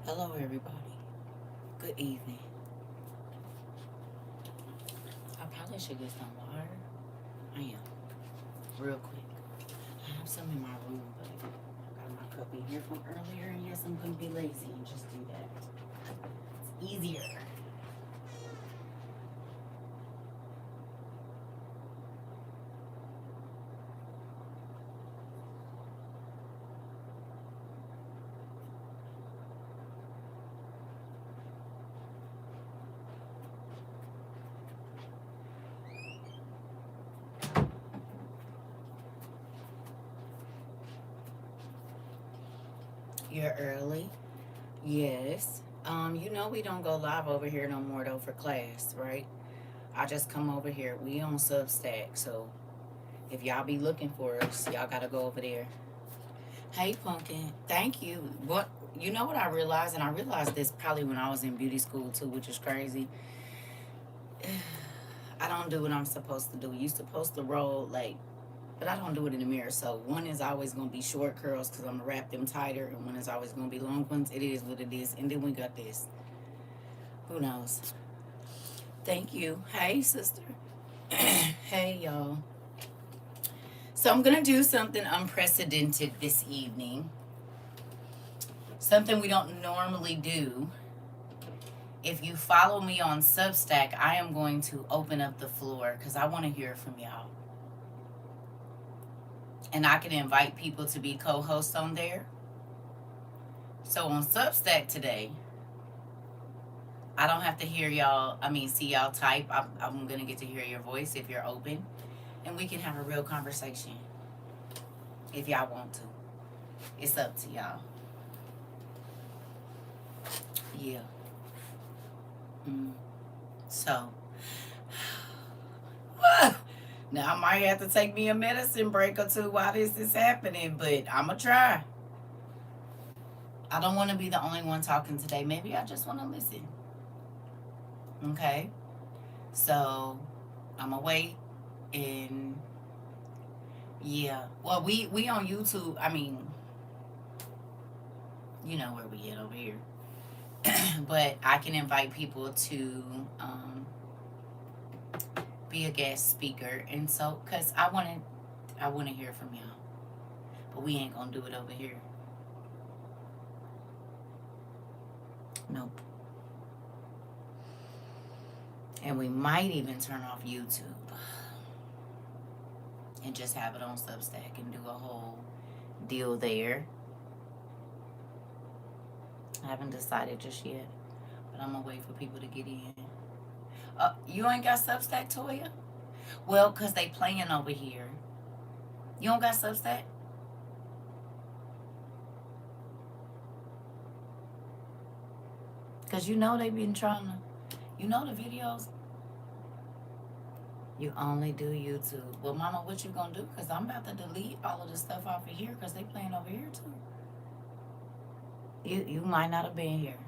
Hello, everybody. Good evening. I probably should get some water. I am. Real quick. I have some in my room, but I got my cup in here from earlier, and yes, I'm going to be lazy and just do that. It's easier. You're early? Yes. We don't go live over here no more, though, for class, right? I just come over here. We on Substack, so if y'all be looking for us, y'all got to go over there. Hey, Pumpkin. Thank you. What you know what I realized, and I realized this probably when I was in beauty school too, which is crazy. I don't do what I'm supposed to do. You supposed to roll like, but I don't do it in the mirror. So one is always gonna be short curls because I'm gonna wrap them tighter, and one is always gonna be long ones. It is what it is. And then we got this. Who knows? Thank you. Hey, sister. Hey, y'all. So I'm gonna do something unprecedented this evening. Something we don't normally do. If you follow me on Substack, I am going to open up the floor because I want to hear from y'all. And I can invite people to be co hosts on there. So on Substack today, I don't have to hear y'all, see y'all type. I'm going to get to hear your voice if you're open. And we can have a real conversation if y'all want to. It's up to y'all. Yeah. So, now I might have to take me a medicine break or two while this is happening, but I'm going to try. I don't want to be the only one talking today. Maybe I just want to listen. Okay? So, I'm going to wait and yeah. Well, we on YouTube. You know where we at over here. But I can invite people to be a guest speaker, and so because I want to hear from y'all, but we ain't gonna do it over here. Nope. And we might even turn off YouTube and just have it on Substack and do a whole deal there. I haven't decided just yet, but I'm gonna wait for people to get in. You ain't got Substack, Toya? Well, cause they playing over here. You don't got Substack? Cause they been trying to, the videos. You only do YouTube. Well, Mama, what you gonna do? Cause I'm about to delete all of the stuff off of here, cause they playing over here too. You might not have been here.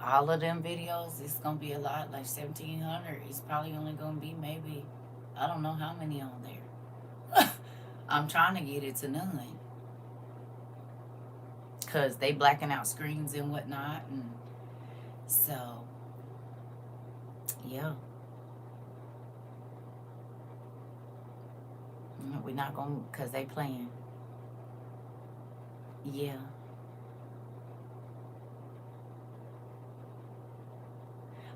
All of them videos, it's gonna be a lot, like 1,700. It's probably only gonna be maybe, I don't know how many on there. I'm trying to get it to none. Cause they blacking out screens and whatnot, and so yeah. We're not gonna, cause they playing. Yeah.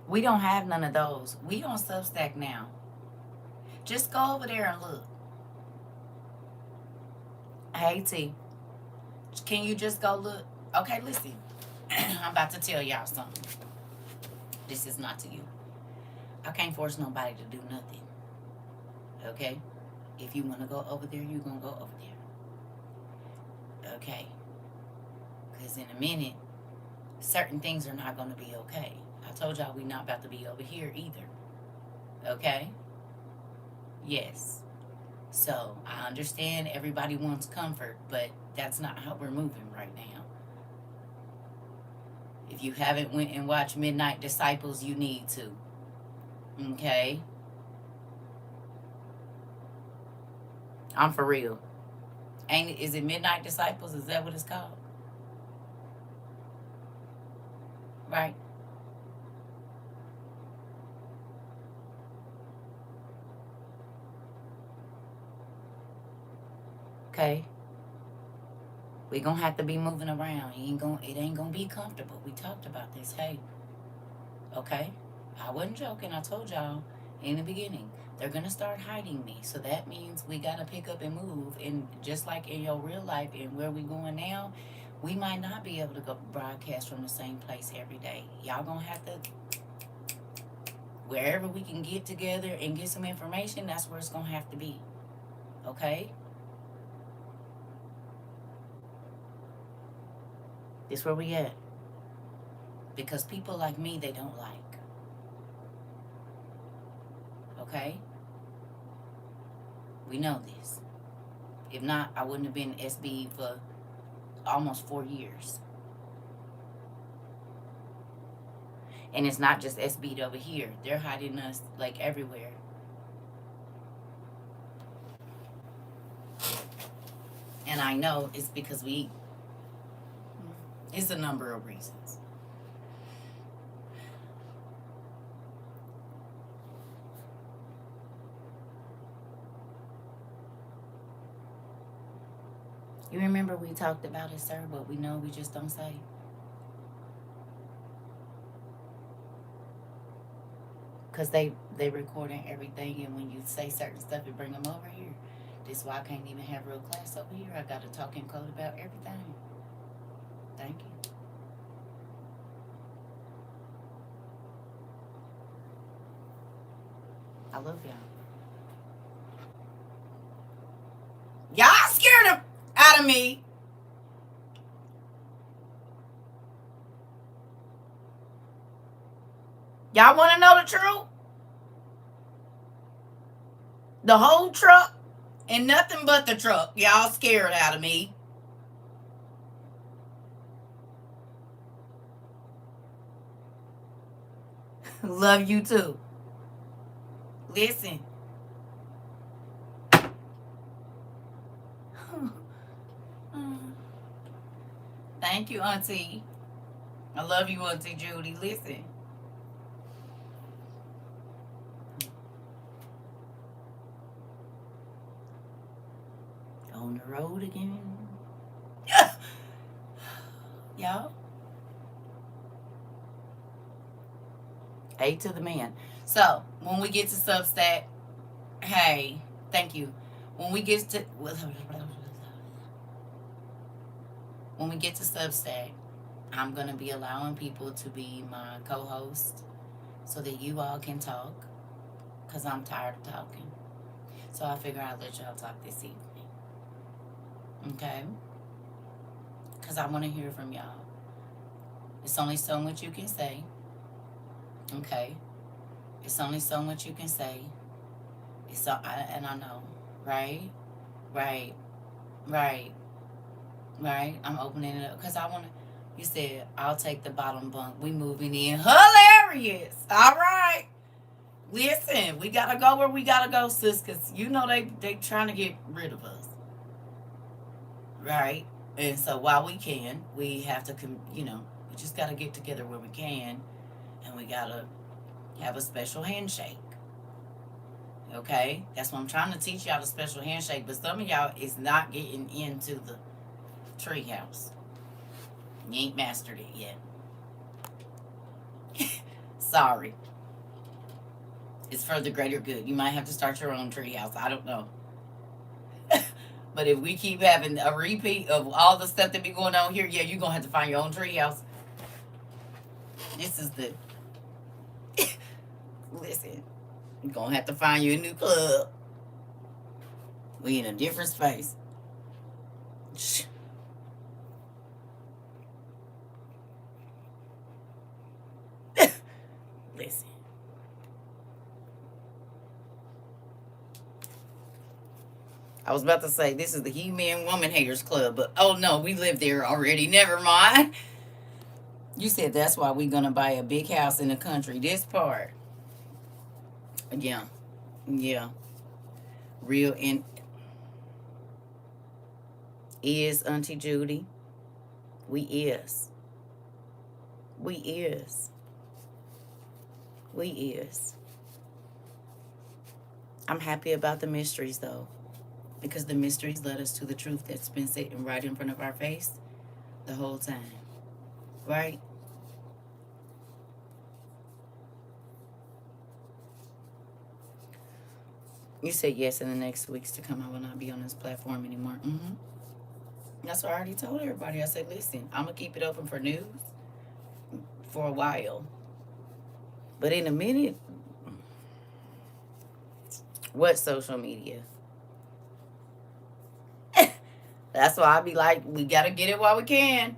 We don't have none of those. We on Substack now. Just go over there and look. Hey T, can you just go look? Okay, listen. I'm about to tell y'all something. This is not to you. I can't force nobody to do nothing. Okay? If you want to go over there, you're going to go over there. Okay? Because in a minute, certain things are not going to be okay. I told y'all we're not about to be over here either. Okay? Yes. So I understand everybody wants comfort, but that's not how we're moving right now. If you haven't went and watched Midnight Disciples, you need to. Okay? I'm for real. Is it Midnight Disciples? Is that what it's called? Right? Okay? We're gonna have to be moving around. It ain't gonna be comfortable. We talked about this. Hey, okay? I wasn't joking. I told y'all in the beginning. They're gonna start hiding me. So that means we gotta pick up and move. And just like in your real life and where we going now, we might not be able to go broadcast from the same place every day. Y'all gonna have to, wherever we can get together and get some information, that's where it's gonna have to be. Okay? This where we at. Because people like me, they don't like. Okay? We know this. If not, I wouldn't have been SB for almost 4 years. And it's not just SB over here. They're hiding us like everywhere. And I know it's because it's a number of reasons. You remember we talked about it, sir, but we know we just don't say. Because they recording everything, and when you say certain stuff, you bring them over here. This is why I can't even have real class over here. I got to talk in code about everything. Thank you. I love y'all. Y'all scared out of me. Y'all want to know the truth? The whole truck and nothing but the truck. Y'all scared out of me. Love you too. Listen. Thank you, Auntie. I love you, Auntie Judy. Listen. On the road again. Y'all. A to the man. So, when we get to Substack, hey, thank you. When we get to Substack, I'm gonna be allowing people to be my co-host so that you all can talk, cause I'm tired of talking. So I figure I'll let y'all talk this evening. Okay? Cause I want to hear from y'all. It's only so much you can say. Okay? It's only so much you can say. And I know, right? Right. Right. Right. I'm opening it up because I want to. You said I'll take the bottom bunk. We moving in. Hilarious. All right. Listen, we gotta go where we gotta go, sis, because you know they trying to get rid of us, right? And so while we can, we have to, we just gotta get together where we can, and we gotta have a special handshake. Okay, that's what I'm trying to teach y'all, the special handshake. But some of y'all is not getting into the treehouse. You ain't mastered it yet. Sorry. It's for the greater good. You might have to start your own treehouse. I don't know. But if we keep having a repeat of all the stuff that be going on here, yeah, you're going to have to find your own treehouse. This is the... Listen. You're going to have to find you a new club. We in a different space. Listen. I was about to say this is the He-Man Woman Haters Club, but oh no, we live there already. Never mind. You said that's why we're gonna buy a big house in the country. This part. Yeah. Yeah. Real in is Auntie Judy. We is. We is. We is. I'm happy about the mysteries, though, because the mysteries led us to the truth that's been sitting right in front of our face the whole time. Right? You said yes in the next weeks to come. I will not be on this platform anymore. That's what I already told everybody. I said, listen, I'm going to keep it open for news for a while. But in a minute, what social media? That's why I be like, we got to get it while we can.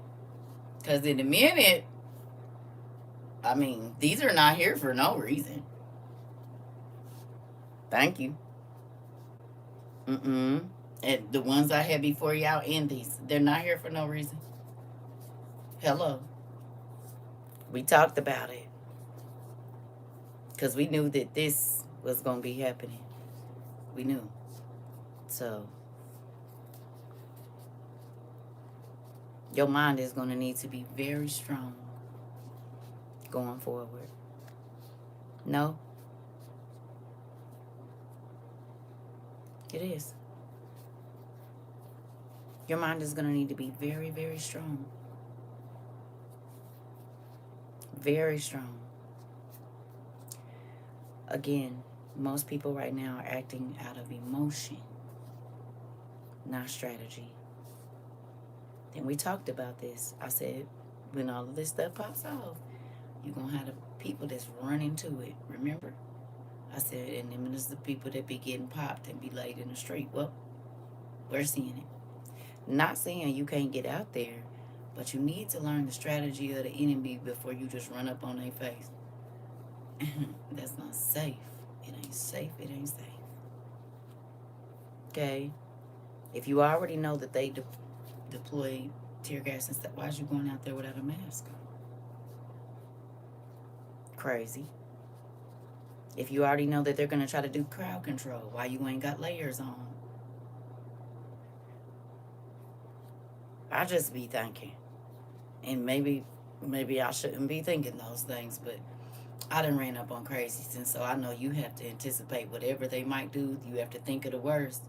Because in a minute, I mean, these are not here for no reason. Thank you. And the ones I had before y'all in these, they're not here for no reason. Hello. We talked about it. Because we knew that this was going to be happening. We knew. So, your mind is going to need to be very strong going forward. No? It is. Your mind is going to need to be very, very strong. Very strong. Again, most people right now are acting out of emotion, not strategy. And we talked about this. I said, when all of this stuff pops off, you're going to have the people that's running to it. Remember? I said, and then there's the people that be getting popped and be laid in the street. Well, we're seeing it. Not saying you can't get out there, but you need to learn the strategy of the enemy before you just run up on their face. That's not safe. It ain't safe. It ain't safe. Okay? If you already know that they deploy tear gas and stuff, why is you going out there without a mask on? Crazy. If you already know that they're going to try to do crowd control, why you ain't got layers on? I just be thinking. And maybe I shouldn't be thinking those things, but I done ran up on crazies, and so I know you have to anticipate whatever they might do. You have to think of the worst,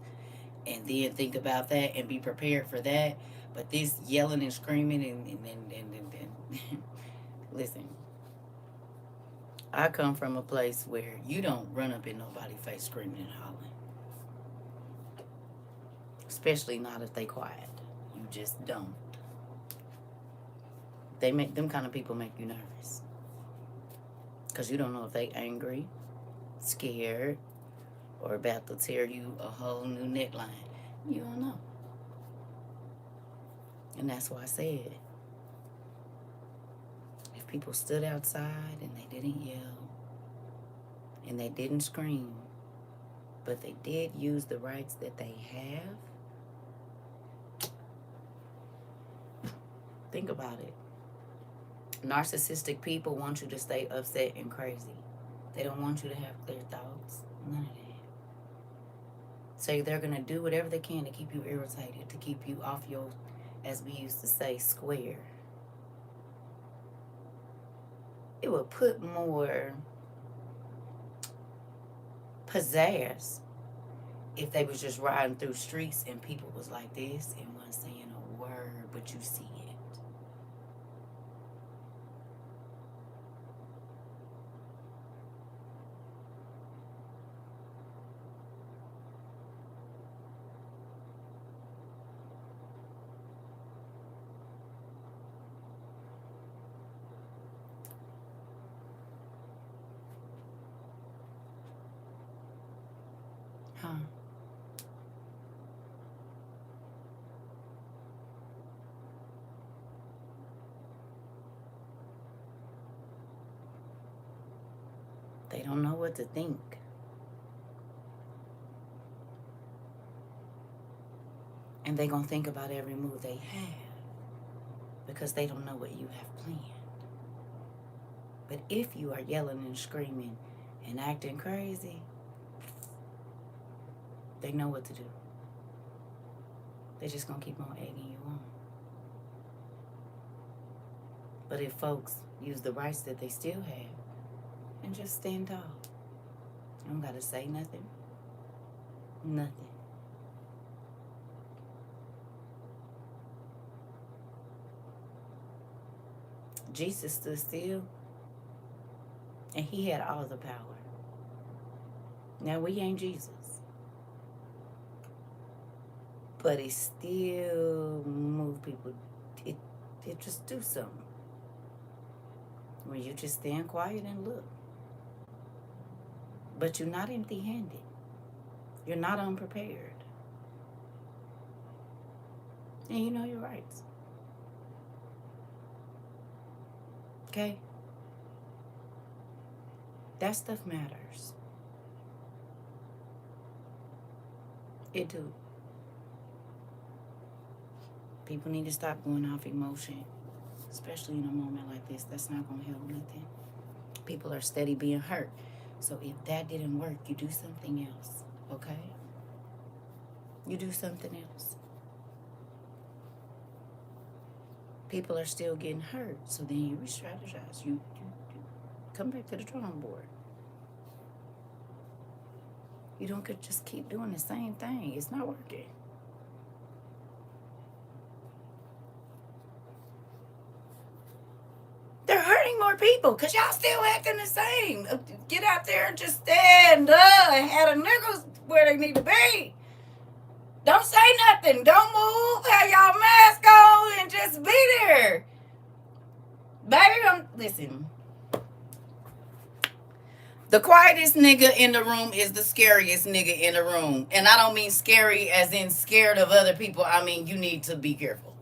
and then think about that and be prepared for that. But this yelling and screaming and listen, I come from a place where you don't run up in nobody's face screaming and hollering, especially not if they quiet. You just don't. They make them kind of people make you nervous. Because you don't know if they angry, scared, or about to tear you a whole new neckline. You don't know. And that's why I said, if people stood outside and they didn't yell, and they didn't scream, but they did use the rights that they have, think about it. Narcissistic people want you to stay upset and crazy. They don't want you to have clear thoughts. None of that. So they're going to do whatever they can to keep you irritated, to keep you off your, as we used to say, square. It would put more pizzazz if they was just riding through streets and people was like this and wasn't saying a word, but you see it. Huh? They don't know what to think. And they're going to think about every move they have because they don't know what you have planned. But if you are yelling and screaming and acting crazy, they know what to do. They're just going to keep on egging you on. But if folks use the rights that they still have and just stand tall, I don't got to say nothing. Nothing. Jesus stood still, and he had all the power. Now, we ain't Jesus, but it still move people. It just do something when you just stand quiet and look. But you're not empty-handed. You're not unprepared. And you know your rights. Okay? That stuff matters. It do. People need to stop going off emotion, especially in a moment like this. That's not going to help nothing. People are steady being hurt. So if that didn't work, you do something else, okay? You do something else. People are still getting hurt, so then you re-strategize. You come back to the drawing board. You don't just keep doing the same thing. It's not working. They're hurting more people because y'all still acting the same. Get out there and just stand up and have the niggas where they need to be. Don't say nothing. Don't move. Have y'all mask on and just be there. Baby, listen. The quietest nigga in the room is the scariest nigga in the room. And I don't mean scary as in scared of other people. I mean, you need to be careful.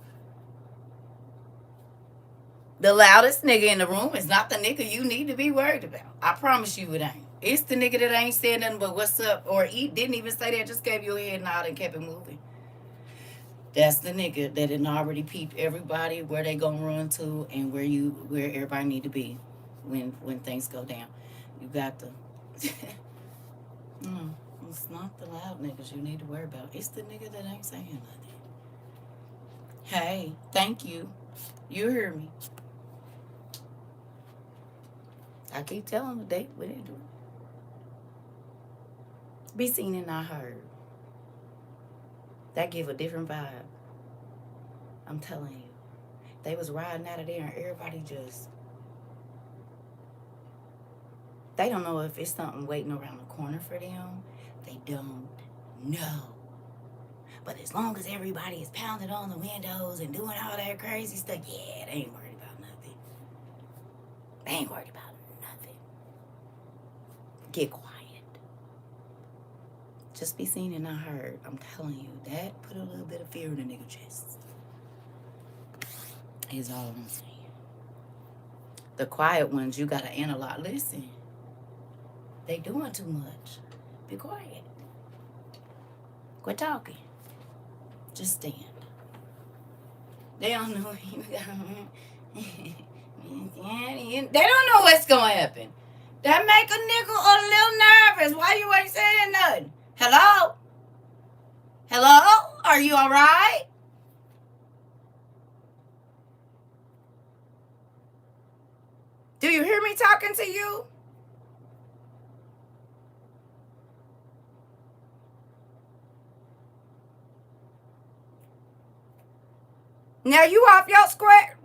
The loudest nigga in the room is not the nigga you need to be worried about. I promise you it ain't. It's the nigga that ain't saying nothing but what's up, or he didn't even say that, just gave you a head nod and kept it moving. That's the nigga that had already peeped everybody where they gonna run to and where everybody need to be when things go down. You got the it's not the loud niggas you need to worry about. It's the nigga that ain't saying nothing. Hey, thank you. You hear me. I keep telling them they what they do. Be seen and not heard. That give a different vibe. I'm telling you. They was riding out of there and everybody just, they don't know if it's something waiting around the corner for them. They don't know. But as long as everybody is pounding on the windows and doing all that crazy stuff, yeah, they ain't worried about nothing. They ain't worried about nothing. Get quiet. Just be seen and not heard. I'm telling you, that put a little bit of fear in the nigga chest. Is all I'm saying. The quiet ones, you gotta analyze. Listen, they doing too much. Be quiet. Quit talking. Just stand. They don't know you got. They don't know what's gonna happen. That make a nigga a little nervous. Why you ain't saying nothing? Hello? Hello? Are you all right? Do you hear me talking to you? Now you off your square?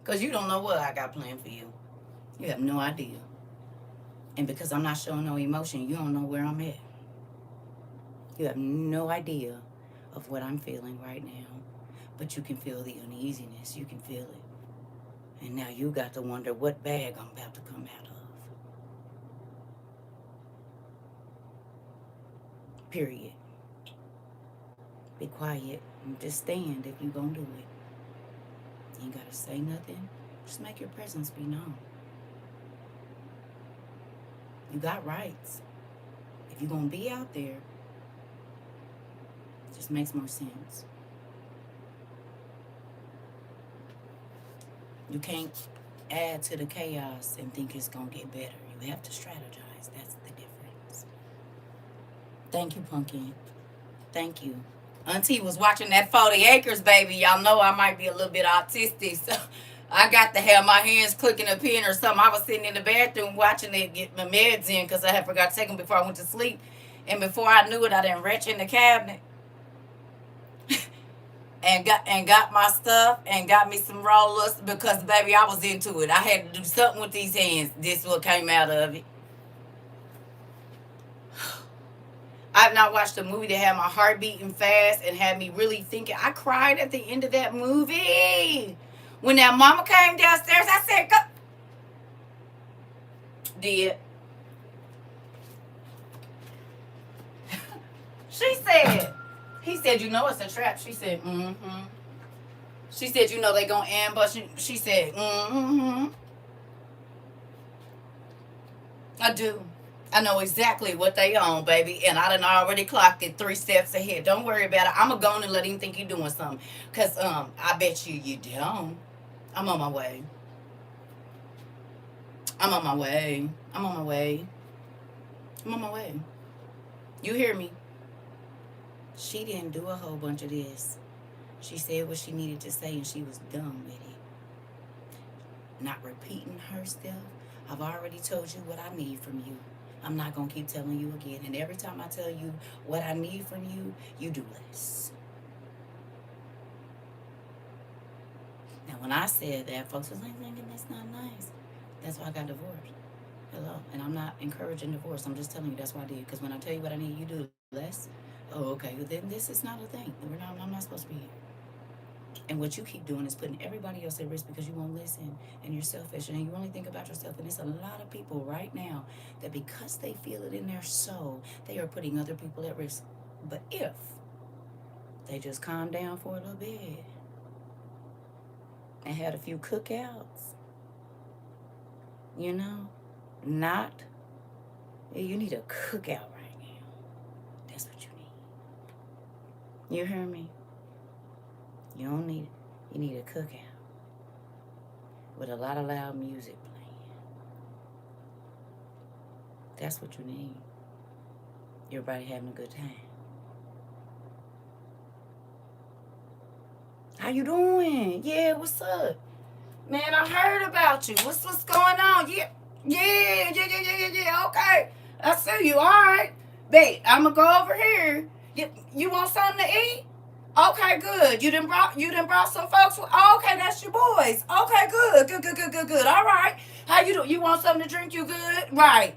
Because you don't know what I got planned for you. You have no idea. And because I'm not showing no emotion, you don't know where I'm at. You have no idea of what I'm feeling right now. But you can feel the uneasiness. You can feel it. And now you got to wonder what bag I'm about to come out of. Period. Be quiet and just stand if you gonna do it. You ain't gotta say nothing. Just make your presence be known. You got rights. If you're gonna be out there, it just makes more sense. You can't add to the chaos and think it's gonna get better. You have to strategize. That's the difference. Thank you, Pumpkin. Thank you. Auntie was watching that 40 Acres, baby. Y'all know I might be a little bit autistic, so I got to have my hands clicking a pen or something. I was sitting in the bathroom watching it, get my meds in because I had forgot to take them before I went to sleep. And before I knew it, I done reached in the cabinet and got my stuff and got me some rollers because, baby, I was into it. I had to do something with these hands. This is what came out of it. I've not watched a movie that had my heart beating fast and had me really thinking. I cried at the end of that movie. When that mama came downstairs, I said, go. Did. She said, he said, you know it's a trap. She said, mm-hmm. She said, you know they gonna ambush you. She said, mm-hmm. I do. I know exactly what they own, baby. And I done already clocked it 3 steps ahead. Don't worry about it. I'm going to go and let him think you're doing something. Because I bet you don't. I'm on my way. I'm on my way. I'm on my way. I'm on my way. You hear me? She didn't do a whole bunch of this. She said what she needed to say and she was done with it. Not repeating her stuff. I've already told you what I need from you. I'm not going to keep telling you again. And every time I tell you what I need from you, you do less. Now, when I said that, folks was like, thinking that's not nice. That's why I got divorced. Hello. And I'm not encouraging divorce. I'm just telling you that's why I did. Because when I tell you what I need, you do less. Oh, okay. Well, then this is not a thing. I'm not supposed to be here. And what you keep doing is putting everybody else at risk because you won't listen and you're selfish and you only think about yourself. And there's a lot of people right now that because they feel it in their soul, they are putting other people at risk. But if they just calm down for a little bit and had a few cookouts, you know, not, you need a cookout right now. That's what you need. You hear me? You don't need it. You need a cookout with a lot of loud music playing. That's what you need. Everybody having a good time. How you doing? Yeah, what's up? Man, I heard about you. What's going on? Yeah. Okay. I see you. All right. Babe, I'm going to go over here. You want something to eat? Okay, good. You done brought some folks. Oh, okay, that's your boys. Okay, good. All right. How you do? You want something to drink? You good? Right.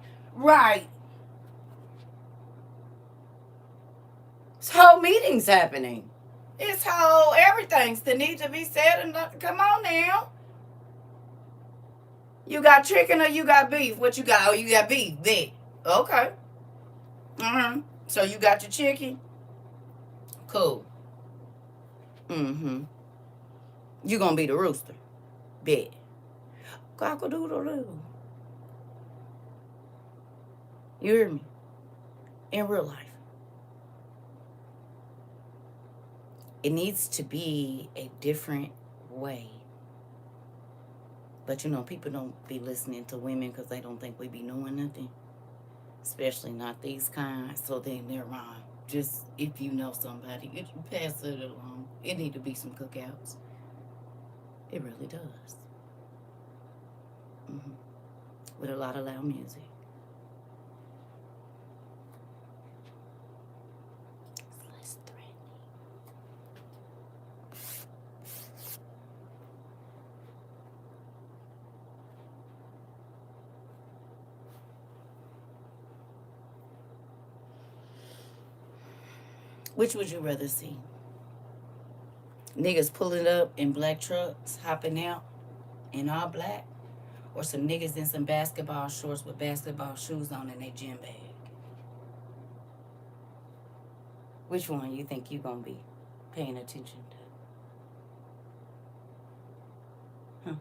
This whole meeting's happening. This whole everything's that need to be said and come on now. You got chicken or you got beef? What you got? Oh, you got beef. There. Okay. So you got your chicken? Cool. You gonna be the rooster. Bet. Cock-a-doodle-doo. You hear me? In real life. It needs to be a different way. But you know, people don't be listening to women because they don't think we be knowing nothing. Especially not these kinds. So then they're wrong. Just if you know somebody, you pass it along. It need to be some cookouts. It really does. With a lot of loud music. It's less threatening. Which would you rather see? Niggas pulling up in black trucks, hopping out in all black? Or some niggas in some basketball shorts with basketball shoes on in their gym bag? Which one you think you gonna be paying attention to?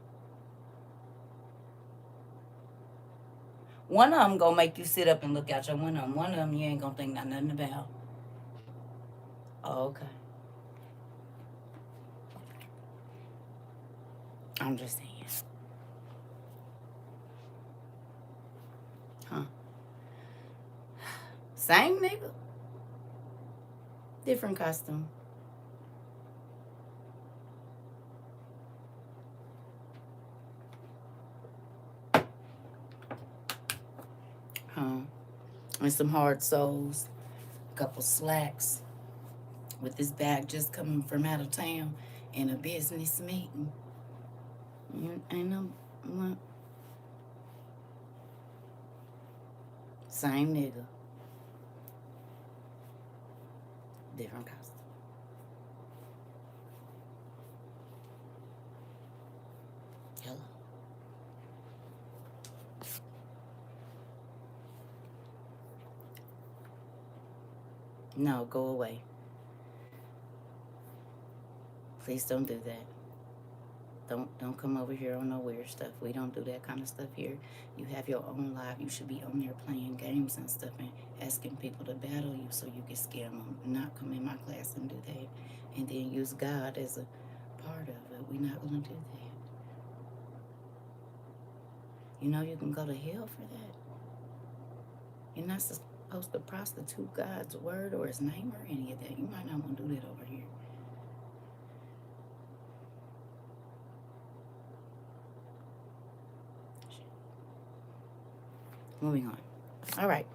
One of them gonna make you sit up and look out your window. One of them you ain't gonna think nothing about. Oh, okay. I'm just saying. Same nigga. Different costume. and some hard soles, a couple slacks. With this bag just coming from out of town in a business meeting. Ain't no well, same nigga, different costume. Hello. No, go away. Please don't do that. Don't come over here on no weird stuff. We don't do that kind of stuff here. You have your own life. You should be on there playing games and stuff and asking people to battle you so you can scam them. Not come in my class and do that. And then use God as a part of it. We're not going to do that. You know you can go to hell for that. You're not supposed to prostitute God's word or his name or any of that. You might not want to do that over here. Moving on. All right.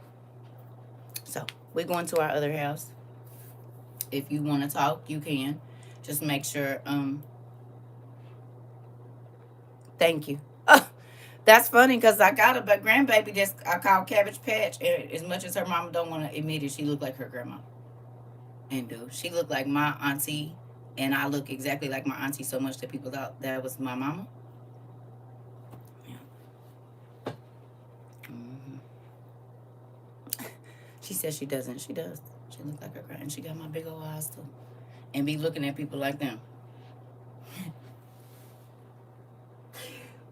So we're going to our other house. If you want to talk, you can. Just make sure. Thank you. That's funny because I got a grandbaby that's I call Cabbage Patch. And as much as her mama don't want to admit it, she looked like her grandma. And she looked like my auntie, and I look exactly like my auntie so much that people thought that was my mama. She says she doesn't. She does. She looks like her grandma. And she got my big old eyes, too. And be looking at people like them.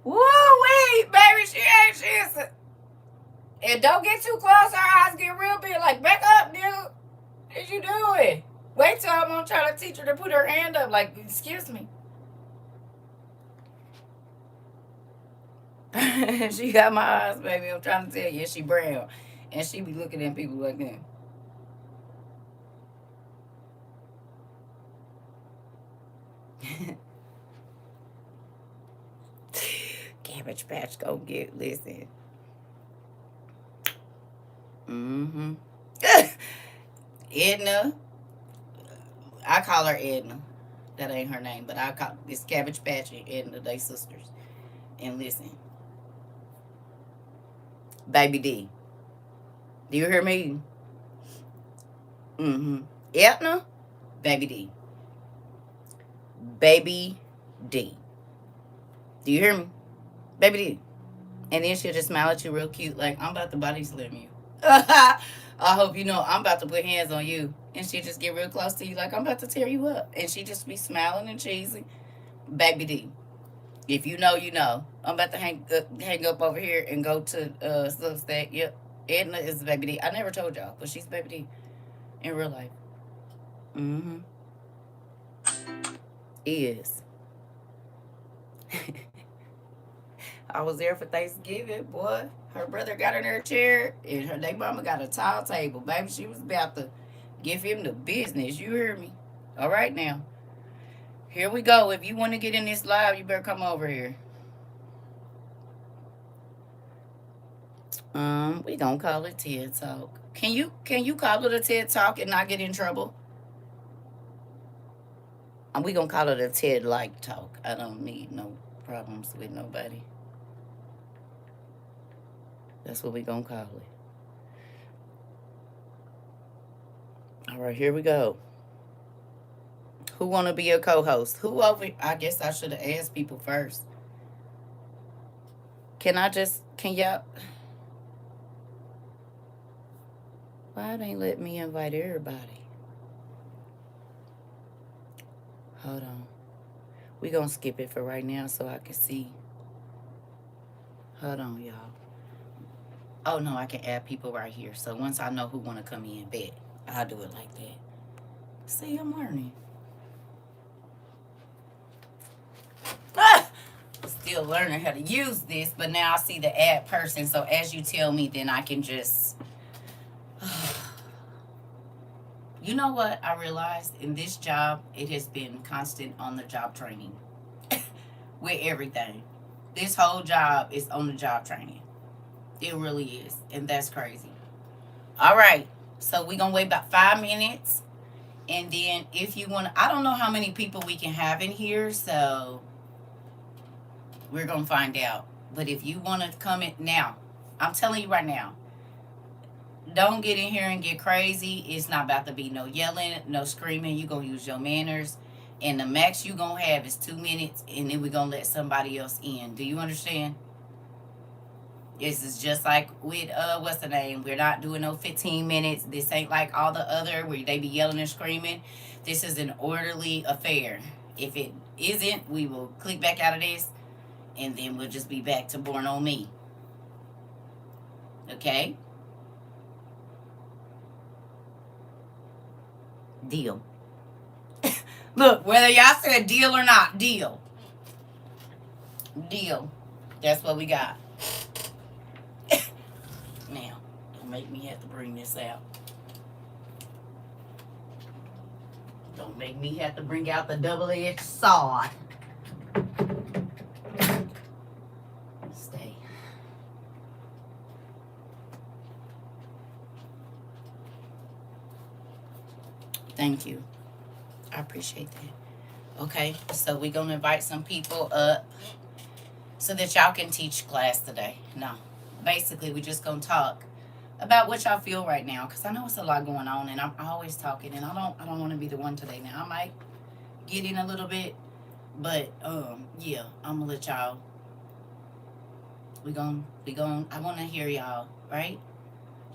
Woo, wait, baby. She is. And don't get too close. Her eyes get real big. Like, back up, dude. What you doing? Wait till I'm going to try to teach her to put her hand up. Like, excuse me. She got my eyes, baby. I'm trying to tell you. She brown. And she be looking at people like that. Cabbage Patch, go listen. Edna. I call her Edna. That ain't her name, but I call this Cabbage Patch and Edna, they sisters. And listen. Baby D. Do you hear me? Edna, Baby D. Baby D. Do you hear me? Baby D. And then she'll just smile at you real cute, like, I'm about to body slam you. I hope you know I'm about to put hands on you. And she'll just get real close to you, like, I'm about to tear you up. And she just be smiling and cheesy. Baby D. If you know, you know. I'm about to hang up over here and go to Substack. Yep. Edna is Baby D. I never told y'all, but she's Baby D in real life. Is. I was there for Thanksgiving, boy. Her brother got in her chair, and their mama got a tall table. Baby, she was about to give him the business. You hear me? All right, now. Here we go. If you want to get in this live, you better come over here. We gonna call it TED Talk. Can you call it a TED Talk and not get in trouble? We gonna call it a TED like talk. I don't need no problems with nobody. That's what we gonna call it. All right, here we go. Who wanna be a co-host? Who over? I guess I should have asked people first. Can y'all? Why they let me invite everybody? Hold on. We gonna skip it for right now so I can see. Hold on, y'all. Oh no, I can add people right here. So once I know who wanna come in, bet I'll do it like that. See, I'm learning. Still learning how to use this, but now I see the add person. So as you tell me, then I can just. You know what I realized in this job, it has been constant on the job training with everything. This whole job is on the job training. It really is, and that's crazy. All right. So we're going to wait about 5 minutes. And then if you want, I don't know how many people we can have in here. So we're going to find out. But if you want to come in now, I'm telling you right now, don't get in here and get crazy. It's not about to be no yelling, no screaming. You're going to use your manners. And the max you're going to have is 2 minutes. And then we're going to let somebody else in. Do you understand? This is just like with, what's the name? We're not doing no 15 minutes. This ain't like all the other where they be yelling and screaming. This is an orderly affair. If it isn't, we will click back out of this. And then we'll just be back to Born on Me. Okay? Deal. Look, whether y'all said deal or not, deal. Deal. That's what we got. Now, don't make me have to bring this out. Don't make me have to bring out the double-edged sword. Stay. Thank you. I appreciate that. Okay, so we're going to invite some people up so that y'all can teach class today. No, basically, we're just going to talk about what y'all feel right now, because I know it's a lot going on, and I'm always talking, and I don't want to be the one today. Now, I might get in a little bit, but, yeah, I'm going to let y'all, I want to hear y'all, right?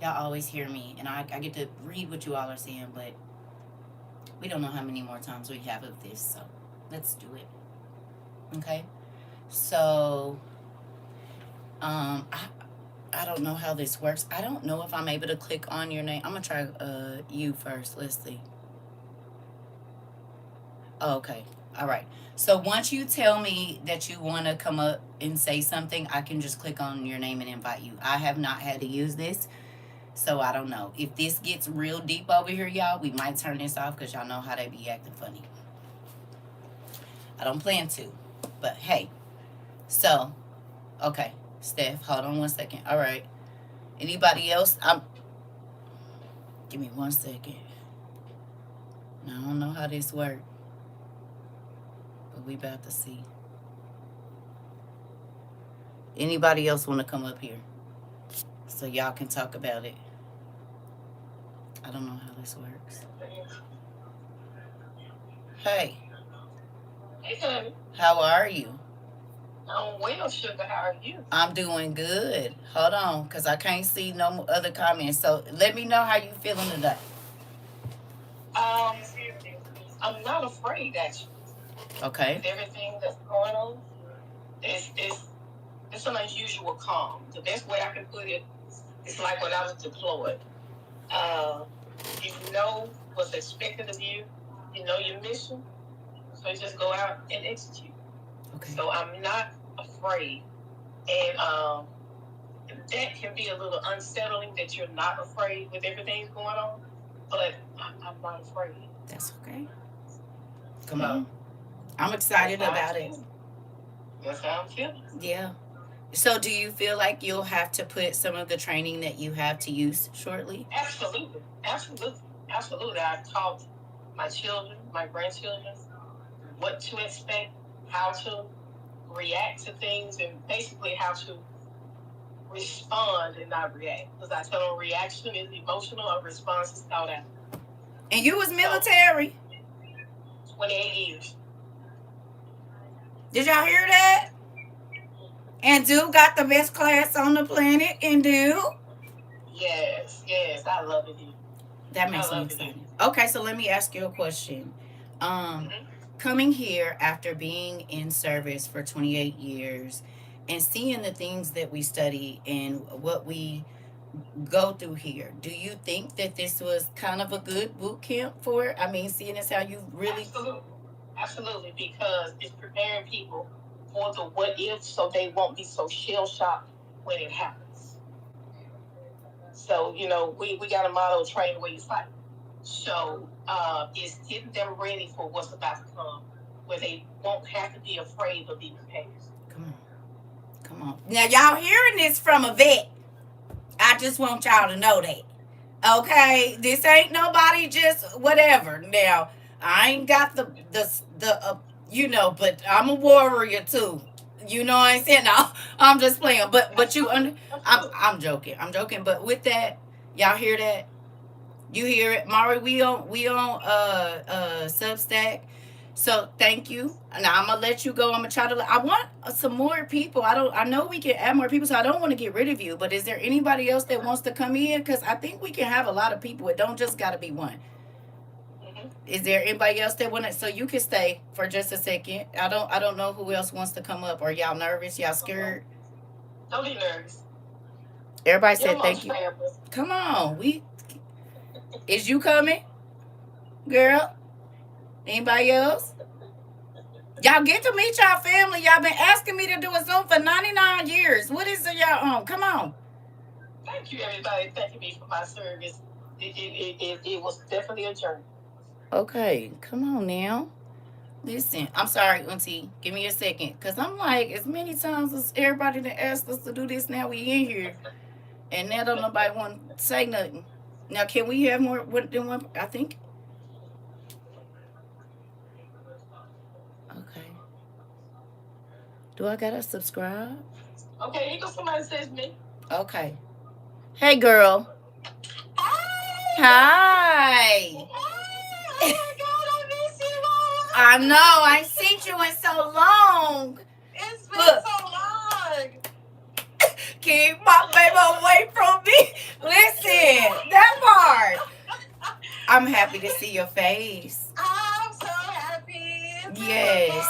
Y'all always hear me, and I get to read what you all are saying, but we don't know how many more times we have of this, so let's do it. Okay? So, I don't know how this works. I don't know if I'm able to click on your name. I'm going to try you first. Let's see. Oh, okay. All right. So once you tell me that you want to come up and say something, I can just click on your name and invite you. I have not had to use this, so I don't know. If this gets real deep over here, y'all, we might turn this off because y'all know how they be acting funny. I don't plan to, but hey. So, okay. Steph, hold on 1 second. All right. Anybody else? Give me 1 second. Now, I don't know how this works, but we about to see. Anybody else want to come up here so y'all can talk about it? I don't know how this works. Hey. Hey, honey. How are you? I'm well, sugar. How are you? I'm doing good. Hold on, because I can't see no other comments. So let me know how you feeling today. I'm not afraid, actually. Okay. With everything that's going on, it's an unusual calm. The best way I can put it is like when I was deployed. You know what's expected of you. You know your mission. So you just go out and execute. Okay. So I'm not afraid. And that can be a little unsettling that you're not afraid with everything going on. But I'm not afraid. That's okay. Come on. I'm excited about it. That's how I'm feeling. Yeah. So do you feel like you'll have to put some of the training that you have to use shortly? Absolutely. Absolutely. Absolutely. I've taught my children, my grandchildren, what to expect, how to react to things, and basically how to respond and not react. Because I tell them reaction is emotional, a response is thought out. And you was military? 28 years. Did y'all hear that? And Duke got the best class on the planet, and Duke? Yes, yes, I love it here. That makes me excited. Okay, so let me ask you a question. Coming here after being in service for 28 years and seeing the things that we study and what we go through here, do you think that this was kind of a good boot camp for it? I mean, seeing as how you really... Absolutely, because it's preparing people for the what if, so they won't be so shell shocked when it happens. So, you know, we got a motto, train the way you fight. So it's getting them ready for what's about to come, where they won't have to be afraid of being prepared. Come on. Now, y'all hearing this from a vet. I just want y'all to know that. Okay, this ain't nobody just whatever. Now, I ain't got but I'm a warrior too. You know what I'm saying? Now, I'm just playing, but I'm joking. I'm joking, but with that, y'all hear that? You hear it, Mari? We on Substack. So thank you. Now I'm gonna let you go. I'm gonna try to. I want some more people. I don't. I know we can add more people, so I don't want to get rid of you. But is there anybody else that wants to come in? Because I think we can have a lot of people. It don't just gotta be one. Is there anybody else that want to? So you can stay for just a second. I don't know who else wants to come up. Are y'all nervous? Y'all scared? Don't be nervous. Everybody said thank you. Come on, we. Is you coming, girl? Anybody else? Y'all get to meet y'all family. Y'all been asking me to do a Zoom for 99 years. What is it y'all on? Come on. Thank you, everybody. Thanking me for my service. It was definitely a journey. Okay, come on now. Listen, I'm sorry, Auntie. Give me a second. Because I'm like, as many times as everybody that asked us to do this, now we in here. And now don't nobody want to say nothing. Now, can we have more than one? I think. Okay. Do I got to subscribe? Okay, here goes somebody says me. Okay. Hey, girl. Hi. Oh my God, I miss you all. I know. I ain't seen you in so long. It's been so long. Keep my baby away from me. Listen, that part. I'm happy to see your face. I'm so happy. Yes.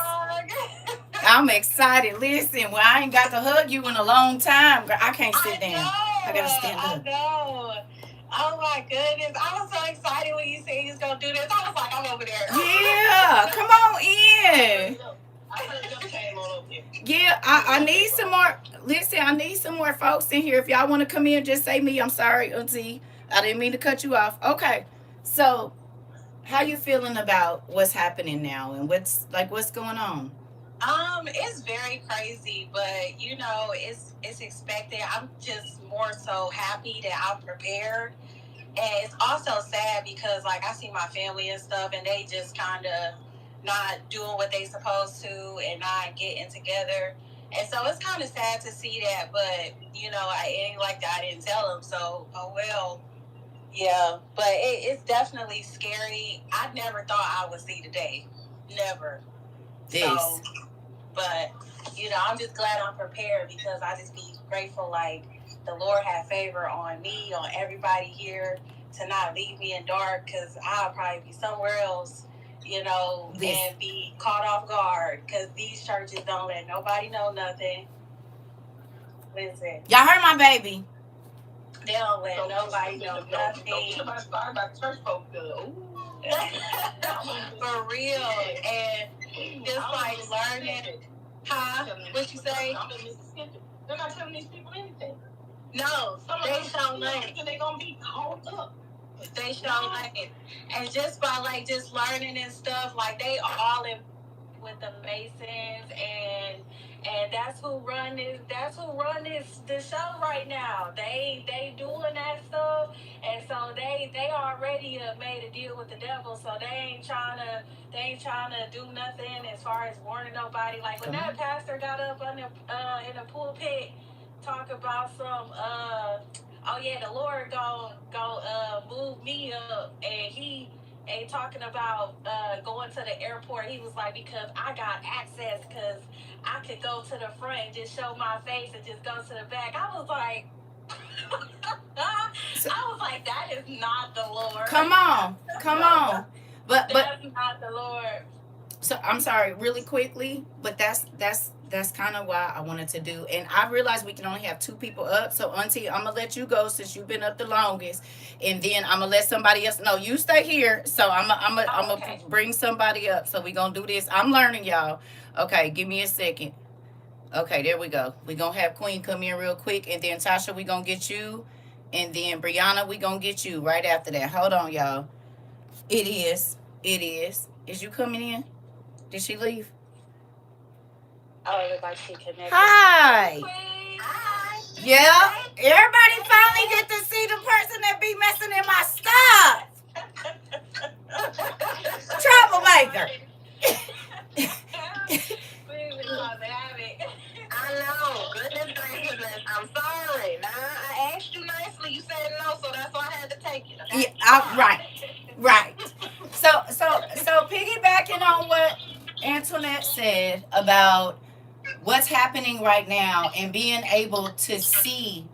I'm excited. Listen, well, I ain't got to hug you in a long time. Girl, I can't sit down. I gotta stand up. I know. Oh my goodness. I was so excited when you said you was gonna do this. I was like, I'm over there. Yeah, come on in. Yeah, I need some more. Listen, I need some more folks in here. If y'all want to come in, just say me. I'm sorry, Auntie. I didn't mean to cut you off. Okay, so how you feeling about what's happening now and what's going on? It's very crazy, but it's expected. I'm just more so happy that I'm prepared. And it's also sad because like I see my family and stuff and they just kinda not doing what they supposed to and not getting together. And so it's kind of sad to see that, but it ain't like that. I didn't tell them, so oh well. Yeah, but it's definitely scary. I never thought I would see today, never. This. So, but I'm just glad I'm prepared because I just be grateful. Like the Lord had favor on me, on everybody here, to not leave me in dark because I'll probably be somewhere else, and be caught off guard because these churches don't let nobody know nothing. Listen, y'all heard my baby. They don't let nobody know nothing. Don't start by church folks. For real. And just like learning. Huh? What you say? They're not telling these people anything. No, they show nothing. They're going to be caught up. They show nothing. And just by like just learning and stuff, like they all in with the Masons and that's who run this show right now. They doing that stuff, and so they already made a deal with the devil, so they ain't trying to do nothing as far as warning nobody. Like when that pastor got up in the pulpit talk about some oh yeah, the Lord go move me up, and he ain't talking about going to the airport. He was like, because I got access, because I could go to the front and just show my face and just go to the back. I was like, that is not the Lord. Come on. But that's not the Lord. So I'm sorry, really quickly, but that's kind of why I wanted to do. And I realized we can only have two people up. So Auntie, I'm gonna let you go since you've been up the longest, and then I'm gonna let somebody else. No, you stay here. So I'm gonna bring somebody up. So we gonna do this. I'm learning, y'all. Okay, give me a second. Okay, there we go. We gonna have Queen come in real quick, and then Tasha, we gonna get you, and then Brianna, we gonna get you right after that. Hold on, y'all. It is. Is you coming in? Did she leave? Oh, it looks like she connected. Hi. Hi. Yeah. Everybody finally get to see the person that be messing in my stuff. Troublemaker. I know. Goodness gracious. I'm sorry. Nah, I asked you nicely. You said no, so that's why I had to take it. Okay? Yeah, right. So piggybacking on what Antoinette said about what's happening right now and being able to see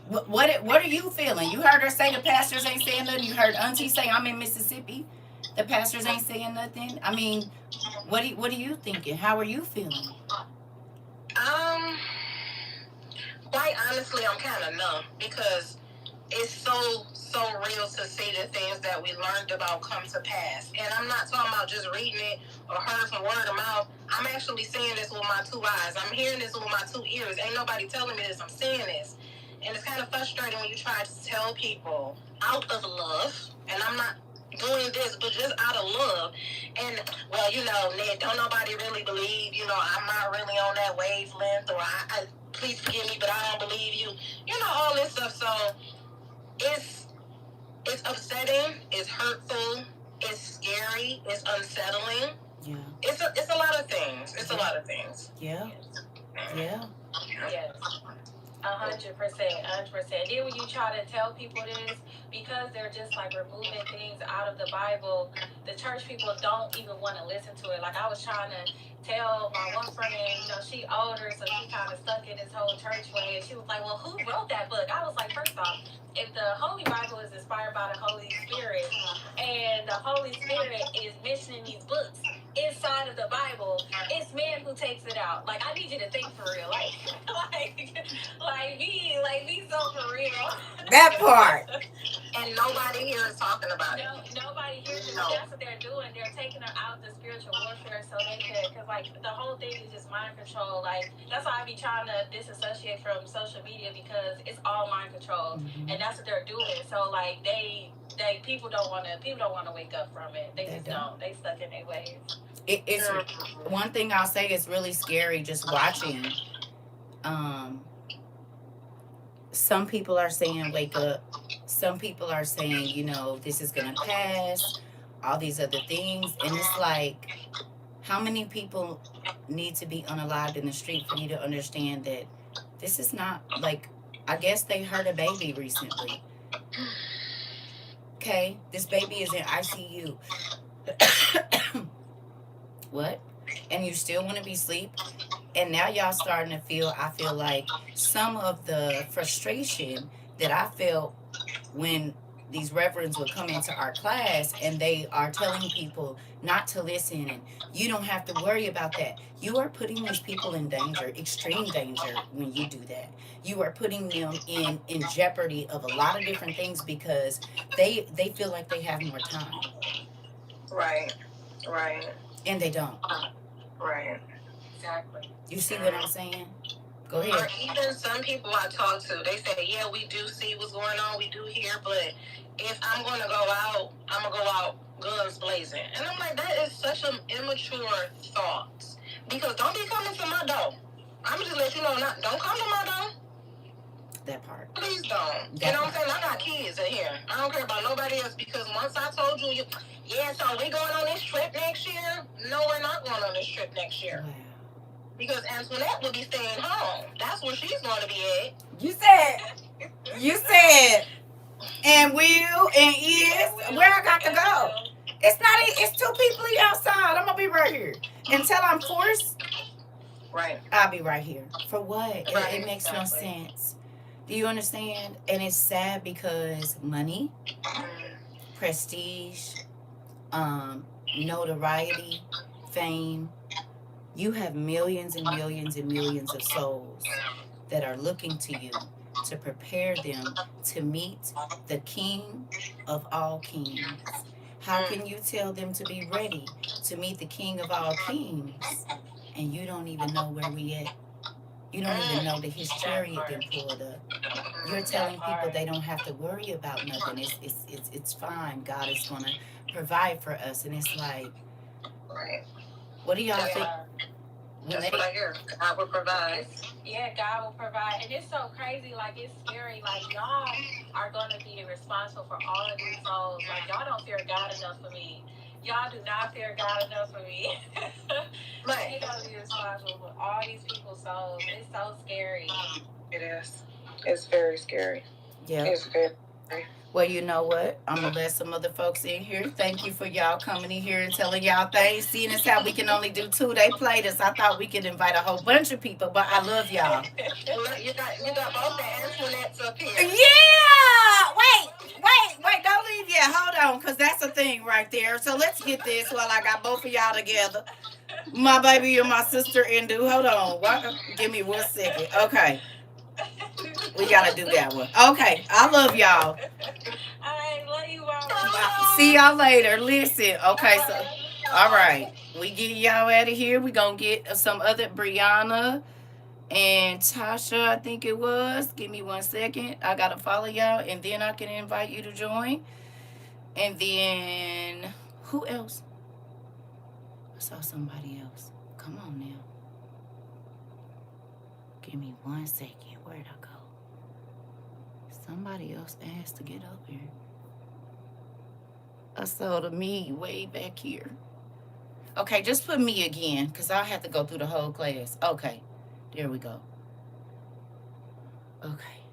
what are you feeling? You heard her say the pastors ain't saying nothing. You heard Auntie say I'm in Mississippi. The pastors ain't saying nothing. I mean, what are you thinking? How are you feeling? Um, quite honestly, I'm kind of numb because it's so real to see the things that we learned about come to pass. And I'm not talking about just reading it or heard from word of mouth. I'm actually seeing this with my two eyes. I'm hearing this with my two ears. Ain't nobody telling me this. I'm seeing this. And it's kind of frustrating when you try to tell people out of love, and I'm not doing this, but just out of love. And, well, Ned, don't nobody really believe, I'm not really on that wavelength, or I please forgive me, but I don't believe you. All this stuff. So it's upsetting, it's hurtful, it's scary, it's unsettling. Yeah. It's a lot of things. It's a lot of things. Yeah. Yes. 100%. Then when you try to tell people this, because they're just like removing things out of the Bible, the church people don't even want to listen to it. Like I was trying to tell my one friend, she older, so she kind of stuck in this whole church way. And she was like, well, who wrote that book? I was like, first off, if the Holy Bible is inspired by the Holy Spirit, and the Holy Spirit is mentioning these books inside of the Bible, it's man who takes it out. Like, I need you to think for real. Like be so for real. That part. And nobody here is talking about it. Nobody here is. No. That's what they're doing. They're taking her out the spiritual warfare so they can, because like the whole thing is just mind control. Like that's why I be trying to disassociate from social media, because it's all mind control, and that's what they're doing. So like people don't want to wake up from it. They just don't. They stuck in their ways. It's one thing I'll say is really scary just watching. Some people are saying wake up. Some people are saying, this is gonna pass, all these other things. And it's like, how many people need to be unalived in the street for you to understand that this is not like, I guess they hurt a baby recently. Okay, this baby is in ICU. What? And you still want to be asleep? And now y'all starting to feel, I feel like some of the frustration that I felt when these reverends would come into our class and they are telling people not to listen and you don't have to worry about that. You are putting these people in danger, extreme danger, when you do that. You are putting them in jeopardy of a lot of different things because they feel like they have more time. Right. And they don't. Right. Exactly. You see what I'm saying? Go ahead. Or even some people I talk to, they say, yeah, we do see what's going on, we do hear, but if I'm going to go out, I'm going to go out guns blazing. And I'm like, that is such an immature thought. Because don't be coming to my door. I'm just let you know, don't come to my door. That part. Please don't. You know what I'm saying? I got kids in here. I don't care about nobody else, because once I told you, so we going on this trip next year? No, we're not going on this trip next year. Wow. Because Antoinette will be staying home. That's where she's going to be at. You said, and will, and is, where I got to go. It's two people outside. I'm going to be right here. Until I'm forced, right. I'll be right here. For what? It makes no sense. Do you understand? And it's sad because money, prestige, notoriety, fame, you have millions and millions and millions of souls that are looking to you to prepare them to meet the King of all kings. How can you tell them to be ready to meet the King of all kings and you don't even know where we at? You don't even know that his chariot been pulled up. You're telling people they don't have to worry about nothing. It's fine. God is going to provide for us. And it's like, what do y'all think? That's what I hear. God will provide. Yeah, God will provide. And it's so crazy, like it's scary. Like y'all are gonna be responsible for all of these souls. Like y'all don't fear God enough for me. Y'all do not fear God enough for me. Right. You're gonna be responsible for all these people's souls. It's so scary. It is. It's very scary. Yeah. It's very scary. Well, you know what? I'm gonna let some other folks in here. Thank you for y'all coming in here and telling y'all things. Seeing as how we can only do 2, they played us. I thought we could invite a whole bunch of people, but I love y'all. You got both the Antoinettes up here. Yeah. Wait. Don't leave yet. Hold on, cause that's a thing right there. So let's get this while I got both of y'all together. My baby, you're my sister, Indu. Hold on. Give me 1 second. Okay. We gotta do that one. Okay. I love y'all. I love you, Mama. See y'all later. Listen. Okay, so all right. We get y'all out of here. We gonna get some other Brianna and Tasha, I think it was. Give me 1 second. I gotta follow y'all, and then I can invite you to join. And then who else? I saw somebody else. Come on now. Give me 1 second. Where'd I go? Somebody else asked to get up here. I saw the me way back here. Okay, just put me again, because I have to go through the whole class. Okay, there we go. Okay.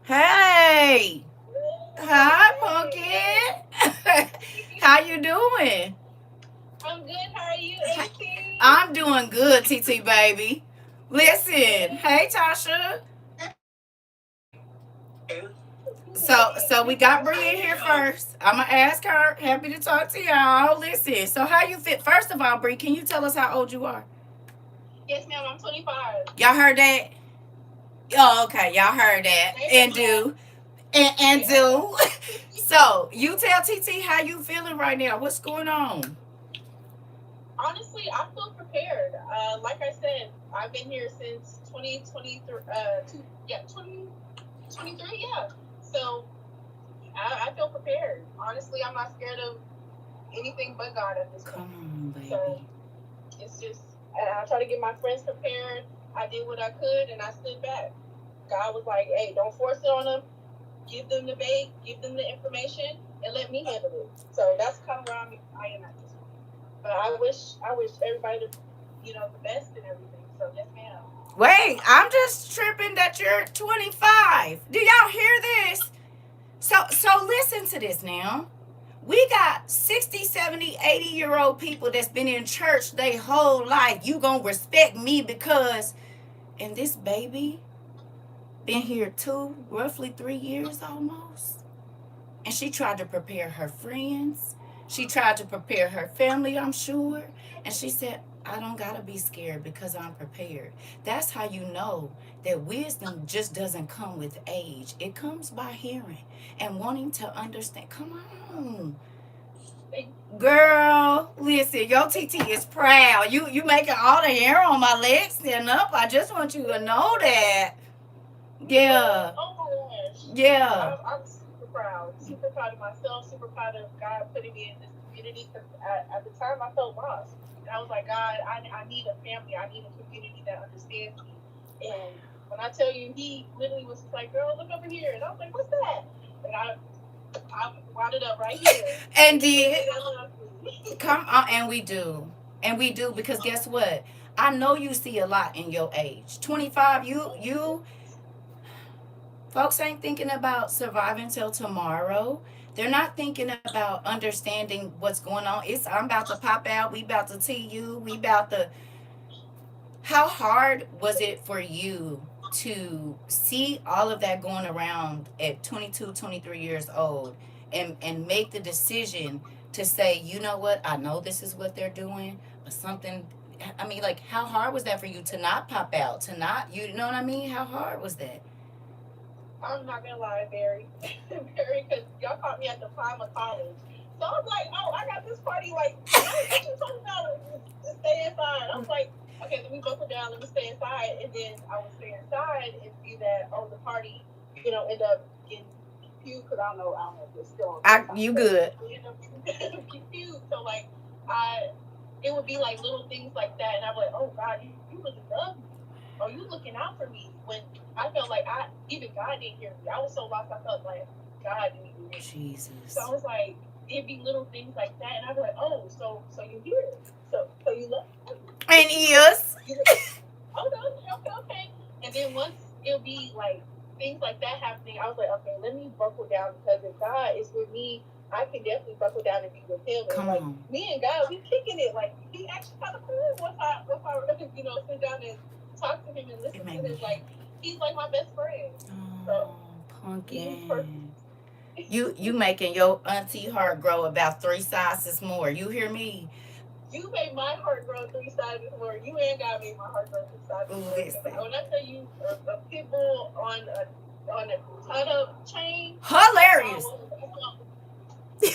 Hey! Hi, Pumpkin! How you doing? I'm good. How are you, AC? I'm doing good, TT baby. Listen, hey Tasha. So we got Bria in here first. I'm gonna ask her. Happy to talk to y'all. Listen, so how you fit? First of all, Bria, can you tell us how old you are? Yes, ma'am. I'm 25. Y'all heard that? Oh, okay. Y'all heard that. And do. So you tell TT how you feeling right now. What's going on? Honestly, I feel prepared. Like I said, I've been here since 2023. 2023. Yeah. So I feel prepared. Honestly, I'm not scared of anything but God at this point. Come on, baby. So it's just, I try to get my friends prepared. I did what I could, and I stood back. God was like, "Hey, don't force it on them. Give them the bait, give them the information, and let me handle it." So that's kind of where I am at this point. But I wish everybody the best and everything. So yes, ma'am. Wait, I'm just tripping that you're 25. Do y'all hear this? So listen to this now. We got 60, 70, 80-year-old people that's been in church their whole life. You gonna respect me because, and this baby been here roughly 3 years almost. And she tried to prepare her friends. She tried to prepare her family, I'm sure. And she said, I don't gotta be scared because I'm prepared. That's how you know that wisdom just doesn't come with age. It comes by hearing and wanting to understand. Come on. Girl, listen, your TT is proud. You making all the hair on my legs stand up. I just want you to know that. Yeah. Oh my gosh. Yeah. I'm super proud of myself, super proud of God putting me in this community, because at the time I felt lost. And I was like, God, I need a family. I need a community that understands me. And when I tell you, he literally was just like, girl, look over here. And I was like, what's that? And I wound it up right here. And did. Come on, and we do. And we do, because guess what? I know you see a lot in your age. 25, you folks ain't thinking about surviving till tomorrow. They're not thinking about understanding what's going on. I'm about to pop out. We about to TU. We about to. How hard was it for you to see all of that going around at 22, 23 years old and make the decision to say, you know what, I know this is what they're doing, but something, I mean, like, how hard was that for you to not pop out, to not, you know what I mean? How hard was that? I'm not gonna lie, Barry, because y'all caught me at the prime of college. So I was like, oh, I got this party, like, what you talking about? Just stay inside. I was like, okay, let me buckle down, let me stay inside. And then I would stay inside and see that, the party, end up getting confused, because I don't know if it's still on. You good. We end up getting confused. So, like, I it would be like little things like that, and I'm like, oh God, you really love me. Are you looking out for me? When I felt like even God didn't hear me. I was so lost. I felt like God didn't even hear me. Jesus. So I was like, it'd be little things like that, and I'd be like, oh, so you hear it? So you love me? And ears. Okay. And then once it'll be like things like that happening, I was like, okay, let me buckle down, because if God is with me, I can definitely buckle down and be with Him. Come and like on. me and God, we kicking it. Like He actually kind of cool once I sit down and talk to Him and listen to Him. Like He's like my best friend. Oh, pumpkin. You making your auntie heart grow about 3 sizes more. You hear me? You made my heart grow 3 sizes more. You and God made my heart grow 3 sizes more. Listen. When I tell you a pit bull on a tied up chain, Hilarious.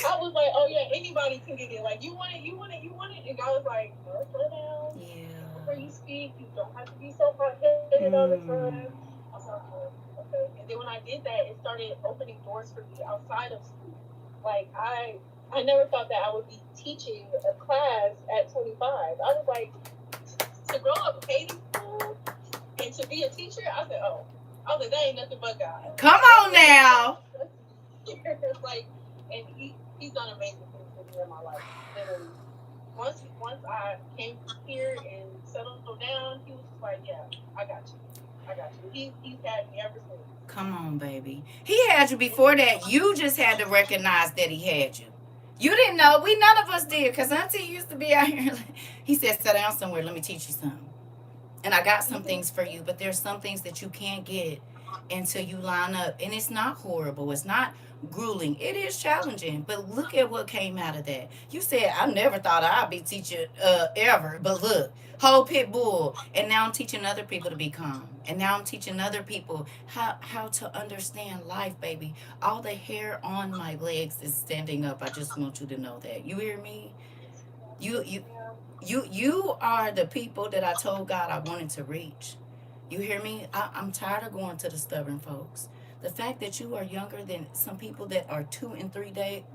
I was like, oh yeah, anybody can get it. Like you want it. And God was like, no, slow down. Yeah. Before you speak, you don't have to be so hot-headed all the time. I was like, okay. And then when I did that, it started opening doors for me outside of school. Like I never thought that I would be teaching a class at 25. I was like, to grow up hating school and to be a teacher, I said, that ain't nothing but God. Come on now. Like, and he's done amazing things for me in my life. Literally. Once I came here and settled down, he was just like, yeah, I got you. He's had me ever since. Come on, baby. He had you before that. You just had to recognize that he had you. You didn't know. None of us did, because Auntie used to be out here. He said, sit down somewhere. Let me teach you something. And I got some things for you, but there's some things that you can't get until you line up. And it's not horrible. It's not grueling. It is challenging. But look at what came out of that. You said, I never thought I'd be teaching ever. But look, whole pit bull. And now I'm teaching other people to be calm. And now I'm teaching other people how to understand life, baby. All the hair on my legs is standing up. I just want you to know that. You hear me? You are the people that I told God I wanted to reach. You hear me? I'm tired of going to the stubborn folks. The fact that you are younger than some people that are 2 and 3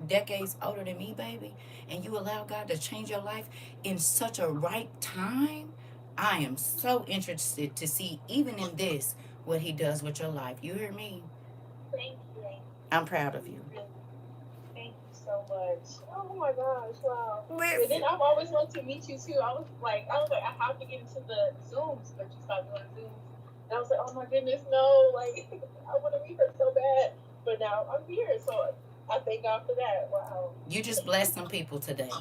decades older than me, baby, and you allow God to change your life in such a right time, I am so interested to see, even in this, what He does with your life. You hear me? Thank you. I'm proud of you. Thank you so much. Oh my gosh, wow. Listen. And then I've always wanted to meet you too. I was like, I have to get into the Zooms, but you stopped doing Zooms. And I was like, oh my goodness, no, like I want to meet her so bad. But now I'm here, so I thank God for that. Wow. You just blessed some people today.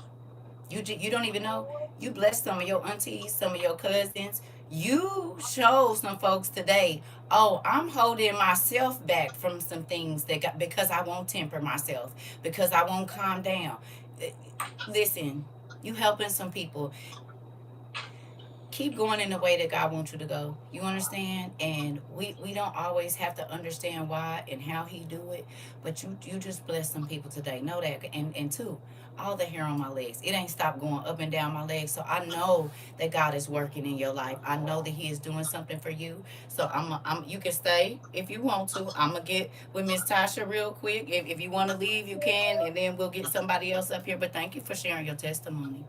You don't even know. You blessed some of your aunties, some of your cousins. You showed some folks today, oh, I'm holding myself back from some things because I won't temper myself, because I won't calm down. Listen, you helping some people. Keep going in the way that God wants you to go. You understand? And we don't always have to understand why and how He do it, but you just bless some people today. Know that. And two, all the hair on my legs, it ain't stopped going up and down my legs. So I know that God is working in your life. I know that He is doing something for you. So you can stay if you want to. I'm gonna get with Miss Tasha real quick. If you want to leave, you can, and then we'll get somebody else up here. But thank you for sharing your testimony.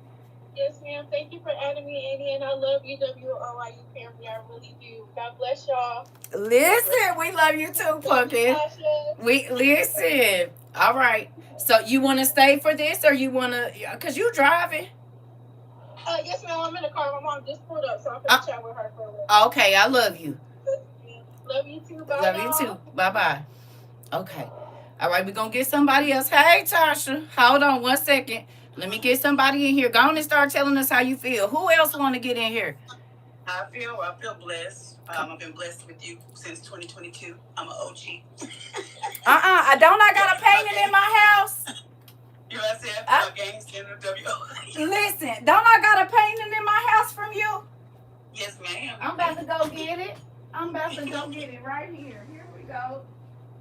Yes, ma'am. Thank you for adding me, Annie, and I love you, WOIU family. I really do. God bless y'all. Listen, we love you too, Pumpkin. We listen. All right. So you want to stay for this, or you want to? Cause you driving. Yes, ma'am. I'm in the car. My mom just pulled up, so I'm gonna chat with her for a little. Okay, I love you. Love you too. Bye. Love you too. Bye bye. Okay. All right, we're gonna get somebody else. Hey, Tasha, hold on 1 second. Let me get somebody in here. Go on and start telling us how you feel. Who else want to get in here? I feel blessed. I've been blessed with you since 2022. I'm an OG. I got a painting in my house. You know what I said? Gang Center WO. Listen, don't I got a painting in my house from you? Yes, ma'am. I'm about to go get it. Right here. Here we go.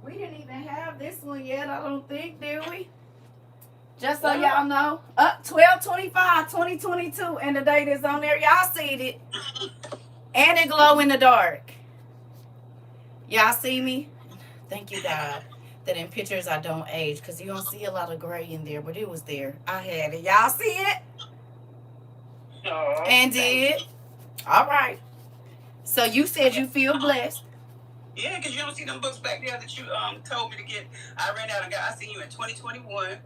We didn't even have this one yet, I don't think, did we? Just so y'all know, 12/25/2022, and the date is on there. Y'all see it, and it glow in the dark. Y'all see me? Thank you, God, that in pictures I don't age, because you don't see a lot of gray in there, but it was there. I had it. Y'all see it? Oh, And thank did. All right. So you said you feel blessed. Yeah, because you don't see them books back there that you told me to get. I ran out and got. I seen you in 2021.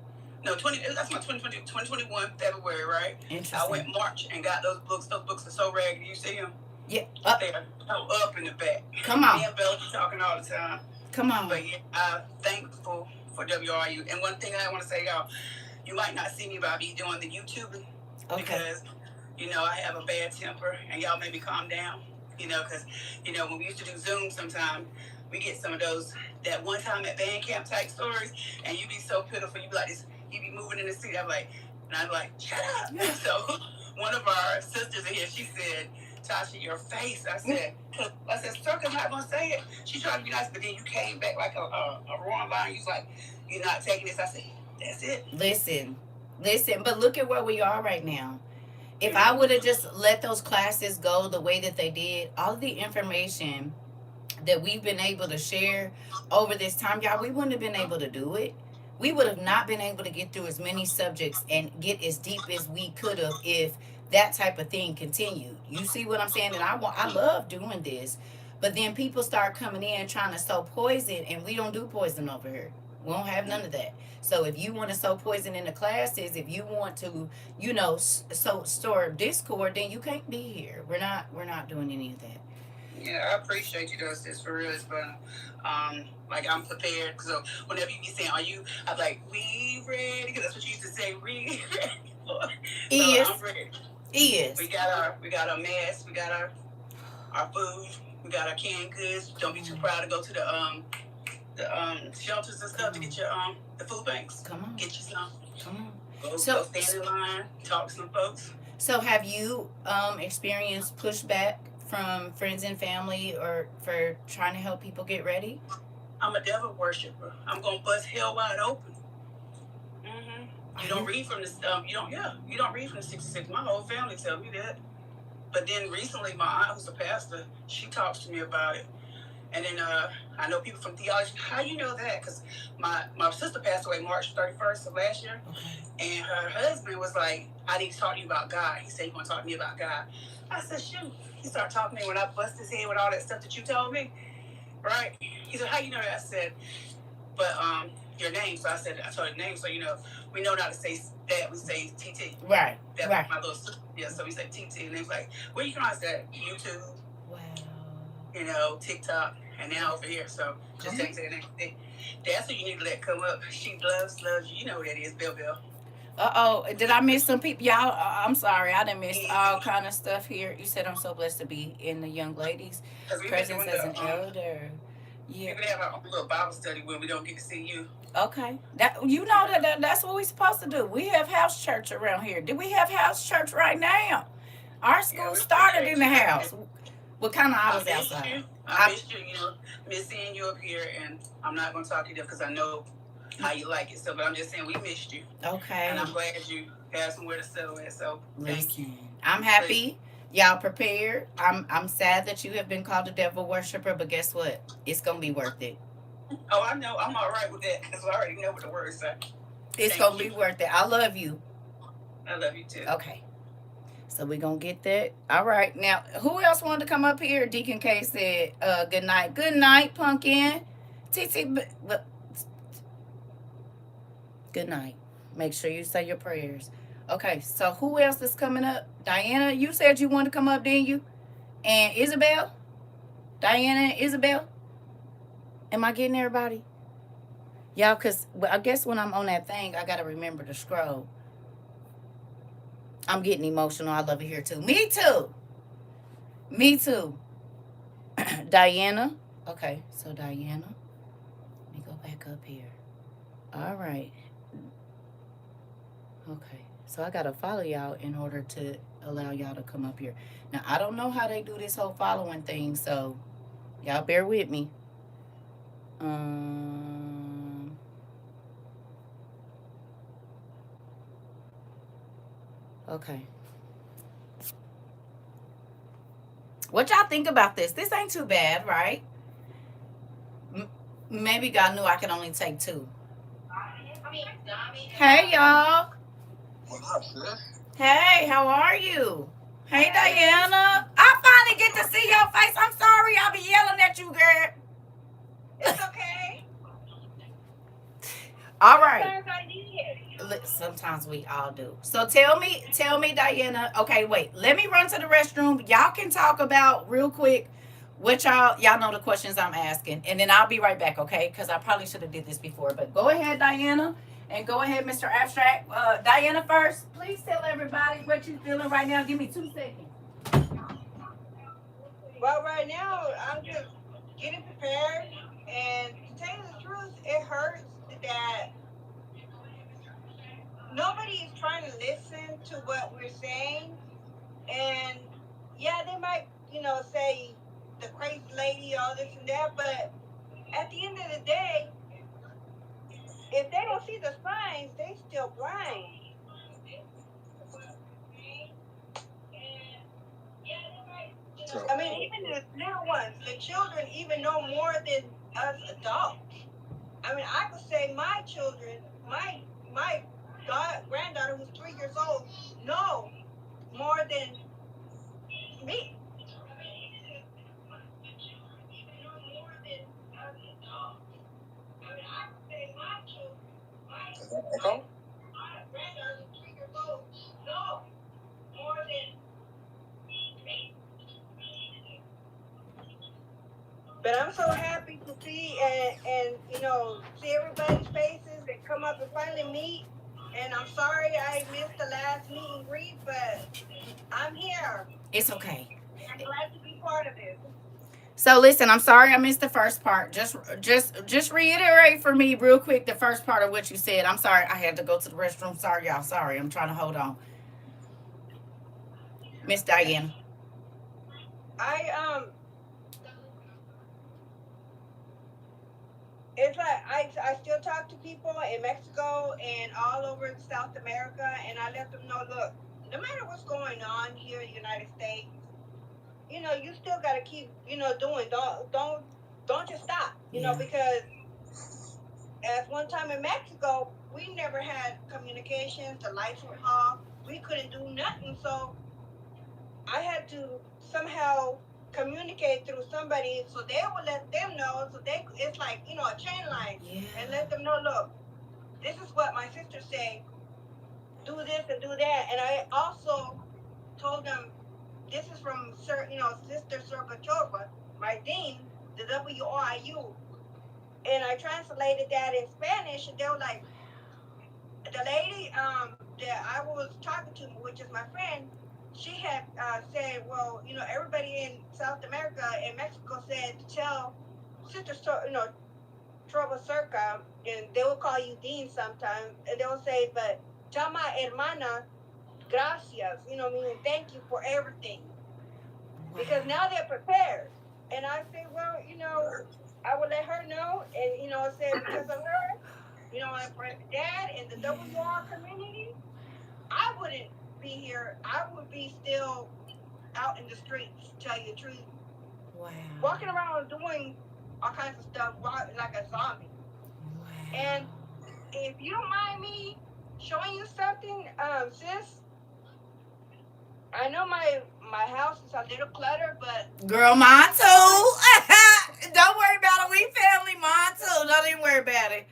No, 20. That's my 2021 February, right? Interesting. I went March and got those books. Those books are so raggedy. You see them? Yeah. They're up in the back. Come on. Me and Bella talking all the time. Come on. But yeah, I'm thankful for WRU. And one thing I want to say, y'all, you might not see me, but I'll be doing the YouTube because, you know, I have a bad temper and y'all made me calm down. You know, because, you know, when we used to do Zoom sometime, we get some of those, that one time at band camp type stories, and you be so pitiful. You be like this, you be moving in the seat. I'm like, shut up. So one of our sisters in here, she said, Tasha, your face. I said, Circa's not going to say it. She tried to be nice, but then you came back like a wrong line. You was like, you're not taking this. I said, that's it. Listen, but look at where we are right now. If I would have just let those classes go the way that they did, all of the information that we've been able to share over this time, y'all, we wouldn't have been able to do it. We would have not been able to get through as many subjects and get as deep as we could have if that type of thing continued. You see what I'm saying? And I love doing this. But then people start coming in trying to sow poison, and we don't do poison over here. We don't have none of that. So if you want to sow poison in the classes, if you want to, you know, store discord, then you can't be here. We're not doing any of that. Yeah, I appreciate you doing this for real. It's fun. Like I'm prepared. So whenever you be saying, "Are you?" I'm like, "We ready?" Because that's what you used to say. We ready. Yes. So I'm ready. Yes. We got our mess. We got our food. We got our canned goods. Don't be too proud to go to the shelters and stuff to get your the food banks. Come on. Get you some. Come on. Go stand in line. Talk to some folks. So have you experienced pushback from friends and family or for trying to help people get ready? I'm a devil worshiper. I'm gonna bust hell wide open. You don't read from the you don't read from the 66. My whole family tell me that. But then recently, my aunt, who's a pastor, she talks to me about it. And then I know people from theology. How you know that? Because my sister passed away March 31st of last year. And her husband was like, I need to talk to you about God. He said, you want to talk to me about God? I said, shoot. He started talking to me when I bust his head with all that stuff that you told me. Right? He said, how you know that? I said, but your name. So I told his name. So, you know, we know not to say that. We say TT. Right. That's right. my little sister. Yeah, so we say TT. And they was like, where you can I said YouTube. Wow. You know, TikTok, and now over here. So just say that. That's who you need to let come up. She loves you. You know who that is, Bill Bill. Did I miss some people? Y'all, I'm sorry. I done missed all kind of stuff here. You said I'm so blessed to be in the young ladies' presence as an elder. Yeah. We have our own little Bible study when we don't get to see you. Okay. That's what we're supposed to do. We have house church around here. Do we have house church right now? Our school started in the house. What kind of hours outside? I missed you, you know, miss seeing you up here, and I'm not going to talk to you because I know how you like it. So, but I'm just saying we missed you. Okay. And I'm glad you have somewhere to settle at. So, thank you. I'm happy. Y'all prepared. I'm sad that you have been called a devil worshiper, but guess what? It's going to be worth it. Oh, I know. I'm all right with that because I already know what the words say. It's going to be worth it. I love you. I love you too. Okay. So we're going to get that. All right. Now, who else wanted to come up here? Deacon K said, good night. Good night, Pumpkin. TT, good night. Make sure you say your prayers. Okay, so who else is coming up? Diana, you said you wanted to come up, didn't you? And Isabel? Diana and Isabel? Am I getting everybody? Y'all, because I guess when I'm on that thing, I got to remember to scroll. I'm getting emotional. I love it here, too. Me, too. Me, too. Diana. Okay, so Diana. Let me go back up here. All right. Okay, so I got to follow y'all in order to allow y'all to come up here. Now, I don't know how they do this whole following thing, so y'all bear with me. Okay. What y'all think about this? This ain't too bad, right? Maybe God knew I could only take 2. Hey, y'all. What's up, sis? Hey, how are you? Hey, Diana. I finally get to see your face. I'm sorry I'll be yelling at you, girl. It's okay. All right. Sometimes I need it. Sometimes we all do. So tell me, Diana. Okay, wait. Let me run to the restroom. Y'all can talk about real quick what y'all know the questions I'm asking, and then I'll be right back. Okay? Because I probably should have did this before, but go ahead, Diana, and go ahead, Mr. Abstract. Diana first. Please tell everybody what you feeling right now. Give me 2 seconds. Well, right now I'm just getting prepared, and to tell you the truth, it hurts that nobody is trying to listen to what we're saying. And yeah, they might, say the crazy lady, all this and that, but at the end of the day, if they don't see the signs, they still blind. I mean, even the little ones, the children even know more than us adults. I mean, I could say my children, my granddaughter who's 3 years old, know more than me. Okay. But I'm so happy to see and see everybody's faces and come up and finally meet. And I'm sorry I missed the last meet and greet, but I'm here. It's okay. I'm glad to be part of it. So listen, I'm sorry I missed the first part. Just reiterate for me real quick the first part of what you said. I'm sorry I had to go to the restroom. Sorry y'all. Sorry. I'm trying to hold on. Miss Diana. It's like I still talk to people in Mexico and all over South America, and I let them know, look, no matter what's going on here in the United States, you still got to keep, doing. Don't just stop, because as one time in Mexico, we never had communications. The lights were off. We couldn't do nothing. So I had to somehow communicate through somebody so they would let them know. So it's like, a chain line, and let them know, look, this is what my sister said. Do this and do that. And I also told them, this is from Sister CERCA TROVA, my dean, the WRIU. And I translated that in Spanish, and they were like, the lady that I was talking to, which is my friend, she had said, well, everybody in South America and Mexico said to tell Sister, Trova Cerca, and they will call you Dean sometimes, and they will say, but tell my hermana, gracias, meaning thank you for everything. Because now they're prepared. And I say, well, I will let her know, and, I said, because of her, for Dad and the WR community, I wouldn't be here. I would be still out in the streets, tell you the truth. Wow. Walking around doing all kinds of stuff like a zombie. Wow. And if you don't mind me showing you something, sis, I know my house is a little cluttered, but... Girl, mine too. Don't worry about it. We family. Mine too. Don't even worry about it.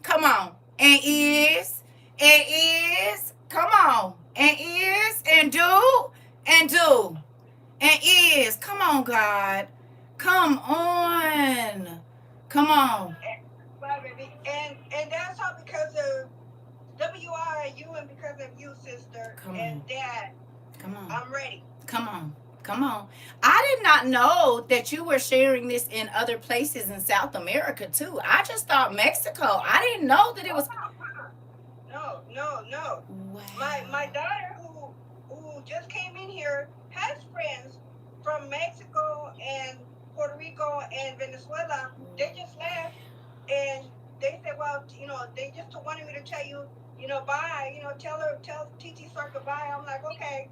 Come on. And is. Come on. And is. And do. And do. And is. Come on, God. Come on. Come on. And that's all because of WRIU and because of you, sister. Come and on. Dad. Come on. I'm ready. Come on. Come on. I did not know that you were sharing this in other places in South America too. I just thought Mexico. I didn't know that it was. No. Wow. My daughter who just came in here has friends from Mexico and Puerto Rico and Venezuela. They just left, and they said, well, they just wanted me to tell you, bye. Tell TT Circle bye. I'm like, okay.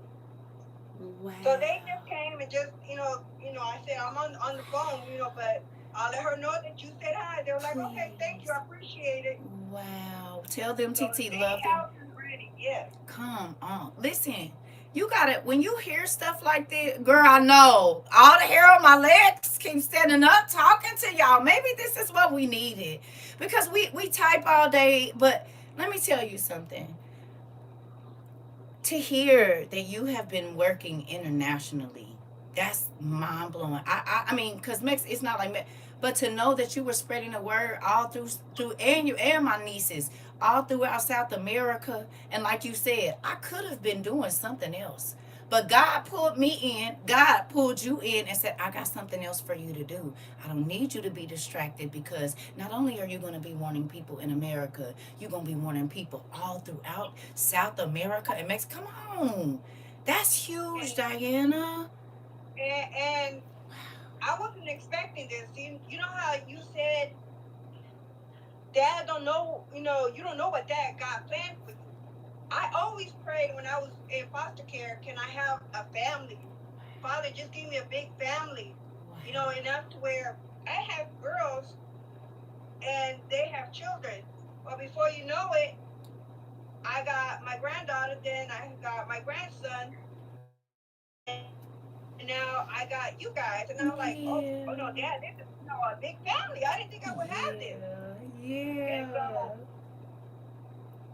Wow. So they just came and just, I said, I'm on the phone, but I'll let her know that you said hi. They were like, okay, thank you, I appreciate it. Wow. Tell them TT love them. Ready. Yes. Come on. Listen, you gotta, when you hear stuff like this, girl, I know. All the hair on my legs keep standing up talking to y'all. Maybe this is what we needed. Because we type all day, but let me tell you something. To hear that you have been working internationally, that's mind blowing. I mean, because it's not like, but to know that you were spreading the word all through and you and my nieces all throughout South America, and like you said, I could have been doing something else, but God pulled me in. God pulled you in and said, I got something else for you to do. I don't need you to be distracted, because not only are you going to be warning people in America, you're going to be warning people all throughout South America and Mexico. Come on. That's huge, Diana. And I wasn't expecting this. You know how you said dad don't know, you don't know what dad got planned for you. I always prayed when I was in foster care, can I have a family? Father, just give me a big family, enough to where I have girls and they have children. Well, before you know it, I got my granddaughter, then I got my grandson, and now I got you guys. And I'm like, oh no, dad, this is a big family. I didn't think I would have this. Yeah. And so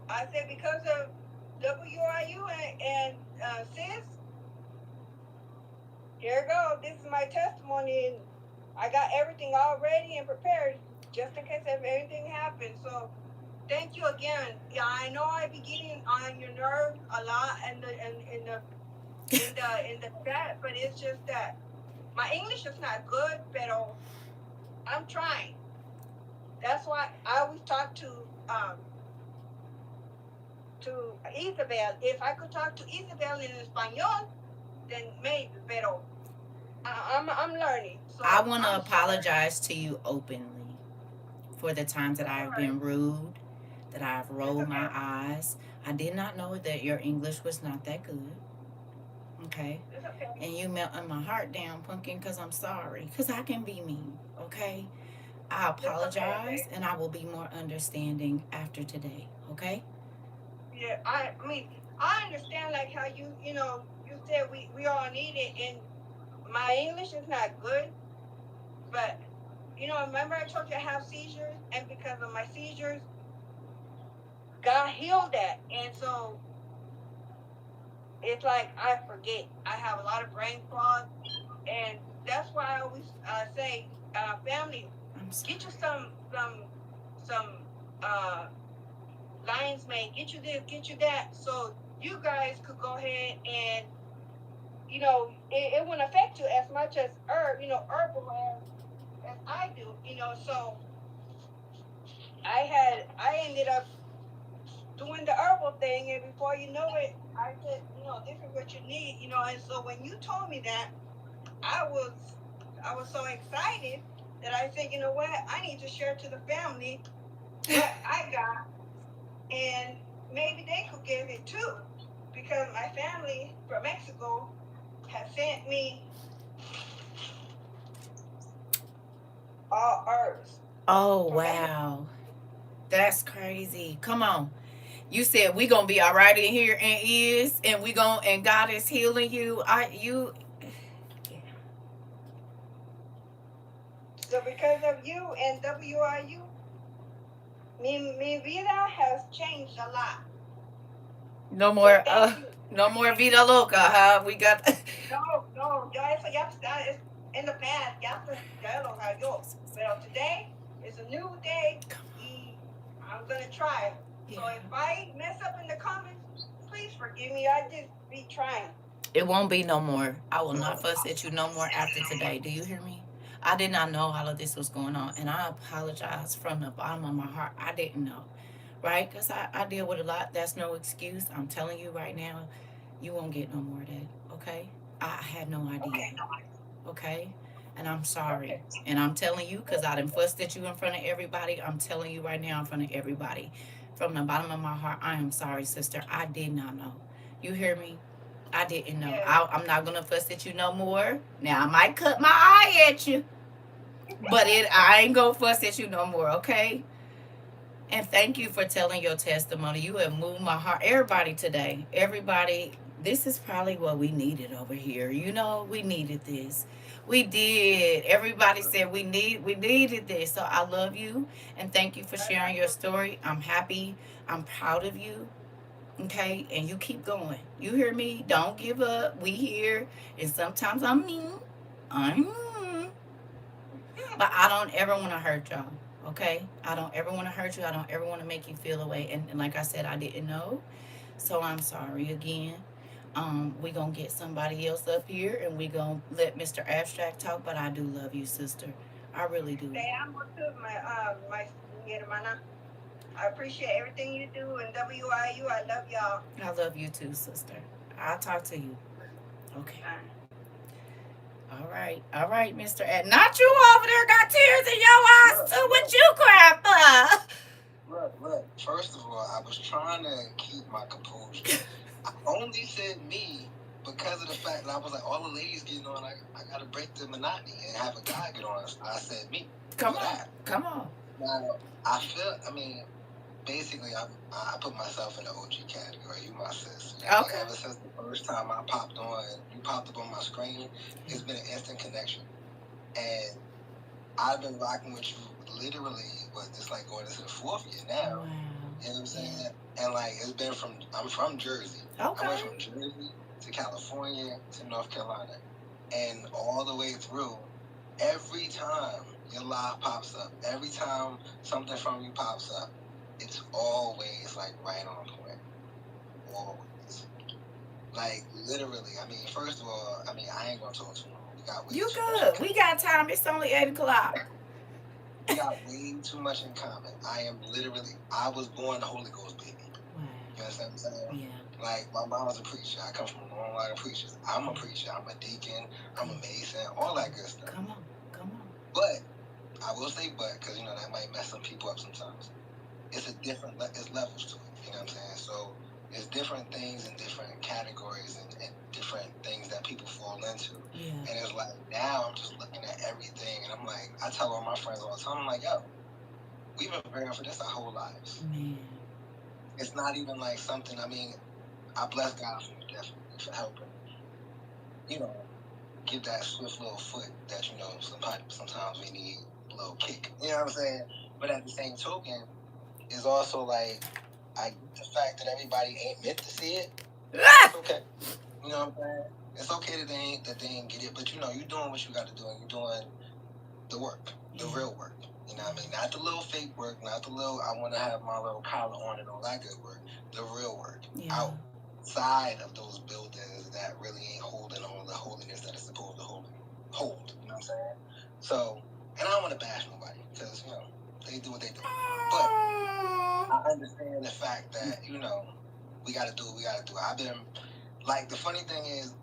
I said, because of WRU and sis, here it goes. This is my testimony, and I got everything all ready and prepared just in case if anything happens. So thank you again. Yeah, I know I be getting on your nerves a lot in the chat, but it's just that my English is not good, but I'm trying. That's why I always talk to Isabel. If I could talk to Isabel in Espanol, then maybe, pero I'm learning. So I want to apologize to you openly for the times that I have been rude, that I have rolled my eyes. I did not know that your English was not that good. Okay? And you melting my heart down, Pumpkin, because I'm sorry. Because I can be mean. Okay? I apologize, and I will be more understanding after today. Okay? Yeah, I mean, I understand like how you said we all need it, and my English is not good, but remember I told you I have seizures, and because of my seizures, God healed that, and so it's like I forget. I have a lot of brain fog, and that's why I always say, family, get you some lines made, get you this, get you that, so you guys could go ahead and it wouldn't affect you as much as herbal as I do, so I ended up doing the herbal thing, and before you know it, I said, this is what you need, and so when you told me that, I was so excited that I said, you know what, I need to share to the family what I got, and maybe they could get it too, because my family from Mexico has sent me all herbs. Oh, wow. That's crazy. Come on. You said we gonna be all right in here and is, and and God is healing you. So because of you and WRU, mi vida has changed a lot. No more no more vida loca, huh? We got No, ya está, it's in the past, ya lo cayó. But today is a new day, y I'm gonna try. Yeah. So if I mess up in the comments, please forgive me. I just be trying. It won't be no more. I will not fuss at you no more after today. Do you hear me? I did not know all of this was going on, and I apologize from the bottom of my heart. I didn't know, right? Because I deal with a lot. That's no excuse. I'm telling you right now, you won't get no more of that, okay? I had no idea, okay? And I'm sorry. Okay. And I'm telling you, because I done fussed at you in front of everybody. I'm telling you right now in front of everybody. From the bottom of my heart, I am sorry, sister. I did not know. You hear me? I didn't know. Yeah. I'm not going to fuss at you no more. Now, I might cut my eye at you, but I ain't going to fuss at you no more, okay? And thank you for telling your testimony. You have moved my heart. Everybody today, everybody, this is probably what we needed over here. You know, we needed this. We did. Everybody said we needed this. So I love you and thank you for sharing your story. I'm happy. I'm proud of you. Okay, and you keep going. You hear me? Don't give up. We here. And sometimes I'm mean. I'm mean. But I don't ever want to hurt y'all. Okay? I don't ever want to hurt you. I don't ever want to make you feel away. And like I said, I didn't know. So I'm sorry again. We gonna get somebody else up here and we gonna let Mr. Abstract talk, but I do love you, sister. I really do. Say I'm to my hermana. I appreciate everything you do and WIU. I love y'all. I love you too, sister. I'll talk to you. Okay. All right, Mr. Ed. Not you over there got tears in your eyes too. What you cry for? Look. First of all, I was trying to keep my composure. I only said me because of the fact that I was like, all the ladies getting on, I gotta break the monotony and have a guy get on. So I said me. Come on. Now, basically, I put myself in the OG category. You my sis. Okay. Like, ever since the first time I popped on, you popped up on my screen, it's been an instant connection. And I've been rocking with you literally, it's like going into the 4th year now. Wow. You know what I'm saying? Yeah. And like, it's been I'm from Jersey. Okay. I went from Jersey to California to North Carolina. And all the way through, every time your live pops up, every time something from you pops up, it's always like right on point. Always. Like literally, first of all, I ain't gonna talk too long. You good. We got time. It's only 8 o'clock. We got way too much in common. I was born the Holy Ghost baby. Wow. You understand what I'm saying? Yeah. Like, my mom's a preacher. I come from a long line of preachers. I'm a preacher. I'm a deacon. I'm a mason. All that good stuff. Come on. But, I will say but, because, that might mess some people up sometimes. It's levels to it. You know what I'm saying? So, there's different things in different categories and different things that people fall into. Yeah. And it's like, now I'm just looking at everything, and I'm like, I tell all my friends all the time, I'm like, yo, we've been preparing for this our whole lives. Man. It's not even like something, I bless God for you, definitely, for helping, give that swift little foot that, sometimes we need a little kick. You know what I'm saying? But at the same token, it's also like, the fact that everybody ain't meant to see it, it's okay. You know what I'm saying? It's okay that they ain't get it, but you're doing what you got to do, and you're doing the work, the real work. You know what I mean? Not the little fake work, not the little I want to have my little collar on and all that good work. The real work. Yeah. Outside of those buildings that really ain't holding all the holiness that it's supposed to hold. You know what I'm saying? So, and I don't want to bash nobody because, they do what they do. But I understand the fact that, we got to do what we got to do. I've been, like, the funny thing is,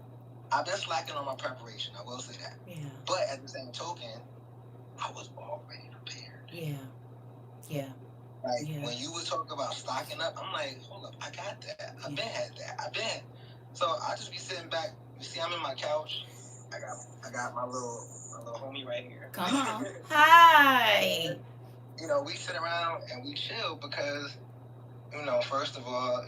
I've been slacking on my preparation. I will say that. Yeah. But at the same token, I was already prepared. Yeah. Like, when you were talking about stocking up, I'm like, hold up, I got that. I've been had that. So I just be sitting back. You see, I'm in my couch. I got my little homie right here. Come on. Hi. We sit around and we chill because, first of all,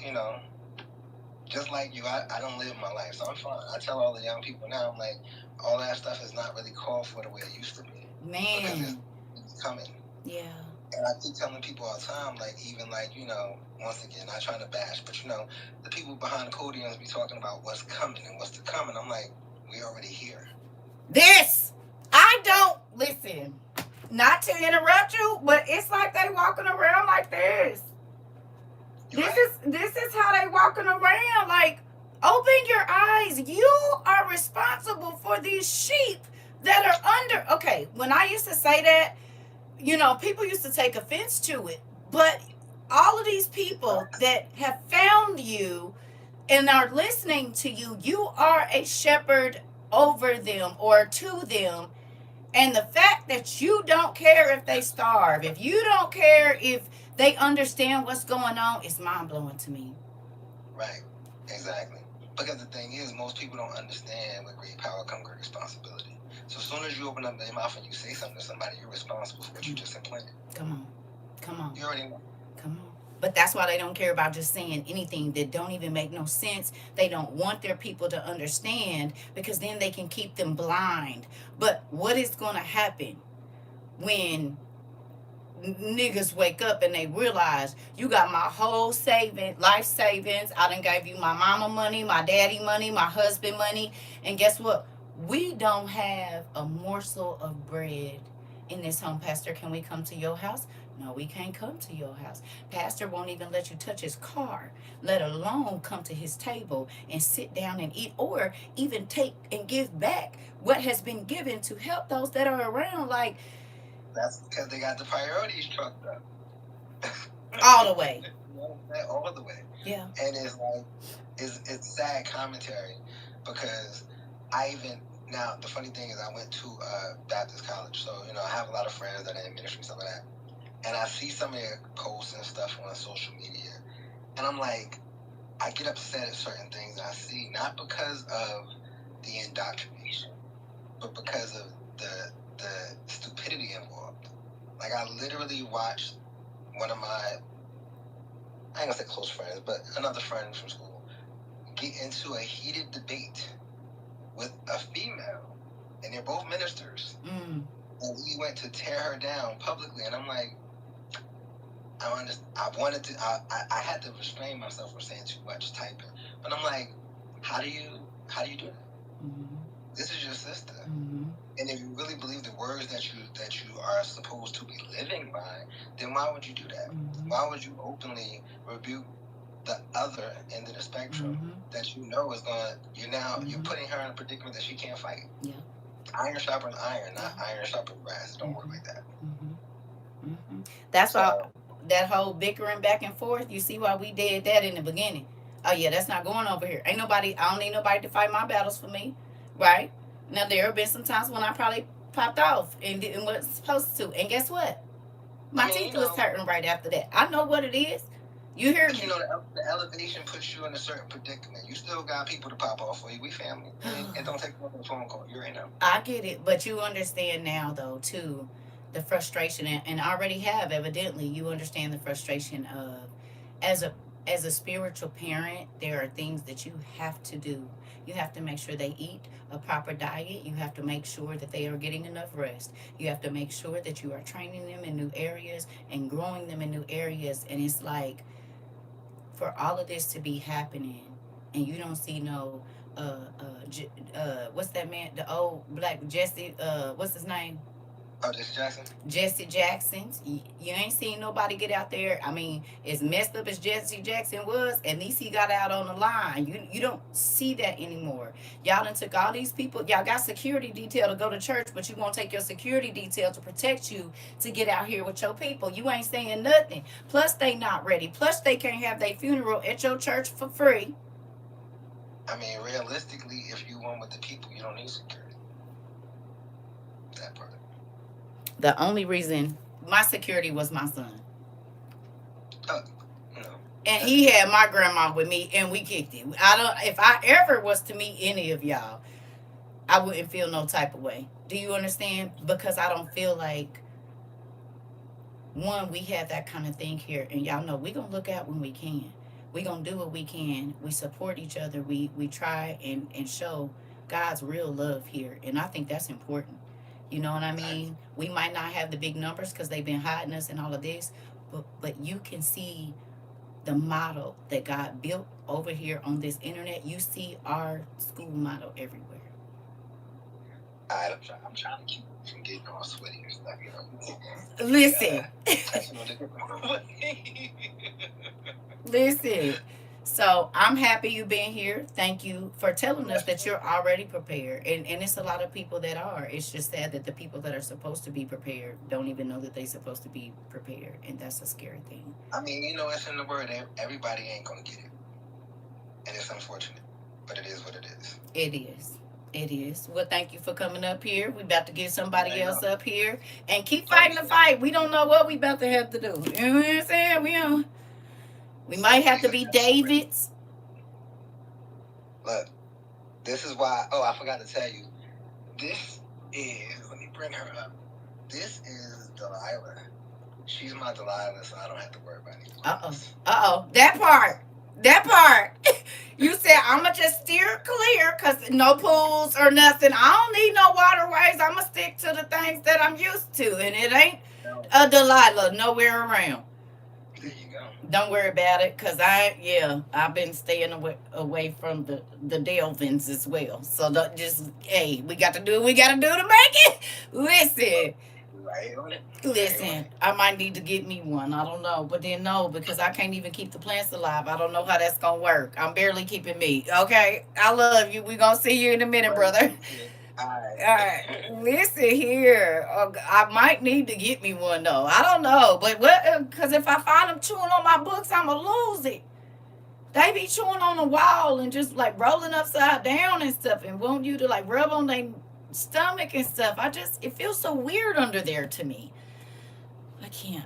just like you, I don't live my life, so I'm fine. I tell all the young people now, I'm like, all that stuff is not really called for the way it used to be. Man. Because it's coming. Yeah. And I keep telling people all the time, like, even like, once again, not trying to bash, but the people behind the podiums be talking about what's coming and what's to come, and I'm like, we already here. I don't, listen, not to interrupt you, but it's like they walking around like this. This is how they walking around. Like, open your eyes. You are responsible for these sheep that are under. Okay, when I used to say that, people used to take offense to it. But all of these people that have found you and are listening to you, you are a shepherd over them or to them. And the fact that you don't care if they starve, if you don't care if they understand what's going on, is mind-blowing to me. Right. Exactly. Because the thing is, most people don't understand with great power comes great responsibility. So as soon as you open up their mouth and you say something to somebody, you're responsible for what you just implanted. Come on. You already know. Come on. But that's why they don't care about just saying anything that don't even make no sense. They don't want their people to understand because then they can keep them blind. But what is going to happen when niggas wake up and they realize you got my whole life savings. I done gave you my mama money, my daddy money, my husband money. And guess what? We don't have a morsel of bread in this home. Pastor, can we come to your house? No, we can't come to your house. Pastor won't even let you touch his car, let alone come to his table and sit down and eat, or even take and give back what has been given to help those that are around. Like, that's because they got the priorities trucked up. all the way. All the way. Yeah. And it's like, it's sad commentary because now the funny thing is I went to Baptist college, so I have a lot of friends that are in ministry, stuff like that, and I see some of their posts and stuff on social media, and I'm like, I get upset at certain things that I see, not because of the indoctrination, but because of the stupidity involved. Like, I literally watched one of my, I ain't gonna say close friends, but another friend from school get into a heated debate with a female, and they're both ministers. And he went to tear her down publicly, and I'm like, I had to restrain myself from saying too much typing, but I'm like, how do you do that? This is your sister. And if you really believe the words that you are supposed to be living by, then why would you do that? Why would you openly rebuke the other end of the spectrum that you know is you're putting her in a predicament that she can't fight? Yeah. Iron sharpens iron, not iron sharpens brass. It don't work like that. That's why that whole bickering back and forth, you see why we did that in the beginning. Oh yeah, that's not going over here. I don't need nobody to fight my battles for me. Right? Now there have been some times when I probably popped off and didn't what it's supposed to. And guess what? My teeth was hurting right after that. I know what it is. You hear me? The elevation puts you in a certain predicament. You still got people to pop off for you. We family. It don't take a phone call. You already know. I get it. But you understand now, though, too, the frustration. And already have, evidently, you understand the frustration of, as a spiritual parent, there are things that you have to do. You have to make sure they eat a proper diet. You have to make sure that they are getting enough rest. You have to make sure that you are training them in new areas and growing them in new areas. And it's like, for all of this to be happening, and you don't see no, what's that man, the old black Jesse, what's his name? Oh, Jesse Jackson? Jesse Jackson. You ain't seen nobody get out there. I mean, as messed up as Jesse Jackson was, at least he got out on the line. You don't see that anymore. Y'all done took all these people. Y'all got security detail to go to church, but you won't take your security detail to protect you to get out here with your people. You ain't saying nothing. Plus, they not ready. Plus, they can't have their funeral at your church for free. I mean, realistically, if you want with the people, you don't need security. That part. The only reason my security was my son. No. And he had my grandma with me, and we kicked it. If I ever was to meet any of y'all, I wouldn't feel no type of way. Do you understand? Because I don't feel like, one, we have that kind of thing here, and y'all know we gonna look out when we can. We gonna do what we can. We support each other. We try and show God's real love here, and I think that's important. You know what I mean? We might not have the big numbers because they've been hiding us and all of this, but you can see the model that God built over here on this internet. You see our school model everywhere. I'm trying to keep it from getting all sweaty and stuff, you know. Listen. Listen. So I'm happy you being here. Thank you for telling us that you're already prepared. And it's a lot of people that are. It's just sad that the people that are supposed to be prepared don't even know that they're supposed to be prepared. And that's a scary thing. I mean, it's in the word. Everybody ain't going to get it. And it's unfortunate. But it is what it is. It is. It is. Well, thank you for coming up here. We about to get somebody else up here. And keep fighting the fight. We don't know what we about to have to do. You know what I'm saying? We might have to be Davids. Look, this is why. Oh, I forgot to tell you. This is. Let me bring her up. This is Delilah. She's my Delilah, so I don't have to worry about anything. That part. That part. You said I'ma just steer clear because no pools or nothing. I don't need no waterways. I'ma stick to the things that I'm used to, and it ain't a Delilah nowhere around. There you go. Don't worry about it, cause I've been staying away from the Delvins as well. So don't just hey, we got to do what we got to do to make it. Listen, Right on it. listen. I might need to get me one. I don't know, but then no, because I can't even keep the plants alive. I don't know how that's gonna work. I'm barely keeping me. Okay, I love you. We gonna see you in a minute, brother. All All right. right, listen here. I might need to get me one though. I don't know, but what? Because if I find them chewing on my books, I'ma lose it. They be chewing on the wall and just like rolling upside down and stuff, and want you to like rub on their stomach and stuff. It feels so weird under there to me. I can't.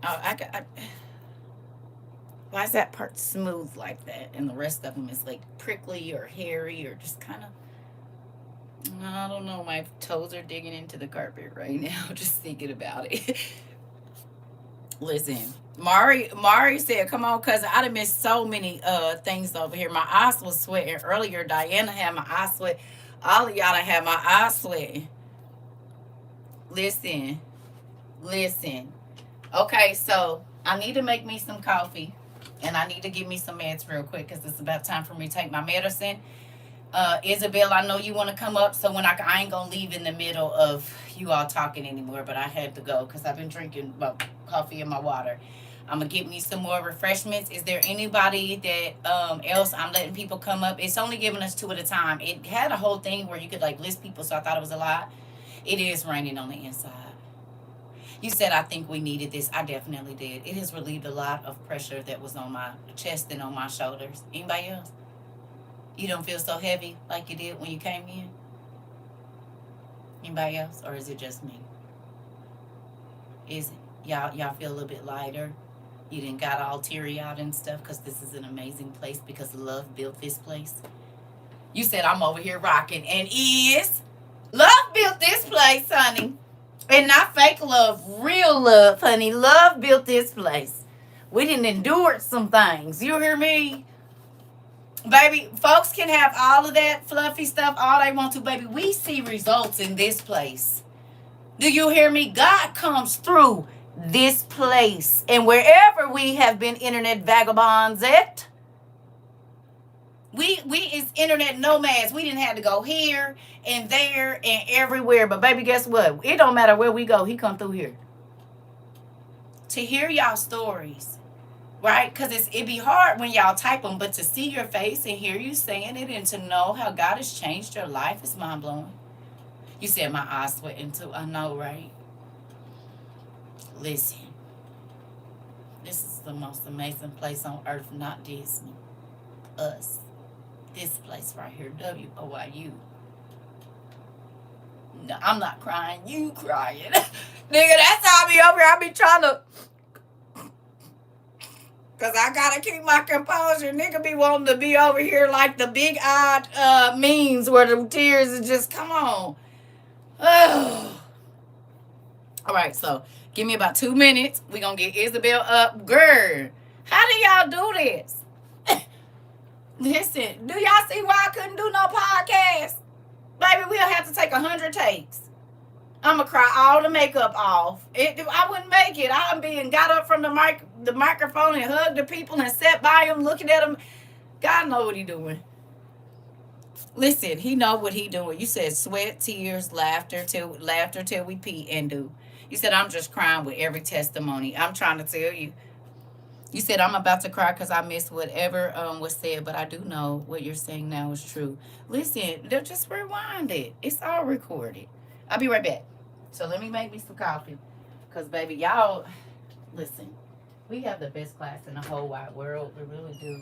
I why is that part smooth like that, and the rest of them is like prickly or hairy or just kind of. I don't know. My toes are digging into the carpet right now, just thinking about it. Listen, Mari said, "Come on, cause I done missed so many things over here. My eyes was sweating earlier. Diana had my eyes sweat. All of y'all done had my eyes sweating. Listen, listen. Okay, so I need to make me some coffee, and I need to give me some meds real quick, cause it's about time for me to take my medicine." Isabel, I know you want to come up, so when I ain't gonna leave in the middle of you all talking anymore, but I had to go because I've been drinking coffee and my water. I'm gonna get me some more refreshments. Is there anybody that else I'm letting people come up? It's only giving us 2 at a time. It had a whole thing where you could like list people, so I thought it was a lot. It is raining on the inside. You said I think we needed this. I definitely did. It has relieved a lot of pressure that was on my chest and on my shoulders. Anybody else? You don't feel so heavy like you did when you came in? Anybody else? Or is it just me? Is it? Y'all feel a little bit lighter? You didn't got all teary eyed and stuff because this is an amazing place because love built this place. You said I'm over here rocking, and love built this place, honey. And not fake love, real love, honey. Love built this place. We didn't endure some things. You hear me? Baby, folks can have all of that fluffy stuff all they want to, baby. We see results in this place. Do you hear me? God comes through this place. And wherever we have been internet vagabonds at, we is internet nomads. We didn't have to go here and there and everywhere. But baby, guess what? It don't matter where we go. He come through here. To hear y'all stories. Right? Because it be hard when y'all type them, but to see your face and hear you saying it and to know how God has changed your life is mind-blowing. You said my eyes sweating too. I know, right? Listen. This is the most amazing place on earth, not Disney. Us. This place right here, WOIU. No, I'm not crying. You crying. Nigga, that's how I be over here. I be trying to... Because I got to keep my composure. Nigga be wanting to be over here like the big-eyed memes where the tears is just, come on. Oh. All right, so give me about 2 minutes. We're going to get Isabel up. Girl, how do y'all do this? Listen, do y'all see why I couldn't do no podcast? Baby, we'll have to take 100 takes. I'm gonna cry all the makeup off. I wouldn't make it. I'm being got up from the microphone and hugged the people and sat by them, looking at them. God know what he doing. Listen, he know what he doing. You said sweat, tears, laughter till we pee and do. You said I'm just crying with every testimony. I'm trying to tell you. You said I'm about to cry because I missed whatever was said, but I do know what you're saying now is true. Listen, just rewind it. It's all recorded. I'll be right back. So let me make me some coffee. Because, baby, y'all, listen, we have the best class in the whole wide world. We really do.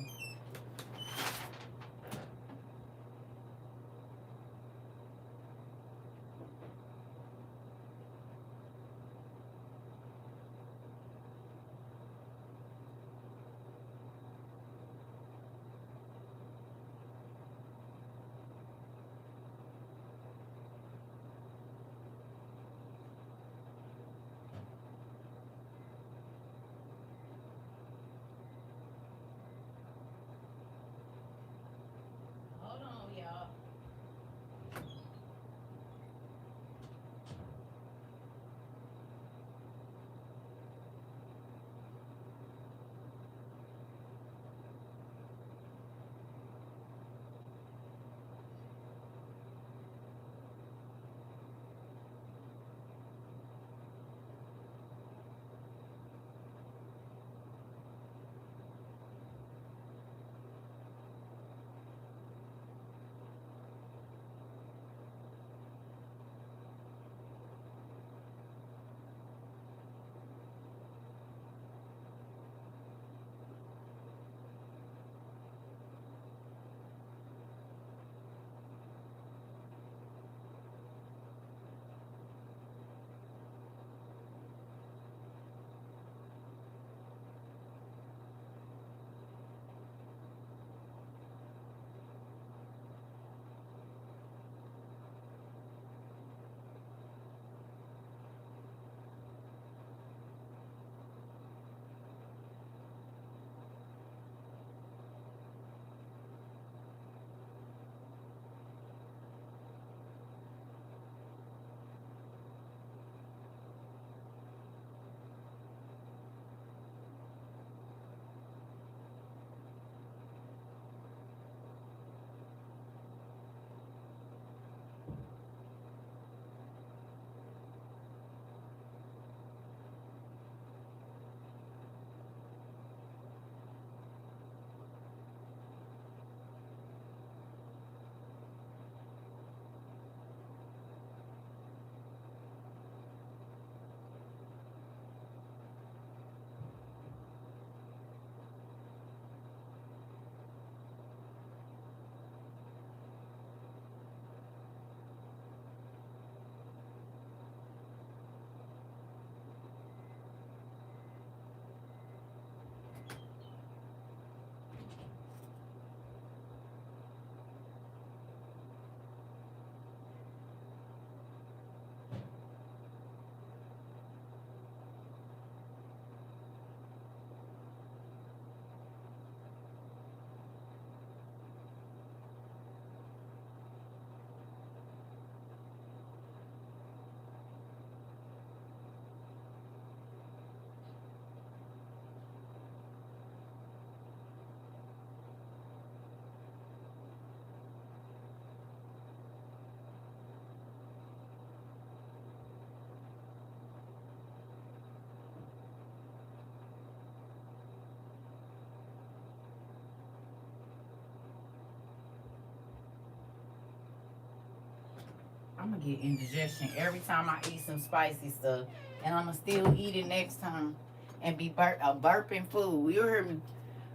I'm gonna get indigestion every time I eat some spicy stuff, and I'm gonna still eat it next time, and be burping food. You heard me?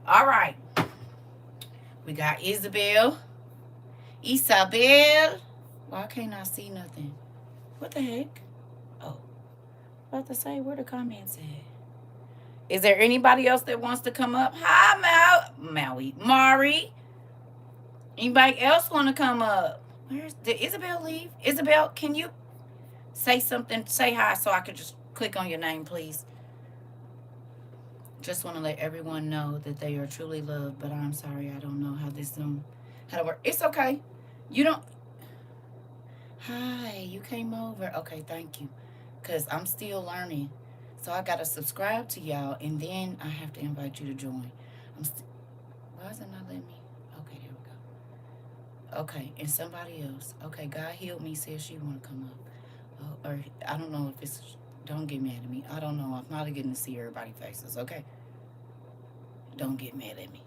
All right, we got Isabel. Isabel. Why can't I see nothing? What the heck? Oh, about to say where the comments at. Is there anybody else that wants to come up? Hi, Maui, Mari. Anybody else want to come up? Did Isabel leave? Isabel, can you say something? Say hi so I could just click on your name, please. Just want to let everyone know that they are truly loved, but I'm sorry I don't know how to work. It's okay. You don't. Hi, you came over. Okay, thank you. Because I'm still learning. So I got to subscribe to y'all, and then I have to invite you to join. Why is it not letting me? Okay, there we go. Okay, and somebody else. Okay, God healed me, says she want to come up. Or I don't know if it's. Don't get mad at me. I don't know. I'm not getting to see everybody's faces, okay? Don't get mad at me.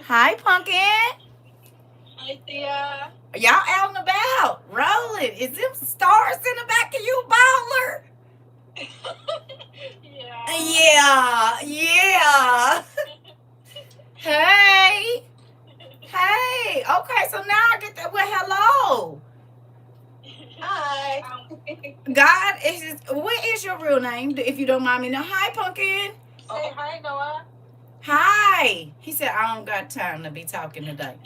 Hi, Pumpkin. Hi, Thea. Y'all out and about. Rolling. Is them stars in the back of you, baller? Yeah. Hey. Okay, so now I get that. Well, hello. Hi. God, what is your real name, if you don't mind me? Now, hi, Pumpkin. Say hi, Noah. Hi. He said, I don't got time to be talking today.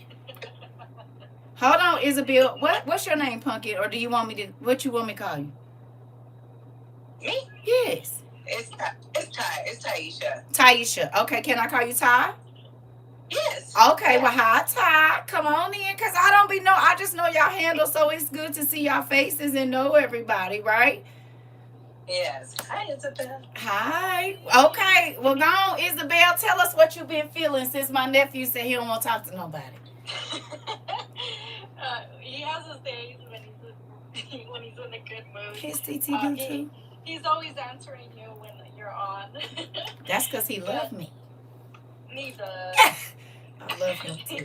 Hold on, Isabel. What's your name, Pumpkin? Or do you want me to, what you want me to call you? Me? Yes. It's Taisha. Taisha. Okay, can I call you Ty? Yes. Okay, well, hi, Ty. Come on in, because I just know y'all handle, so it's good to see y'all faces and know everybody, right? Yes. Hi, Isabel. Hi. Okay, well, go on, Isabel. Tell us what you've been feeling since my nephew said he don't want to talk to nobody. He has his days when he's in a good mood. His TT do too. He's always answering you when you're on. That's because he loves me. Neither. I love him too.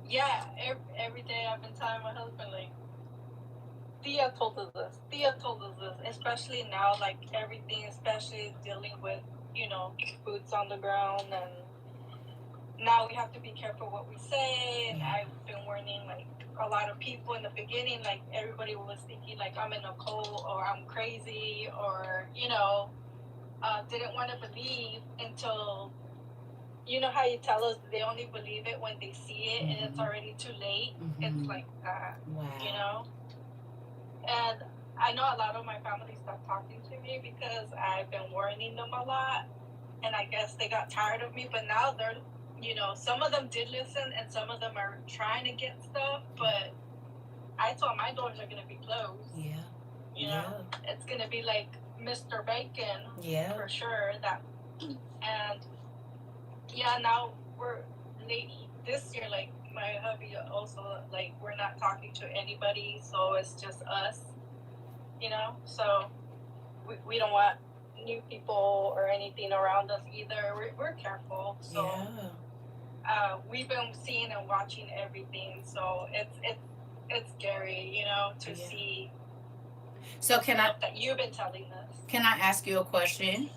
Yeah, every day I've been telling my husband, like, Thea told us this, especially now, like, everything, especially dealing with, boots on the ground, and now we have to be careful what we say, and I've been warning, like, a lot of people in the beginning, like, everybody was thinking, like, I'm in a cult, or I'm crazy, or, didn't want to believe until, you know how you tell us they only believe it when they see it, and it's already too late. It's like that. Wow. And I know a lot of my family stopped talking to me because I've been warning them a lot, and I guess they got tired of me, but now they're, some of them did listen, and some of them are trying to get stuff, but I told my doors are going to be closed. Yeah. It's going to be like Mr. Bacon. Yeah. For sure. And yeah, now we're late this year, like, my hubby also, like, we're not talking to anybody, so it's just us, so we don't want new people or anything around us either. We're careful, so we've been seeing and watching everything, so it's scary, to see. So that you've been telling us. Can I ask you a question?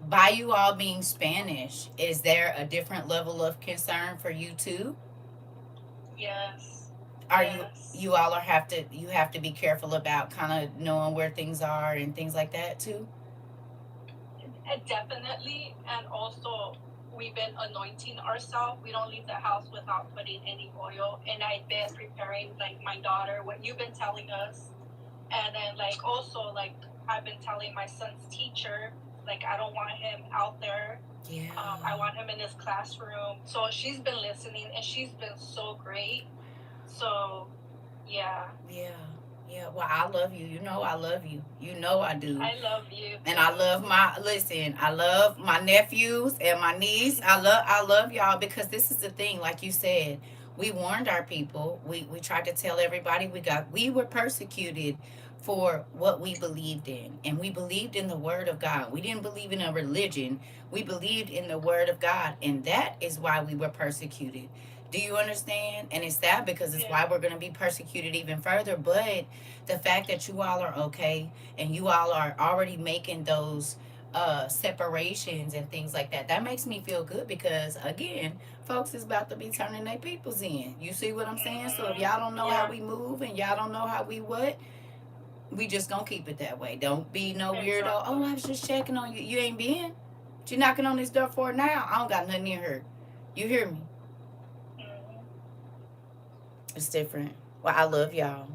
By you all being Spanish, is there a different level of concern for you too? Yes. You all have to be careful about kind of knowing where things are and things like that too? Definitely, and also we've been anointing ourselves. We don't leave the house without putting any oil, and I've been preparing, like, my daughter, what you've been telling us, and then, like, also, like, I've been telling my son's teacher, like, I don't want him out there. I want him in his classroom. So she's been listening, and she's been so great. So, yeah. Well, I love you. I love you. I do. I love you. And I love I love my nephews and my niece. I love y'all, because this is the thing, like you said, we warned our people. We tried to tell everybody we were persecuted for what we believed in. And we believed in the word of God. We didn't believe in a religion. We believed in the word of God. And that is why we were persecuted. Do you understand? And it's sad because it's why we're going to be persecuted even further. But the fact that you all are okay and you all are already making those separations and things like that, that makes me feel good because, again, folks is about to be turning their peoples in. You see what I'm saying? So if y'all don't know how we move and y'all don't know how we what, we just gonna keep it that way. Don't be no weirdo. Oh, I was just checking on you. You ain't been. But you're knocking on this door for now. I don't got nothing in here. You hear me? It's different. Well, I love y'all.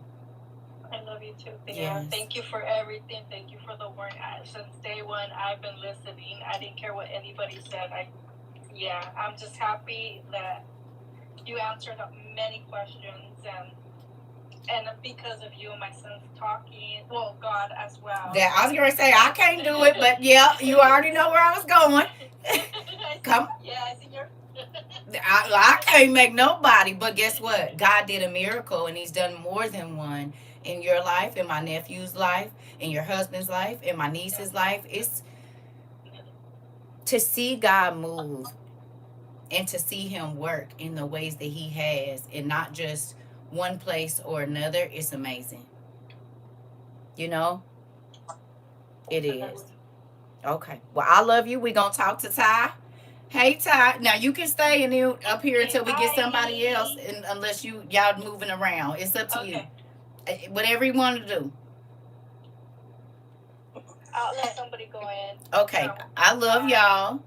I love you too, Thea. Yes. Thank you for everything. Thank you for the word. Since day one, I've been listening. I didn't care what anybody said. I'm just happy that you answered many questions, and because of you and my sons talking, well, God as well. That I was gonna say I can't do it, but yeah, you already know where I was going. Come. Yeah, I see your. I can't make nobody, but guess what? God did a miracle, and He's done more than one in your life, in my nephew's life, in your husband's life, in my niece's life. It's to see God move and to see Him work in the ways that He has, and not just one place or another. It's amazing. You know, it is. Okay. Well, I love you. We gonna talk to Ty. Hey Ty, now you can stay in here, up here until we get somebody else, and unless y'all moving around, it's up to you. Whatever you want to do. I'll let somebody go in. Okay, I love y'all.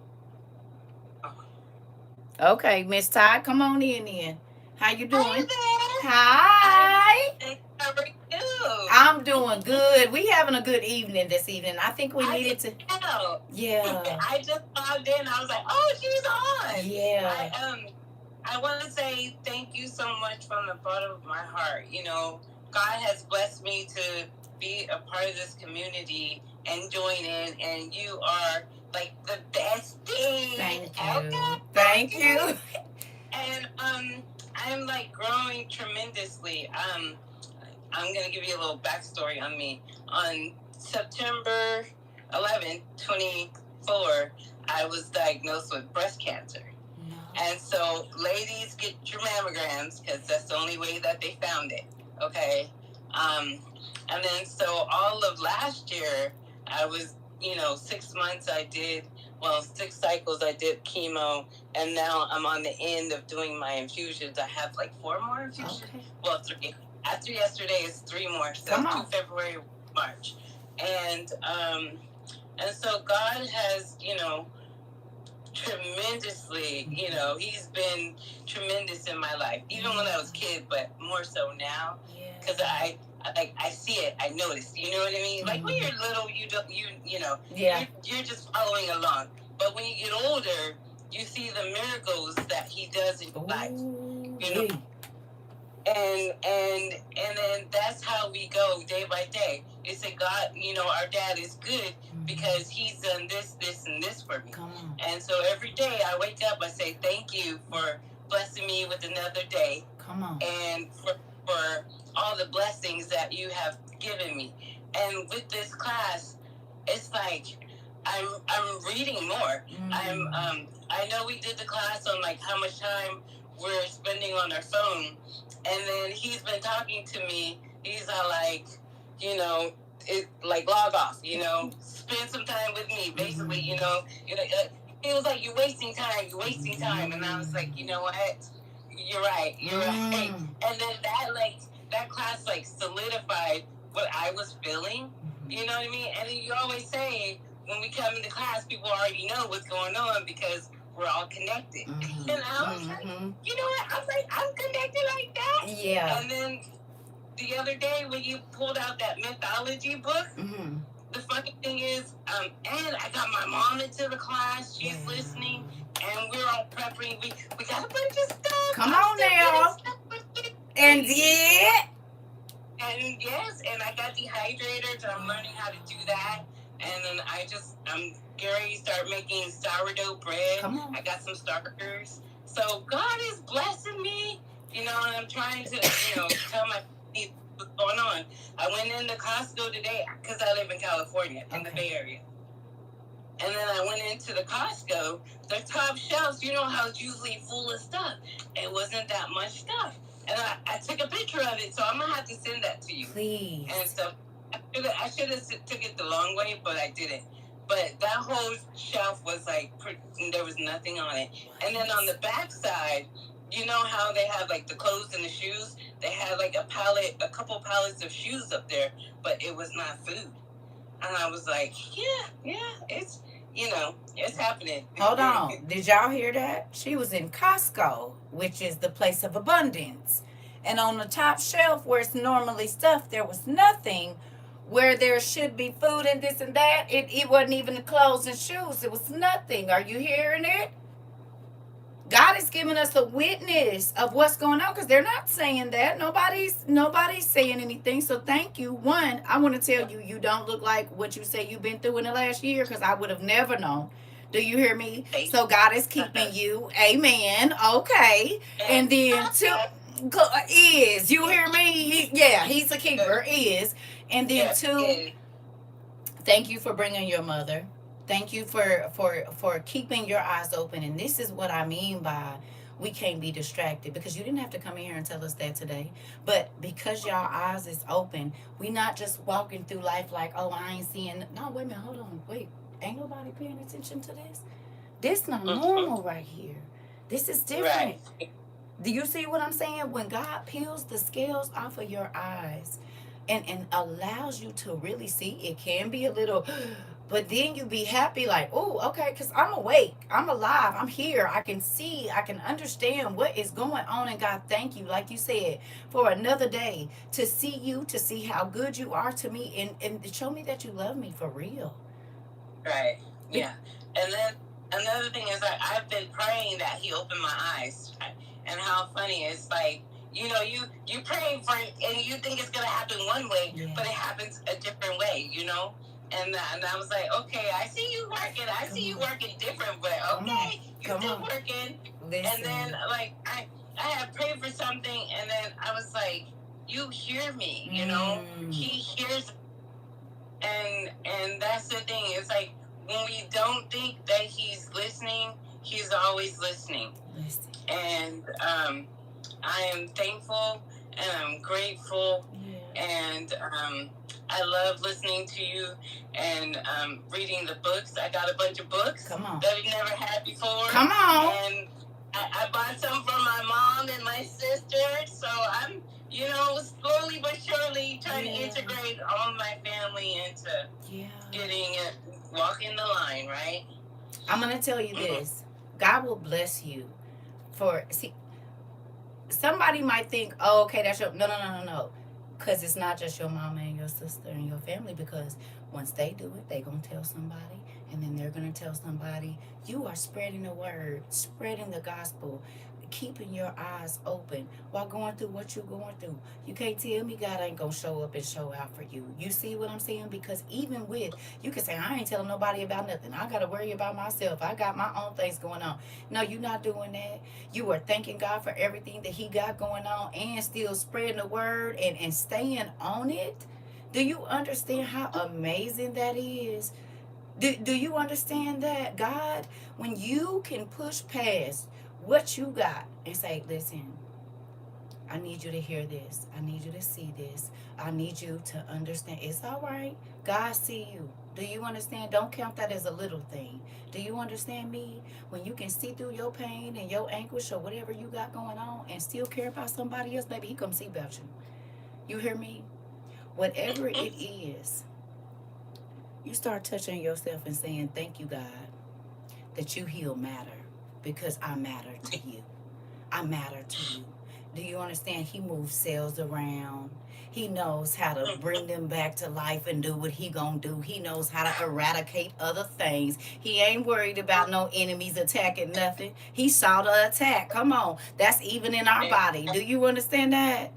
Okay, Miss Ty, come on in then. How you doing? Hi. How are you? I'm doing good. We having a good evening this evening. I think we needed to. Yeah. I just logged in. I was like, oh, she's on. Yeah. I want to say thank you so much from the bottom of my heart. You know, God has blessed me to be a part of this community and join in, and you are like the best thing. Thank you. Thank you. And I'm like growing tremendously. I'm gonna give you a little backstory on me. On September 11th, 24, I was diagnosed with breast cancer. No. And so, ladies, get your mammograms because that's the only way that they found it. Okay. And then so all of last year, I was, 6 months. I did 6 cycles. I did chemo, and now I'm on the end of doing my infusions. I have like 4 more infusions. Okay. Well, 3. After yesterday is 3 more, so 2 February, March, and so God has, tremendously, He's been tremendous in my life, even when I was a kid, but more so now, because I see it, I notice, you know what I mean? Like when you're little, you're just following along, but when you get older, you see the miracles that He does in your life, And then that's how we go day by day. It's that God, our dad is good because He's done this, and this for me. And so every day I wake up, I say, thank you for blessing me with another day. And for all the blessings that you have given me. And with this class, it's like I'm reading more. I know we did the class on like how much time we're spending on our phone. And then He's been talking to me. He's like, log off, spend some time with me. Basically, he was like, you're wasting time. And I was like, you know what? You're right. And then that class solidified what I was feeling. You know what I mean? And you always say when we come into class, people already know what's going on because we're all connected. And I was like, you know what? I was like, I'm connected like that. Yeah. And then the other day when you pulled out that mythology book, the funny thing is, and I got my mom into the class. She's listening, and we're all prepping. We got a bunch of stuff. Come on now. And And yes, and I got dehydrators, and I'm learning how to do that. And then I'm Gary start making sourdough bread. I got some starters. So God is blessing me, and I'm trying to, tell my people what's going on. I went into Costco today because I live in California, in the Bay Area. And then I went into the Costco. The top shelves, you know how it's usually full of stuff. It wasn't that much stuff. And I took a picture of it, so I'm going to have to send that to you. Please. And so I should have took it the long way, but I didn't. But that whole shelf was like, there was nothing on it. And then on the back side, you know how they have like the clothes and the shoes? They had like a couple pallets of shoes up there, but it was not food. And I was like, yeah, it's, it's happening. Hold on. Did y'all hear that? She was in Costco, which is the place of abundance. And on the top shelf where it's normally stuffed, there was nothing. Where there should be food and this and that, it wasn't even the clothes and shoes. It was nothing. Are you hearing it? God is giving us a witness of what's going on, because they're not saying that. Nobody's saying anything. So thank you. One, I want to tell you, you don't look like what you say you've been through in the last year, because I would have never known. Do you hear me? So God is keeping you. Amen. Okay. And then two is, you hear me? He's a keeper. Is. And then two, thank you for bringing your mother. Thank you for keeping your eyes open. And this is what I mean by we can't be distracted, because you didn't have to come in here and tell us that today. But because y'all eyes is open, we not just walking through life like, oh, I ain't seeing. No, wait a minute, hold on. Wait, ain't nobody paying attention to this? This not normal right here. This is different. Right. Do you see what I'm saying? When God peels the scales off of your eyes and allows you to really see, it can be a little, but then you be happy like, oh, okay, because I'm awake, I'm alive, I'm here, I can see, I can understand what is going on. And God, thank you, like you said, for another day to see you, to see how good you are to me, and show me that you love me for real. Right. Yeah. And then another thing is that I've been praying that he opened my eyes. And how funny it's like, you praying for it and you think it's gonna happen one way, but it happens a different way, And I was like, okay, I see you working. I see you working different, but okay, you're still working. Listen. And then like I had prayed for something, and then I was like, you hear me, He hears. And that's the thing. It's like when we don't think that he's listening, he's always listening. And I am thankful and I'm grateful, and I love listening to you and reading the books. I got a bunch of books that I've never had before. Come on. And I bought some from my mom and my sister, so I'm, slowly but surely trying to integrate all my family into getting it, walking the line, right? I'm going to tell you this. God will bless you see, somebody might think, oh, okay, that's your, no. Because it's not just your mama and your sister and your family, because once they do it, they going to tell somebody, and then they're going to tell somebody. You are spreading the word, spreading the gospel, keeping your eyes open while going through what you're going through. You can't tell me God ain't going to show up and show out for you. You see what I'm saying? Because even with, you can say, I ain't telling nobody about nothing. I got to worry about myself. I got my own things going on. No, you're not doing that. You are thanking God for everything that he got going on and still spreading the word and staying on it. Do you understand how amazing that is? Do you understand that? God, when you can push past what you got and say, listen, I need you to hear this. I need you to see this. I need you to understand. It's all right. God see you. Do you understand? Don't count that as a little thing. Do you understand me? When you can see through your pain and your anguish or whatever you got going on and still care about somebody else, baby, he come see about you. You hear me? Whatever it is, you start touching yourself and saying, thank you, God, that you heal matter. Because I matter to you. I matter to you. Do you understand? He moves cells around. He knows how to bring them back to life and do what he gonna do. He knows how to eradicate other things. He ain't worried about no enemies attacking nothing. He saw the attack. Come on. That's even in our body. Do you understand that?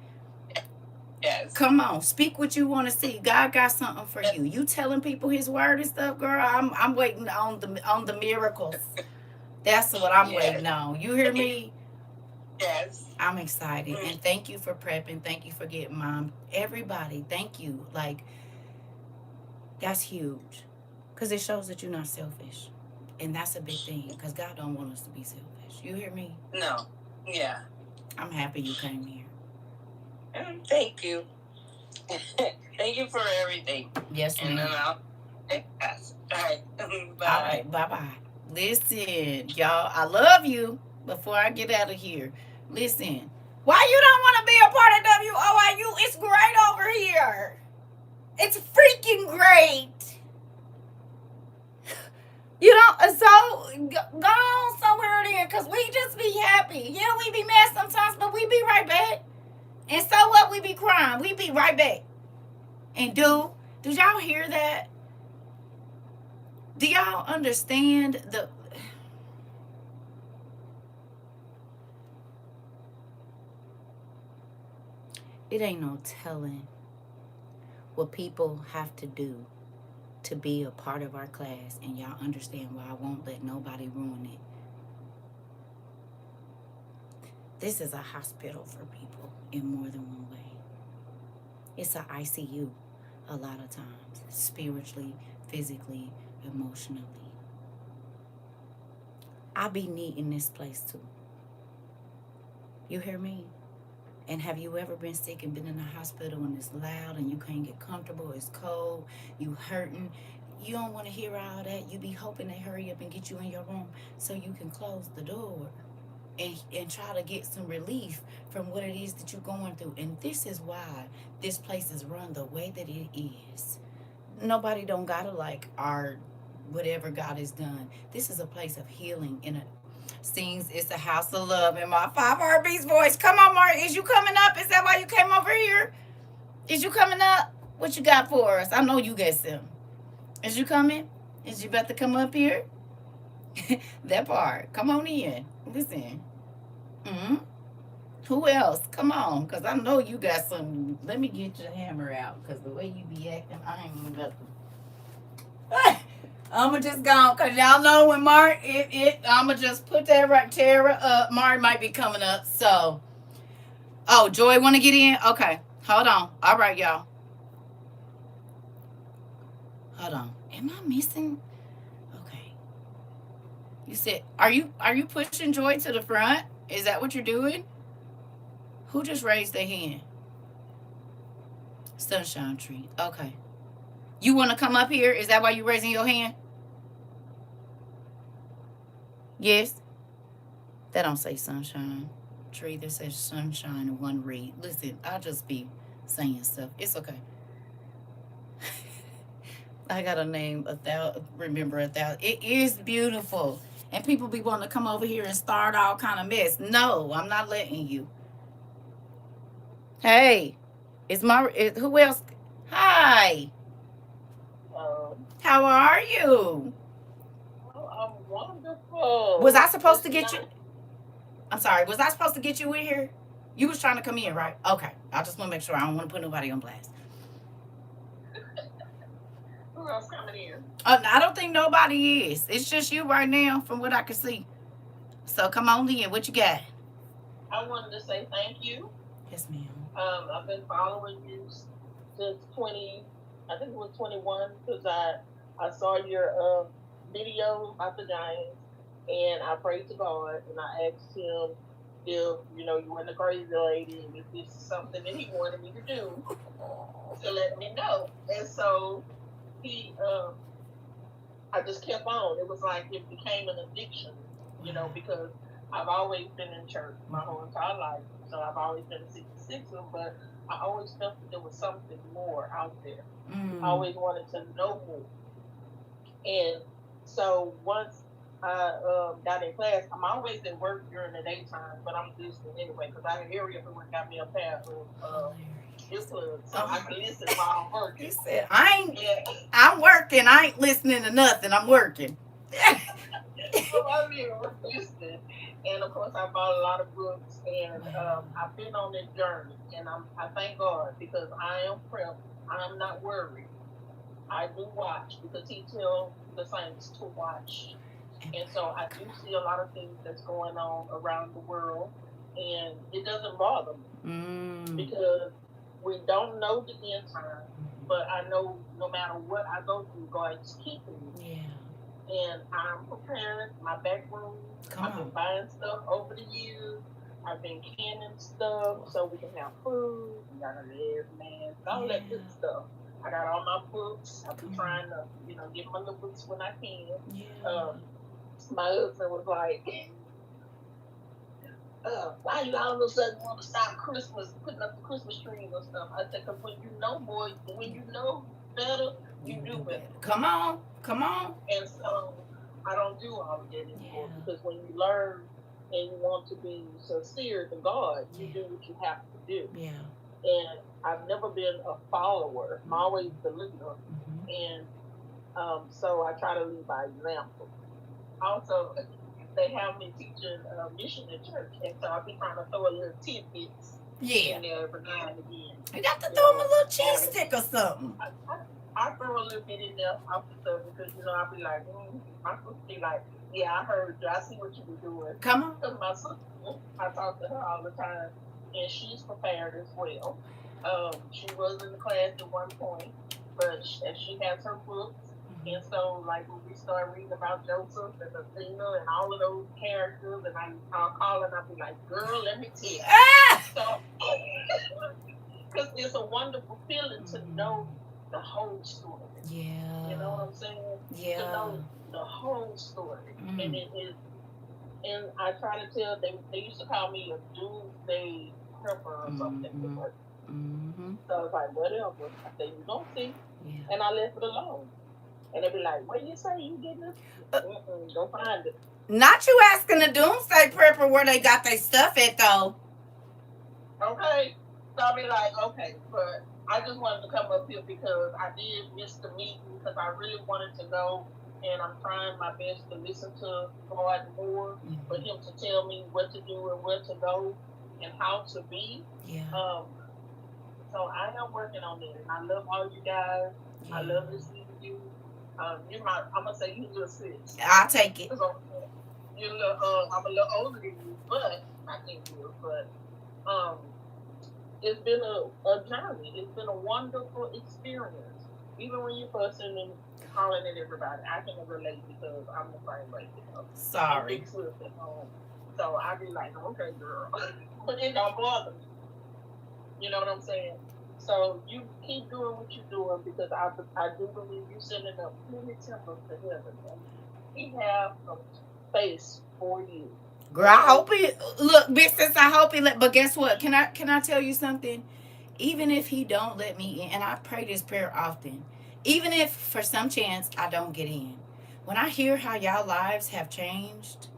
Yes. Come on, speak what you want to see. God got something for you. You telling people his word and stuff, girl. I'm waiting on the miracles. That's what I'm waiting on. You hear me? Yes. I'm excited. And thank you for prepping. Thank you for getting mom. Everybody, thank you. Like, that's huge. Because it shows that you're not selfish. And that's a big thing. Because God don't want us to be selfish. You hear me? No. Yeah. I'm happy you came here. Thank you. Thank you for everything. Yes, And then ma'am. I'll pass. All right. Bye. All right. Bye-bye. Listen, y'all, I love you. Before I get out of here, listen. Why you don't want to be a part of WOIU? It's great over here. It's freaking great. You know, so go on somewhere then, because we just be happy. Yeah, we be mad sometimes, but we be right back. And so what? We be crying. We be right back. And did y'all hear that? Do y'all understand it ain't no telling what people have to do to be a part of our class, and y'all understand why I won't let nobody ruin it. This is a hospital for people in more than one way. It's an ICU a lot of times, spiritually, physically, emotionally. I be needing this place too. You hear me? And have you ever been sick and been in a hospital and it's loud and you can't get comfortable, it's cold, you hurting, you don't want to hear all that. You be hoping they hurry up and get you in your room so you can close the door and try to get some relief from what it is that you're going through. And this is why this place is run the way that it is. Nobody don't gotta like our whatever God has done. This is a place of healing in a sings It's a House of Love in my 5 Heartbeats voice. Come on, Mark. Is you coming up? Is that why you came over here? Is you coming up? What you got for us? I know you got some. Is you coming? Is you about to come up here? That part. Come on in. Listen. Mm-hmm. Who else? Come on, because I know you got some. Let me get your hammer out, because the way you be acting, I ain't even about to. I'ma just go, because y'all know when Mark, I'ma just put that right, Tara up. Mark might be coming up, so. Oh, Joy want to get in? Okay, hold on. All right, y'all. Hold on. Am I missing? Okay. You said, are you pushing Joy to the front? Is that what you're doing? Who just raised their hand? Sunshine Tree. Okay. You want to come up here? Is that why you raising your hand? Yes. That don't say Sunshine Tree. That says Sunshine and one read. Listen, I'll just be saying stuff. It's okay. I got a name, remember 1,000. It is beautiful. And people be wanting to come over here and start all kind of mess. No, I'm not letting you. Hey, who else? Hi. How are you? I'm wonderful. Was I supposed to get you? I'm sorry. Was I supposed to get you in here? You was trying to come in, right? Okay. I just want to make sure. I don't want to put nobody on blast. Who else coming in? I don't think nobody is. It's just you right now, from what I can see. So come on in. What you got? I wanted to say thank you. Yes, ma'am. I've been following you since 20. I think it was 21, because I saw your video about the Giants, and I prayed to God, and I asked him if you weren't a crazy lady, and if this is something that he wanted me to do, to let me know. And so he, I just kept on. It was like it became an addiction, because I've always been in church my whole entire life, so I've always been a 66er, but I always felt that there was something more out there. I always wanted to know more. And so once I got in class, I'm always at work during the daytime, but I'm listening anyway, because I area for work got me a pair of earplugs, so I can listen while I'm working. He said, I'm working. I ain't listening to nothing. I'm working. So I'm here listening. And of course, I bought a lot of books, and I've been on this journey, and I thank God, because I am prepped. I'm not worried. I do watch, because he tells the saints to watch. And so I do see a lot of things that's going on around the world, and it doesn't bother me, because we don't know the end time. but I know no matter what I go through, God is keeping me. Yeah. And I'm preparing my back room. I've been buying stuff over the years. I've been canning stuff so we can have food. We got a lead man, all that good stuff. I got all my books. I've been trying to, get my little books when I can. Yeah. My husband was like, why you all of a sudden want to stop Christmas, putting up the Christmas tree and stuff? I said, because when you know, boy, when you know better, you do better. Come on. And so I don't do all of that anymore because when you learn and you want to be sincere to God, you do what you have to do. Yeah. And I've never been a follower. I'm always the leader. And so I try to lead by example. Also, they have me teaching mission in church, and so I'll be trying to throw a little tidbits in there every now and again. You got to throw them a little cheese stick or something. I throw a little bit in there off the stuff because I'll be like, my sister be like, yeah, I heard you. I see what you were doing. Come on. Because my sister, I talk to her all the time, and she's prepared as well. She was in the class at one point, but she has her books. And so, like, when we start reading about Joseph and Athena and all of those characters, and I'll call and I'll be like, girl, let me tell you. So, because it's a wonderful feeling to know the whole story. Yeah. You know what I'm saying? Yeah. To know the whole story. And it is, and I try to tell them, they used to call me a doomsday prepper or something. So I was like, whatever. I said, you don't see. Yeah. And I left it alone. And they be like, what you say? You getting this? Go find it. Not you asking the doomsday prepper where they got their stuff at, though. Okay. So I'll be like, okay. But I just wanted to come up here because I did miss the meeting because I really wanted to know. And I'm trying my best to listen to God more for him to tell me what to do and where to go and how to be. Yeah. So I am working on it. And I love all you guys. Yeah. I love listening to you. I'm gonna say you little sis. I'll take it. You're a little, I'm a little older than you, but I think you. But it's been a journey. It's been a wonderful experience. Even when you're fussing and hollering at everybody, I can relate because I'm the same way. Sorry. So I be like, okay, girl, but it don't bother me. You know what I'm saying? So you keep doing what you're doing because I do believe you're sending up many temples to heaven. We have a space for you. Girl, I hope he look, big sis. I hope he let. But guess what? Can I tell you something? Even if he don't let me in, and I pray this prayer often, even if for some chance I don't get in, when I hear how y'all lives have changed,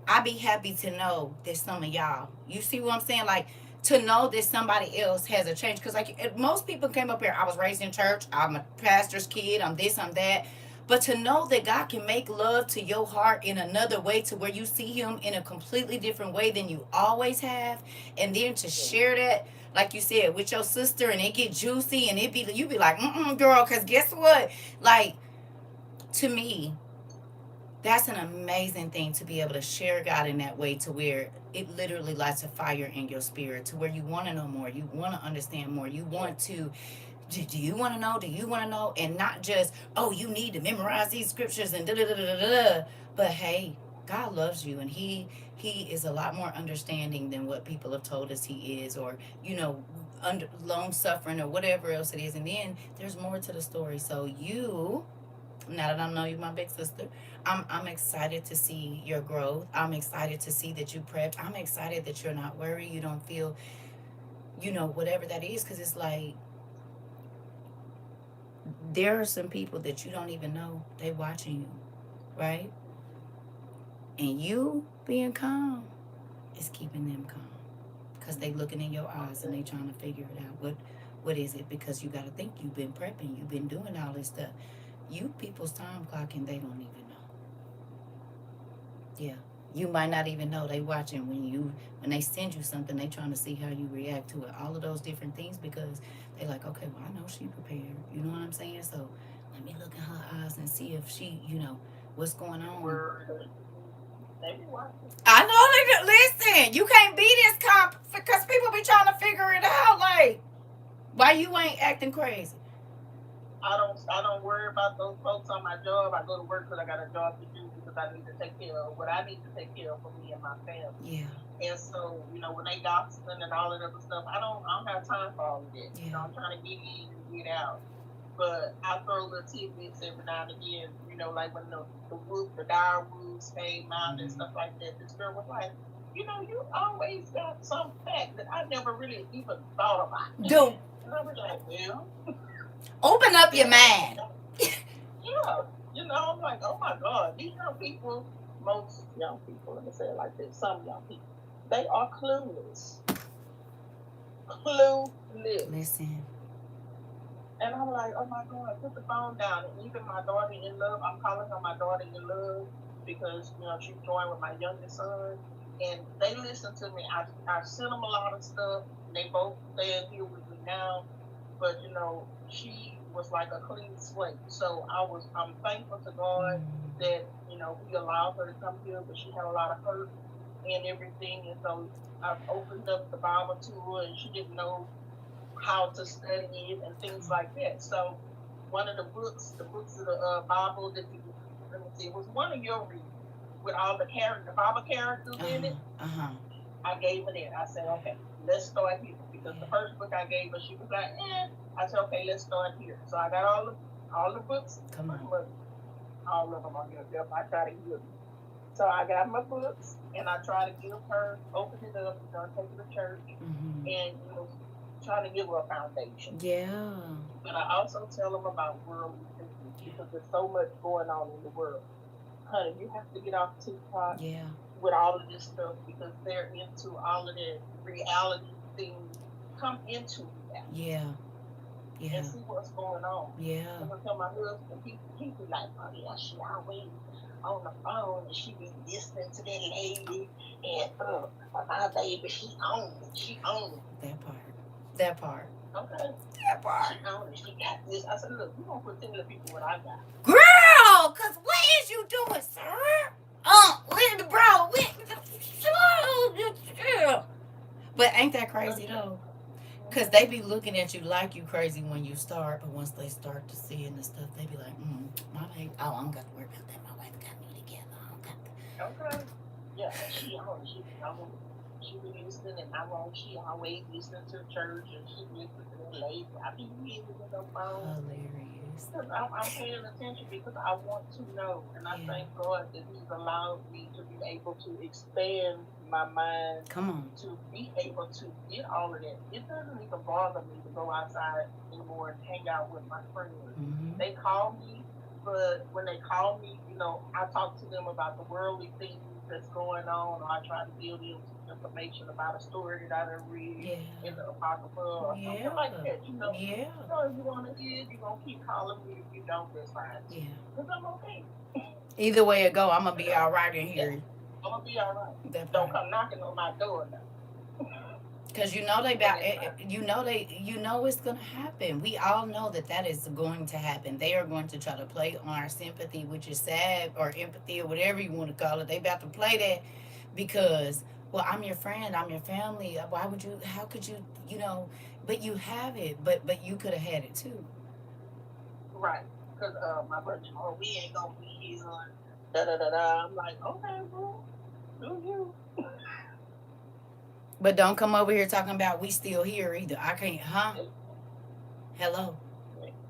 I be happy to know that some of y'all. You see what I'm saying? Like, to know that somebody else has a change. Because, like, most people came up here, I was raised in church, I'm a pastor's kid, I'm this, I'm that. But to know that God can make love to your heart in another way to where you see him in a completely different way than you always have. And then to share that, like you said, with your sister and it get juicy and you be like, girl, because guess what? Like, to me, that's an amazing thing to be able to share God in that way to where it literally lights a fire in your spirit to where you want to know more. You want to understand more. You want to, do you want to know? Do you want to know? And not just, oh, you need to memorize these scriptures and da-da-da-da-da-da. But hey, God loves you and he is a lot more understanding than what people have told us he is, or, long suffering or whatever else it is. And then there's more to the story. So now that I know you, my big sister, I'm excited to see your growth. I'm excited to see that you prepped. I'm excited that you're not worried. You don't feel, whatever that is. Because it's like, there are some people that you don't even know. They watching you, right? And you being calm is keeping them calm. Because they looking in your eyes and they trying to figure it out. What is it? Because you got to think you've been prepping. You've been doing all this stuff. You people's time clocking, they don't even know. Yeah. You might not even know they watching when they send you something, they trying to see how you react to it. All of those different things because they like, okay, well, I know she prepared. You know what I'm saying? So let me look in her eyes and see if she, what's going on. I know. Listen, you can't be this because people be trying to figure it out. Like, why you ain't acting crazy? I don't worry about those folks on my job. I go to work because I got a job to do because I need to take care of what I need to take care of for me and my family. Yeah. And so, you know, when they gossiping and all that other stuff, I don't have time for all of that. Yeah. You know, I'm trying to get in and get out. But I throw little tidbits every now and again, you know, like when the dire wolves came out and stuff like that. This girl was like, you know, you always got some fact that I never really even thought about. Do. And I was like, well, open up your mind. Yeah. You know, I'm like, oh my God, these young people, most young people, let me say it like this, some young people, they are clueless. Clueless. Listen. And I'm like, oh my God, put the phone down. And even my daughter in love, I'm calling her my daughter in love because, you know, she's joined with my youngest son. And they listen to me. I sent them a lot of stuff. They both staying here with me now. But, you know, she was like a clean slate. So I'm thankful to God that, you know, He allowed her to come here, but she had a lot of hurt and everything. And so I've opened up the Bible to her, and she didn't know how to study it and things like that. So one of the books of the Bible that let me see, it was one of your readings with all the Bible characters in it. I gave her that. I said, okay, let's start here. Because the first book I gave her, she was like, I said, okay, let's start here. So I got all the books. Come on. All of them on here. I try to give them. So I got my books, and I try to give her, open it up, you know, take it to church, and, you know, trying to give her a foundation. Yeah. But I also tell them about worldly things because there's so much going on in the world. Honey, you have to get off TikTok with all of this stuff because they're into all of that reality things. Come into that. Yeah. Yeah. And see what's going on. Yeah. I'm gonna tell my husband, he be like, oh yeah, she always on the phone and she be listening to that lady and my baby, she on it. That part. Okay. That part. She on it. She got this. I said, look, you gonna put telling people what I got. Girl, cause what is you doing, sir? Bro, but ain't that crazy though? Cause they be looking at you like you crazy when you start, but once they start to see and stuff, they be like, my baby, I don't got to worry about that. My wife got me together. I don't got to. Okay. Yeah, she be listening and she always listening to church and she listens to the lady. I be listening to the phone. Hilarious. I'm paying attention because I want to know, and I thank God that He's allowed me to be able to expand my mind. Come on. To be able to get all of that. It doesn't even bother me to go outside anymore and hang out with my friends. They call me, but when they call me, you know, I talk to them about the worldly things that's going on, or I try to give them some information about a story that I done read in the Apocrypha or something like that, you know. Yeah. So if you want to hear, you're going to keep calling me. If you don't, that's fine. Yeah. Because I'm okay. Either way it go, I'm going to be all right in here. I'm going to be all right. Don't come knocking on my door now. Because you know it's going to happen. We all know that is going to happen. They are going to try to play on our sympathy, which is sad, or empathy, or whatever you want to call it. They about to play that because, well, I'm your friend, I'm your family. Why would you, how could you, you know, but you have it, but you could have had it too. Right. Because my brother, we ain't going to be here. Da-da-da-da. I'm like, okay, bro, do you. But don't come over here talking about we still here either. I can't, Hello?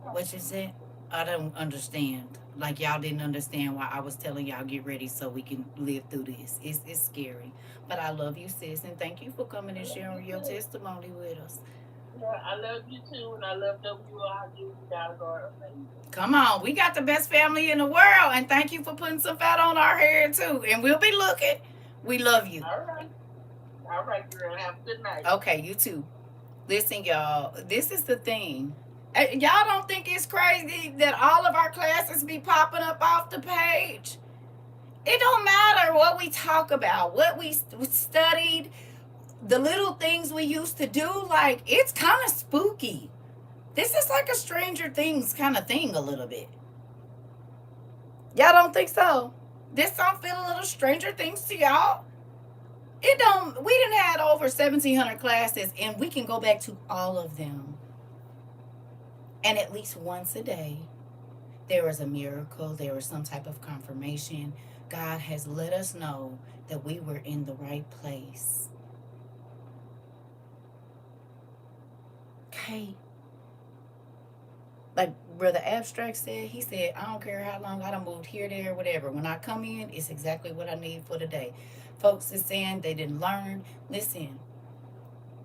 What you said? I don't understand. Like y'all didn't understand why I was telling y'all get ready so we can live through this. It's scary. But I love you, sis, and thank you for coming and sharing your testimony with us. Yeah, I love you too, and I love WIU. You guys are amazing. Come on, we got the best family in the world, and thank you for putting some fat on our hair too. And we'll be looking. We love you. All right, girl. Have a good night. Okay, you too. Listen, y'all, this is the thing. Y'all don't think it's crazy that all of our classes be popping up off the page? It don't matter what we talk about, what we studied, the little things we used to do. Like, it's kind of spooky. This is like a Stranger Things kind of thing a little bit. Y'all don't think so? This don't feel a little Stranger Things to y'all? It don't. We done had over 1,700 classes, and we can go back to all of them. And at least once a day, there is a miracle, there is some type of confirmation. God has let us know that we were in the right place. Okay. Like Brother Abstract said, he said, I don't care how long I done moved here, there, whatever. When I come in, it's exactly what I need for the day. Folks is saying they didn't learn. Listen,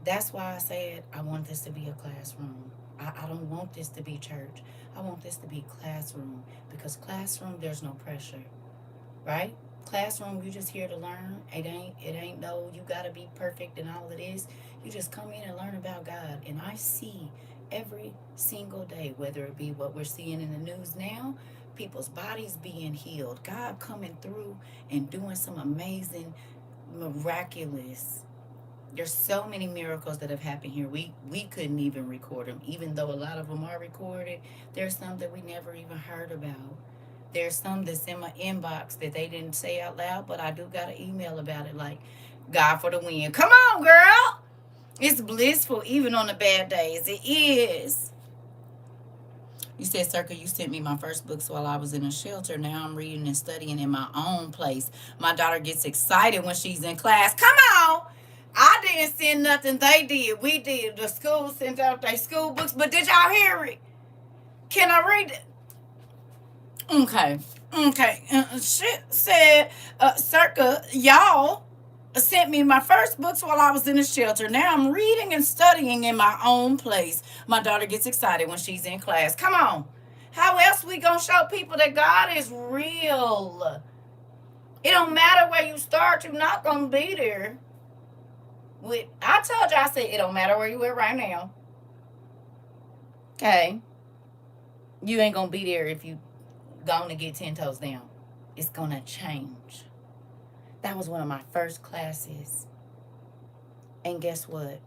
that's why I said I want this to be a classroom. I don't want this to be church. I want this to be classroom. Because classroom, there's no pressure. Right? Classroom, you just here to learn. It ain't no you gotta be perfect and all it is. You just come in and learn about God. And I see every single day, whether it be what we're seeing in the news now, people's bodies being healed, God coming through and doing some amazing, miraculous. There's so many miracles that have happened here. We couldn't even record them, even though a lot of them are recorded. There's some that we never even heard about. There's some that's in my inbox that they didn't say out loud, but I do got an email about it. Like, God for the win. Come on, girl. It's blissful even on the bad days. It is. You said, Circa, you sent me my first books while I was in a shelter. Now I'm reading and studying in my own place. My daughter gets excited when she's in class. Come on. I didn't send nothing. They did. We did. The school sent out their school books. But did y'all hear it? Can I read it? Okay. Okay. Shit said, Circa, y'all sent me my first books while I was in the shelter. Now I'm reading and studying in my own place. My daughter gets excited when she's in class. Come on. How else we gonna show people that God is real? It don't matter where you start, you're not gonna be there. I told you, I said it don't matter where you at right now. Okay. You ain't gonna be there if you gonna get 10 toes down. It's gonna change. That was one of my first classes. And guess what?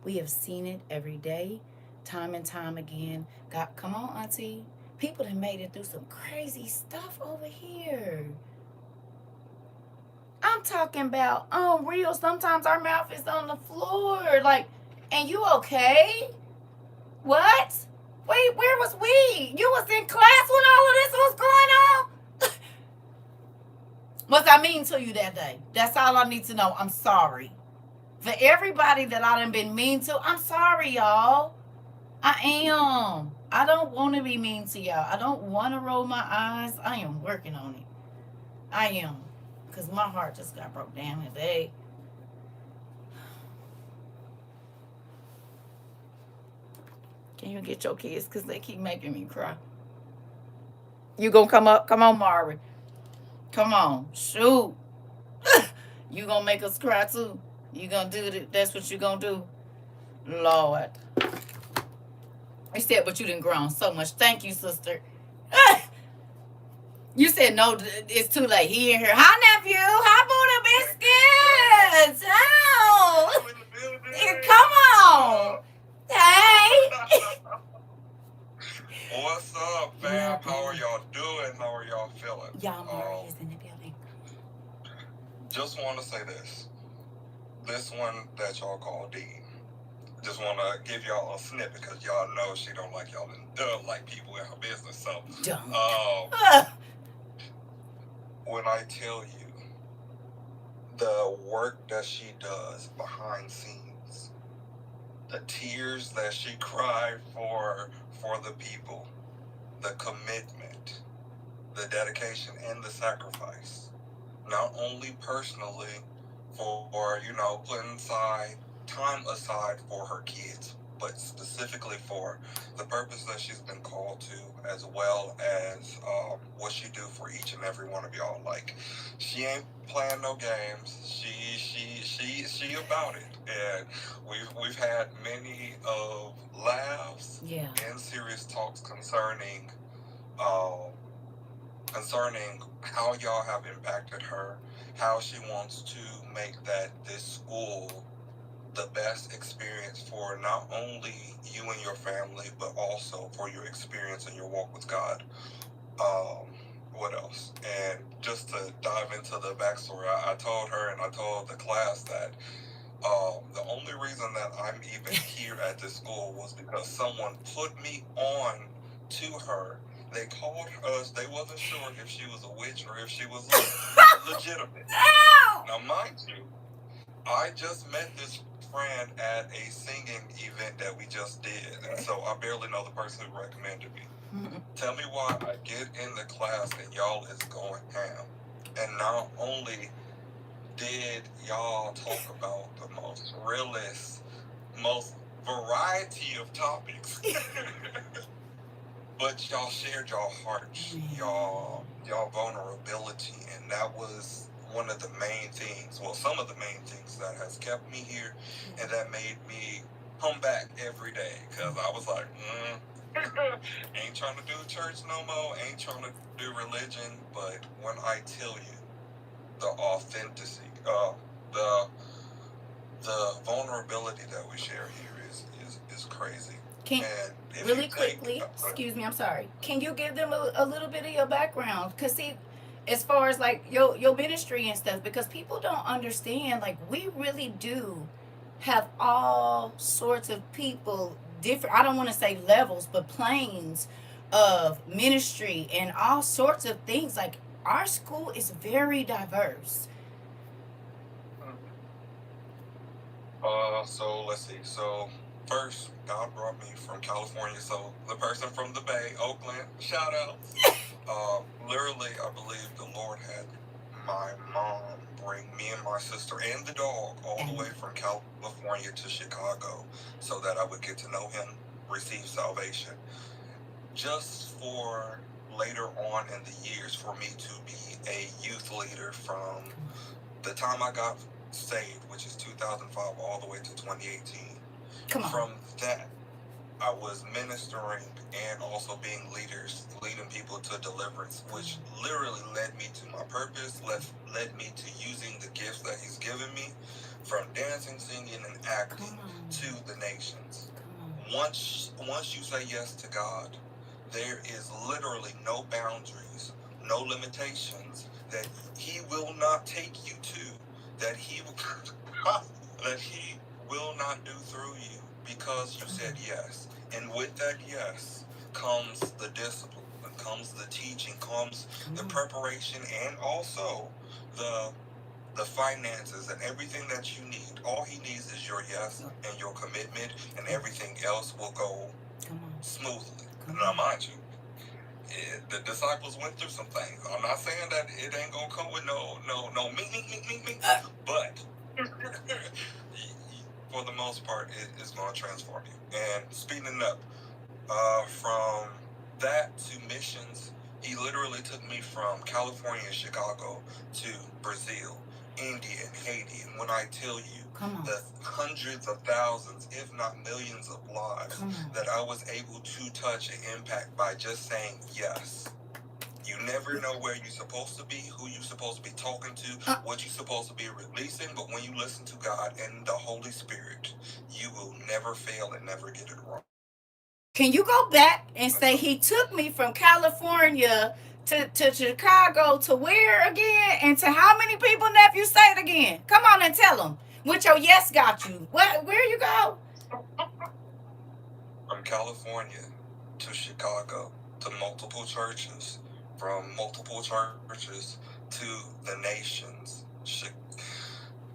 We have seen it every day, time and time again. God, come on, Auntie. People have made it through some crazy stuff over here. I'm talking about unreal. Sometimes our mouth is on the floor. Like, and you okay? What? Wait, where was we? You was in class when all of this was going on? Was I mean to you that day? That's all I need to know. I'm sorry. For everybody that I done been mean to, I'm sorry, y'all. I am. I don't want to be mean to y'all. I don't want to roll my eyes. I am working on it. I am. Because my heart just got broke down today. Can you get your kids? Because they keep making me cry. You gonna come up? Come on, Mari. Come on. Shoot. You gonna make us cry too? You gonna do that? That's what you gonna do? Lord. I said, but you didn't grown so much. Thank you, sister. You said no, it's too late. He in here. Hi, nephew. Hi, Buddha Biscuits. Oh. Come on. Hey. What's up, fam? How are y'all doing? How are y'all feeling? Y'all, Mari is in the building. Just want to say this. This one that y'all call Dean. Just want to give y'all a snippet because y'all know she don't like y'all like people in her business. So, when I tell you the work that she does behind scenes, the tears that she cried for the people, the commitment, the dedication, and the sacrifice, not only personally for putting time aside for her kids, but specifically for the purpose that she's been called to, as well as what she do for each and every one of y'all. Like, she ain't playing no games. She about it, and we've had many of laughs and serious talks concerning how y'all have impacted her, how she wants to make this school the best experience for not only you and your family, but also for your experience and your walk with God. What else? And just to dive into the backstory, I told her and I told the class that the only reason that I'm even here at this school was because someone put me on to her. They called us. They wasn't sure if she was a witch or if she was legitimate. Now, mind you, I just met this friend at a singing event that we just did, and so I barely know the person who recommended me. Tell me why I get in the class and y'all is going ham. And not only did y'all talk about the most realist, most variety of topics, but y'all shared y'all hearts, y'all vulnerability, and that was one of the main things, well, some of the main things that has kept me here and that made me come back every day, because I was like, ain't trying to do church no more, ain't trying to do religion, but when I tell you the authenticity, the vulnerability that we share here is crazy. Really quickly, excuse me, I'm sorry. Can you give them a little bit of your background? Because see, as far as like your ministry and stuff, because people don't understand, like we really do have all sorts of people, different, I don't want to say levels, but planes of ministry and all sorts of things. Like our school is very diverse. So let's see. So first, God brought me from California. So the person from the Bay, Oakland, shout out. Literally, I believe the Lord had my mom bring me and my sister and the dog all the way from California to Chicago so that I would get to know him, receive salvation. Just for later on in the years for me to be a youth leader from the time I got saved, which is 2005, all the way to 2018. From that, I was ministering and also being leading people to deliverance, which literally led me to my purpose, led me to using the gifts that he's given me, from dancing, singing, and acting to the nations. Once you say yes to God, there is literally no boundaries, no limitations that he will not take you to, that he will not do through you, because you said yes. And with that yes comes the discipline, comes the teaching, comes the preparation, and also the finances and everything that you need. All he needs is your yes and your commitment, and everything else will go smoothly. Now, mind you, the disciples went through some things. I'm not saying that it ain't gonna come with no me, but for the most part, it's gonna transform you. And speeding up, from that to missions, he literally took me from California and Chicago to Brazil, India, and Haiti. And when I tell you the hundreds of thousands, if not millions of lives that I was able to touch and impact by just saying yes. You never know where you're supposed to be, who you're supposed to be talking to, what you're supposed to be releasing, but when you listen to God and the Holy Spirit, you will never fail and never get it wrong. Can you go back and say he took me from California to Chicago to where again? And to how many people, nephew? Say it again. Come on and tell them. What your yes got you. Where you go? From California to Chicago to multiple churches, from multiple churches to the nations.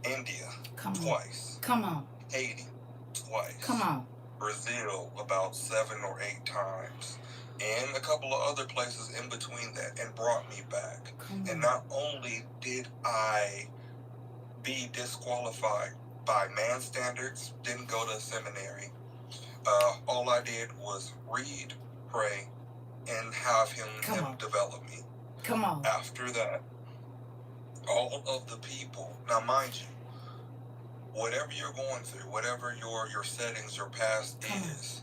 India, twice. Come on. Haiti, twice. Come on. Brazil, about 7 or 8 times. And a couple of other places in between that, and brought me back. And not only did I be disqualified by man standards, didn't go to seminary. All I did was read, pray, and have him develop me. Come on. After that, all of the people, now mind you, whatever you're going through, whatever your settings, your past is,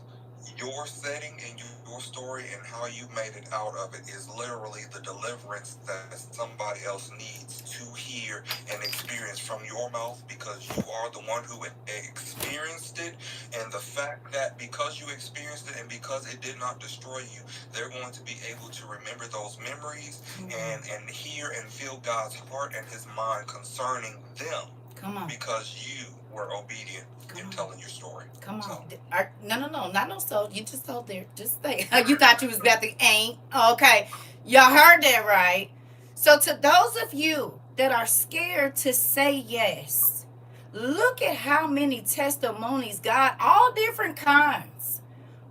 your setting and your story and how you made it out of it is literally the deliverance that somebody else needs to hear and experience from your mouth, because you are the one who experienced it. And the fact that because you experienced it and because it did not destroy you, they're going to be able to remember those memories and hear and feel God's heart and his mind concerning them. Because you were obedient in telling your story. Come on. So. No, not no so. You just told there. Just say. You thought you was about to ain't. Okay. Y'all heard that right. So to those of you that are scared to say yes, look at how many testimonies God, all different kinds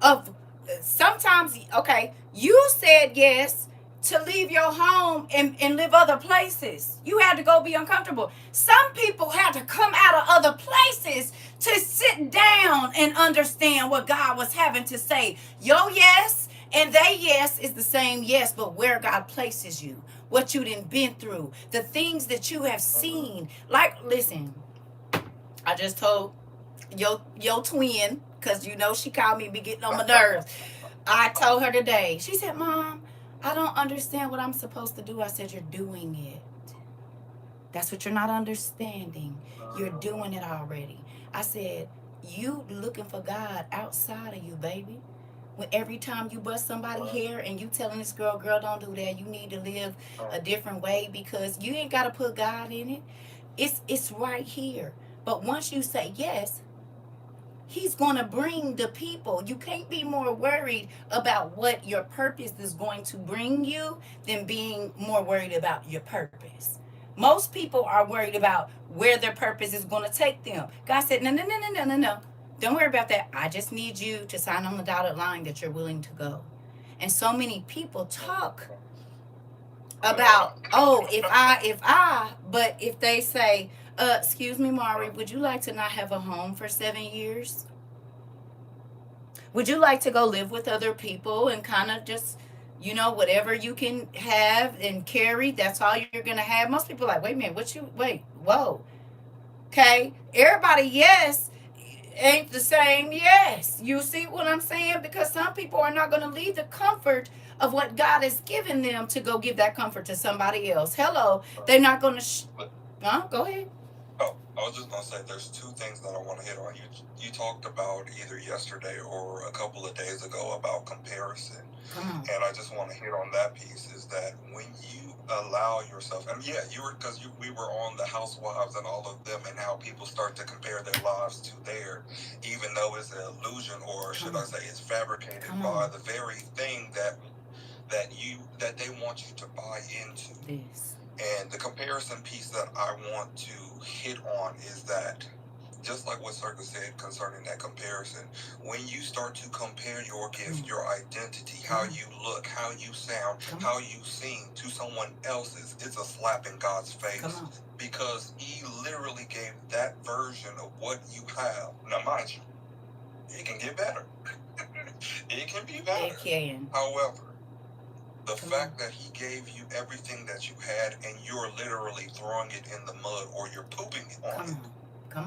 of sometimes, okay, you said yes to leave your home and live other places. You had to go be uncomfortable. Some people had to come out of other places to sit down and understand what God was having to say. Your yes and they yes is the same yes, but where God places you, what you done been through, the things that you have seen. Like, listen, I just told your twin, because you know she called me be getting on my nerves. I told her today. She said, Mom, I don't understand what I'm supposed to do. I said, you're doing it. That's what you're not understanding. You're doing it already. I said, you looking for God outside of you, baby. When every time you bust somebody hair and you telling this girl, don't do that. You need to live a different way because you ain't got to put God in it. It's right here. But once you say yes, He's going to bring the people. You can't be more worried about what your purpose is going to bring you than being more worried about your purpose. Most people are worried about where their purpose is going to take them. God said, no. Don't worry about that. I just need you to sign on the dotted line that you're willing to go. And so many people talk about, but if they say, excuse me, Mari, would you like to not have a home for 7 years? Would you like to go live with other people and kind of just, whatever you can have and carry, that's all you're going to have? Most people are like, wait a minute, whoa. Okay. Everybody, yes, ain't the same yes. You see what I'm saying? Because some people are not going to leave the comfort of what God has given them to go give that comfort to somebody else. Hello. They're not going to, go ahead. Oh, I was just gonna say there's two things that I want to hit on. You talked about either yesterday or a couple of days ago about comparison. Come on. And I just want to hit on that piece is that when you allow yourself, and yeah, we were on the Housewives and all of them, and how people start to compare their lives to their, even though it's an illusion, or should I say it's fabricated by the very thing that they want you to buy into. Yes. And the comparison piece that I want to hit on is that, just like what CERCA said concerning that comparison, when you start to compare your gift, your identity, how you look, how you sound, how you sing to someone else's, it's a slap in God's face. Because He literally gave that version of what you have. Now, mind you, it can get better. It can be better. It can. However, the fact that He gave you everything that you had and you're literally throwing it in the mud or you're pooping on it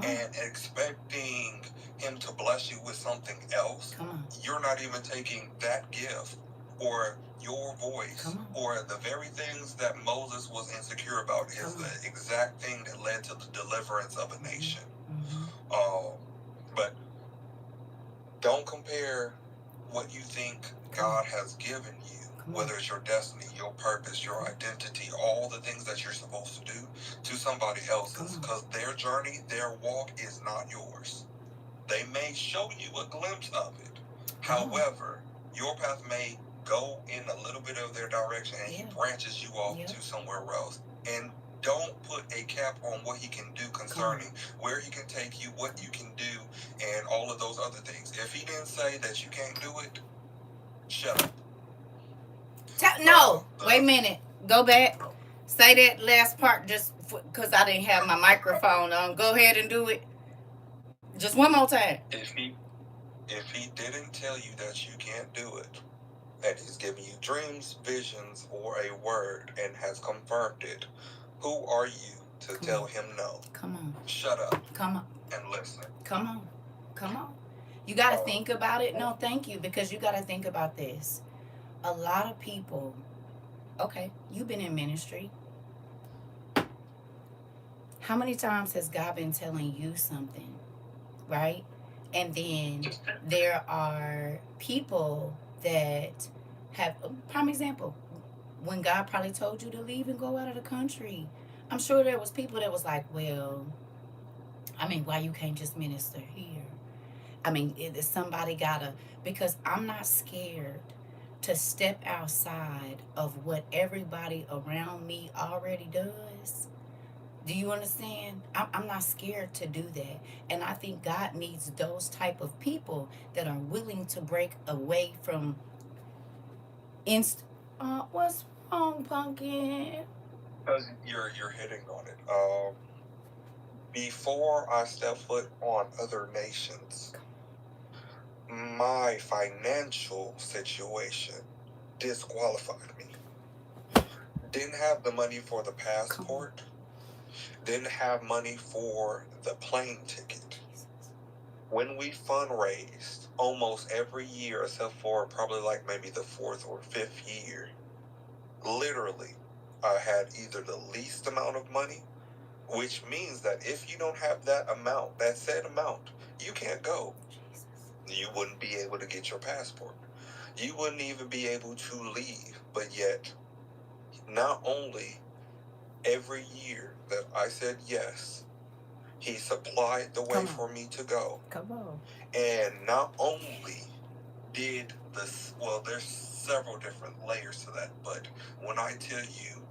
and expecting Him to bless you with something else, you're not even taking that gift or your voice or the very things that Moses was insecure about is the exact thing that led to the deliverance of a nation. But don't compare what you think God has given you, whether it's your destiny, your purpose, your identity, all the things that you're supposed to do, to somebody else's, because their journey, their walk is not yours. They may show you a glimpse of it. However, your path may go in a little bit of their direction and He branches you off to somewhere else. And don't put a cap on what He can do concerning where He can take you, what you can do, and all of those other things. If He didn't say that you can't do it, shut up. No, wait a minute. Go back. Say that last part just because I didn't have my microphone on. Go ahead and do it. Just one more time. If he didn't tell you that you can't do it, and He's giving you dreams, visions, or a word and has confirmed it, who are you to tell Him no? Come on. Shut up. Come on. And listen. Come on. You got to think about it. No, thank you, because you got to think about this. A lot of people, okay, you've been in ministry. How many times has God been telling you something, right? And then there are people that have, prime example, when God probably told you to leave and go out of the country. I'm sure there was people that was like, well, I mean, why you can't just minister here? I mean, somebody gotta, because I'm not scared to step outside of what everybody around me already does. Do you understand? I'm not scared to do that. And I think God needs those type of people that are willing to break away from what's wrong, pumpkin? Because you're hitting on it. Before I step foot on other nations, my financial situation disqualified me. Didn't have the money for the passport. Didn't have money for the plane ticket. When we fundraised almost every year, except for probably like maybe the fourth or fifth year, literally, I had either the least amount of money, which means that if you don't have that amount, that said amount, you can't go. You wouldn't be able to get your passport. You wouldn't even be able to leave. But yet, not only every year that I said yes, he supplied the way for me to go. Come on. And not only did this, well, there's several different layers to that, but when I tell you,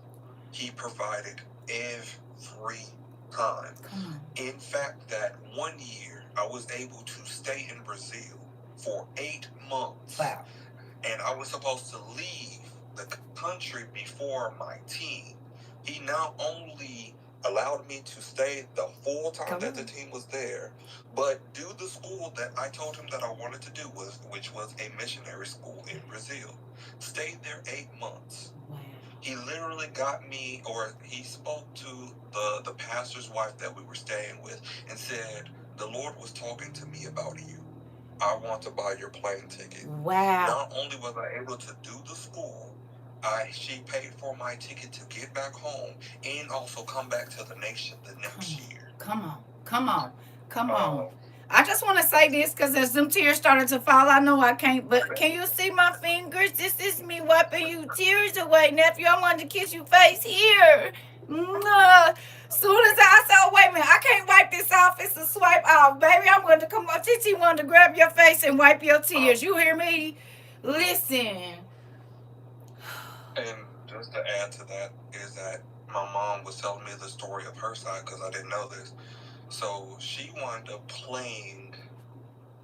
he provided every time. In fact, that one year, I was able to stay in Brazil for 8 months. Wow. And I was supposed to leave the country before my team. He not only allowed me to stay the full time that the team was there, but do the school that I told him that I wanted to do, which was a missionary school in Brazil. Stayed there 8 months. Wow. He literally got me, or he spoke to the pastor's wife that we were staying with and said, the Lord was talking to me about you. I want to buy your plane ticket. Wow. Not only was I able to do the school, she paid for my ticket to get back home and also come back to the nation the next year. Come on. I just want to say this because as some tears started to fall, I know I can't, but can you see my fingers? This is me wiping you tears away, nephew. I wanted to kiss your face here. Soon as I saw, wait a minute, I can't wipe this off. It's a swipe off, baby. I'm going to come on. Titi wanted to grab your face and wipe your tears. You hear me? Listen. And just to add to that is that my mom was telling me the story of her side because I didn't know this. So she wound up playing,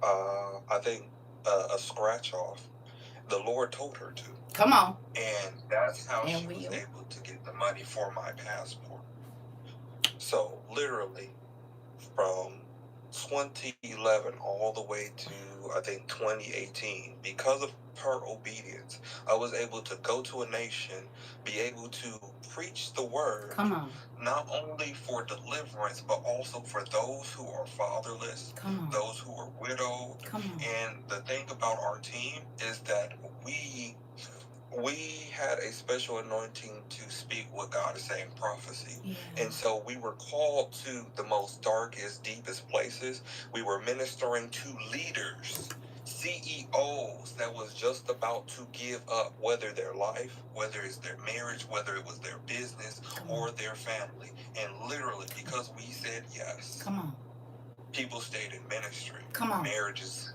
I think, a scratch off. The Lord told her to. Come on. And that's how she was able to get the money for my passport. So literally from 2011 all the way to, I think, 2018, because of her obedience, I was able to go to a nation, be able to preach the word. Come on. Not only for deliverance, but also for those who are fatherless, those who are widowed. And the thing about our team is that we had a special anointing to speak what God is saying, prophecy. Yeah. And so we were called to the most darkest, deepest places. We were ministering to leaders, CEOs that was just about to give up, whether their life, whether it's their marriage, whether it was their business or their family. And literally, because we said yes, people stayed in ministry. Marriages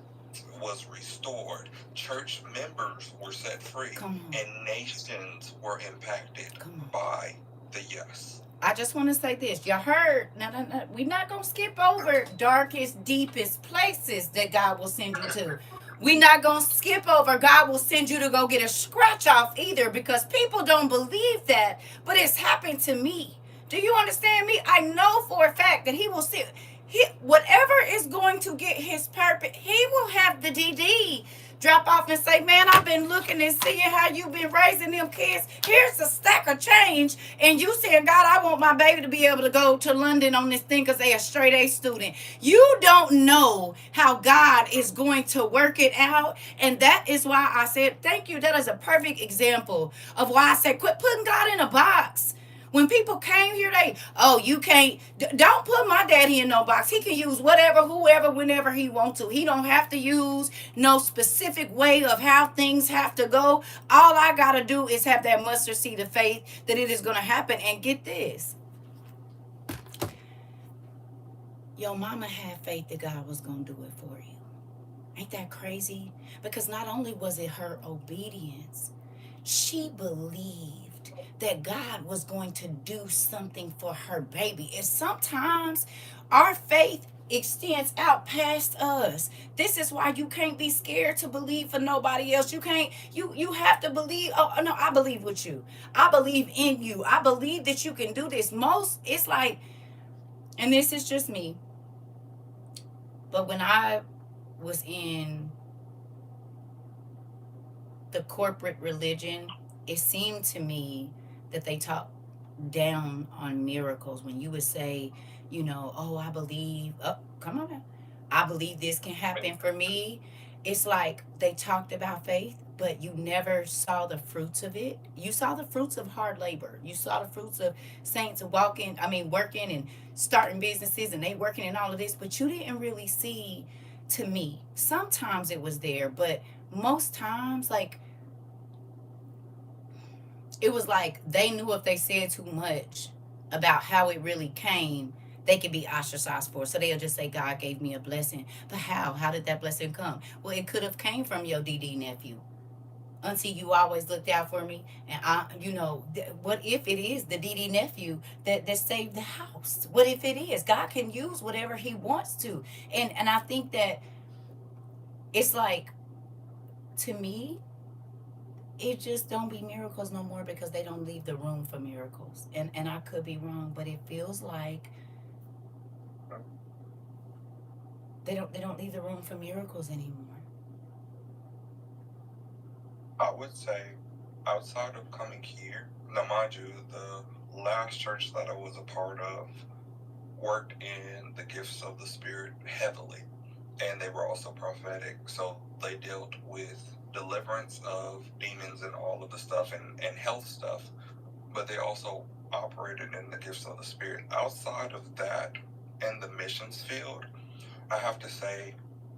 was restored. Church members were set free. And nations were impacted by the yes. I just want to say this. You heard. No. We're not going to skip over darkest, deepest places that God will send you to. We're not going to skip over God will send you to go get a scratch off either, because people don't believe that. But it's happened to me. Do you understand me? I know for a fact that he will see. Whatever is going to get his purpose, he will have the DD drop off and say, man, I've been looking and seeing how you've been raising them kids. Here's a stack of change. And you saying, God, I want my baby to be able to go to London on this thing because they're a straight A student. You don't know how God is going to work it out. And that is why I said, thank you. That is a perfect example of why I said, quit putting God in a box. When people came here, you can't, don't put my daddy in no box. He can use whatever, whoever, whenever he wants to. He don't have to use no specific way of how things have to go. All I got to do is have that mustard seed of faith that it is going to happen. And get this. Your mama had faith that God was going to do it for you. Ain't that crazy? Because not only was it her obedience, she believed that God was going to do something for her baby. And sometimes our faith extends out past us. This is why you can't be scared to believe for nobody else. You have to believe. Oh no, I believe with you. I believe in you. I believe that you can do this. Most it's like, and this is just me, but when I was in the corporate religion, it seemed to me that they talk down on miracles. When you would say, oh, I believe, oh, come on now, I believe this can happen for me. It's like they talked about faith, but you never saw the fruits of it. You saw the fruits of hard labor. You saw the fruits of saints working and starting businesses and they working and all of this, but you didn't really see, to me, sometimes it was there, but most times, like, it was like they knew if they said too much about how it really came, they could be ostracized for it. So they'll just say, God gave me a blessing. But how? How did that blessing come? Well, it could have came from your DD nephew. Auntie, you always looked out for me. And what if it is the DD nephew that saved the house? What if it is? God can use whatever he wants to. And I think that it's like, to me, it just don't be miracles no more because they don't leave the room for miracles. And I could be wrong, but it feels like they don't leave the room for miracles anymore. I would say, outside of coming here, now mind you, the last church that I was a part of worked in the gifts of the Spirit heavily, and they were also prophetic. So they dealt with deliverance of demons and all of the stuff and health stuff, but they also operated in the gifts of the Spirit. Outside of that, in the missions field, I have to say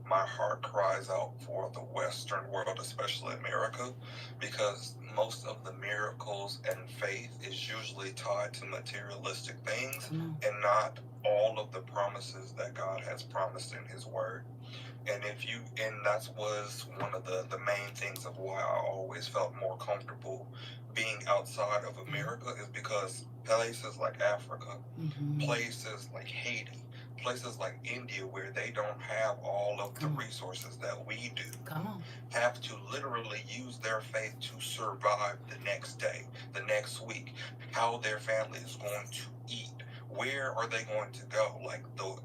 my heart cries out for the Western world, especially America, because most of the miracles and faith is usually tied to materialistic things and not all of the promises that God has promised in his word. And that was one of the main things of why I always felt more comfortable being outside of America, is because places like Africa, places like Haiti, places like India, where they don't have all of the resources that we do, have to literally use their faith to survive the next day, the next week, how their family is going to eat, where are they going to go, like the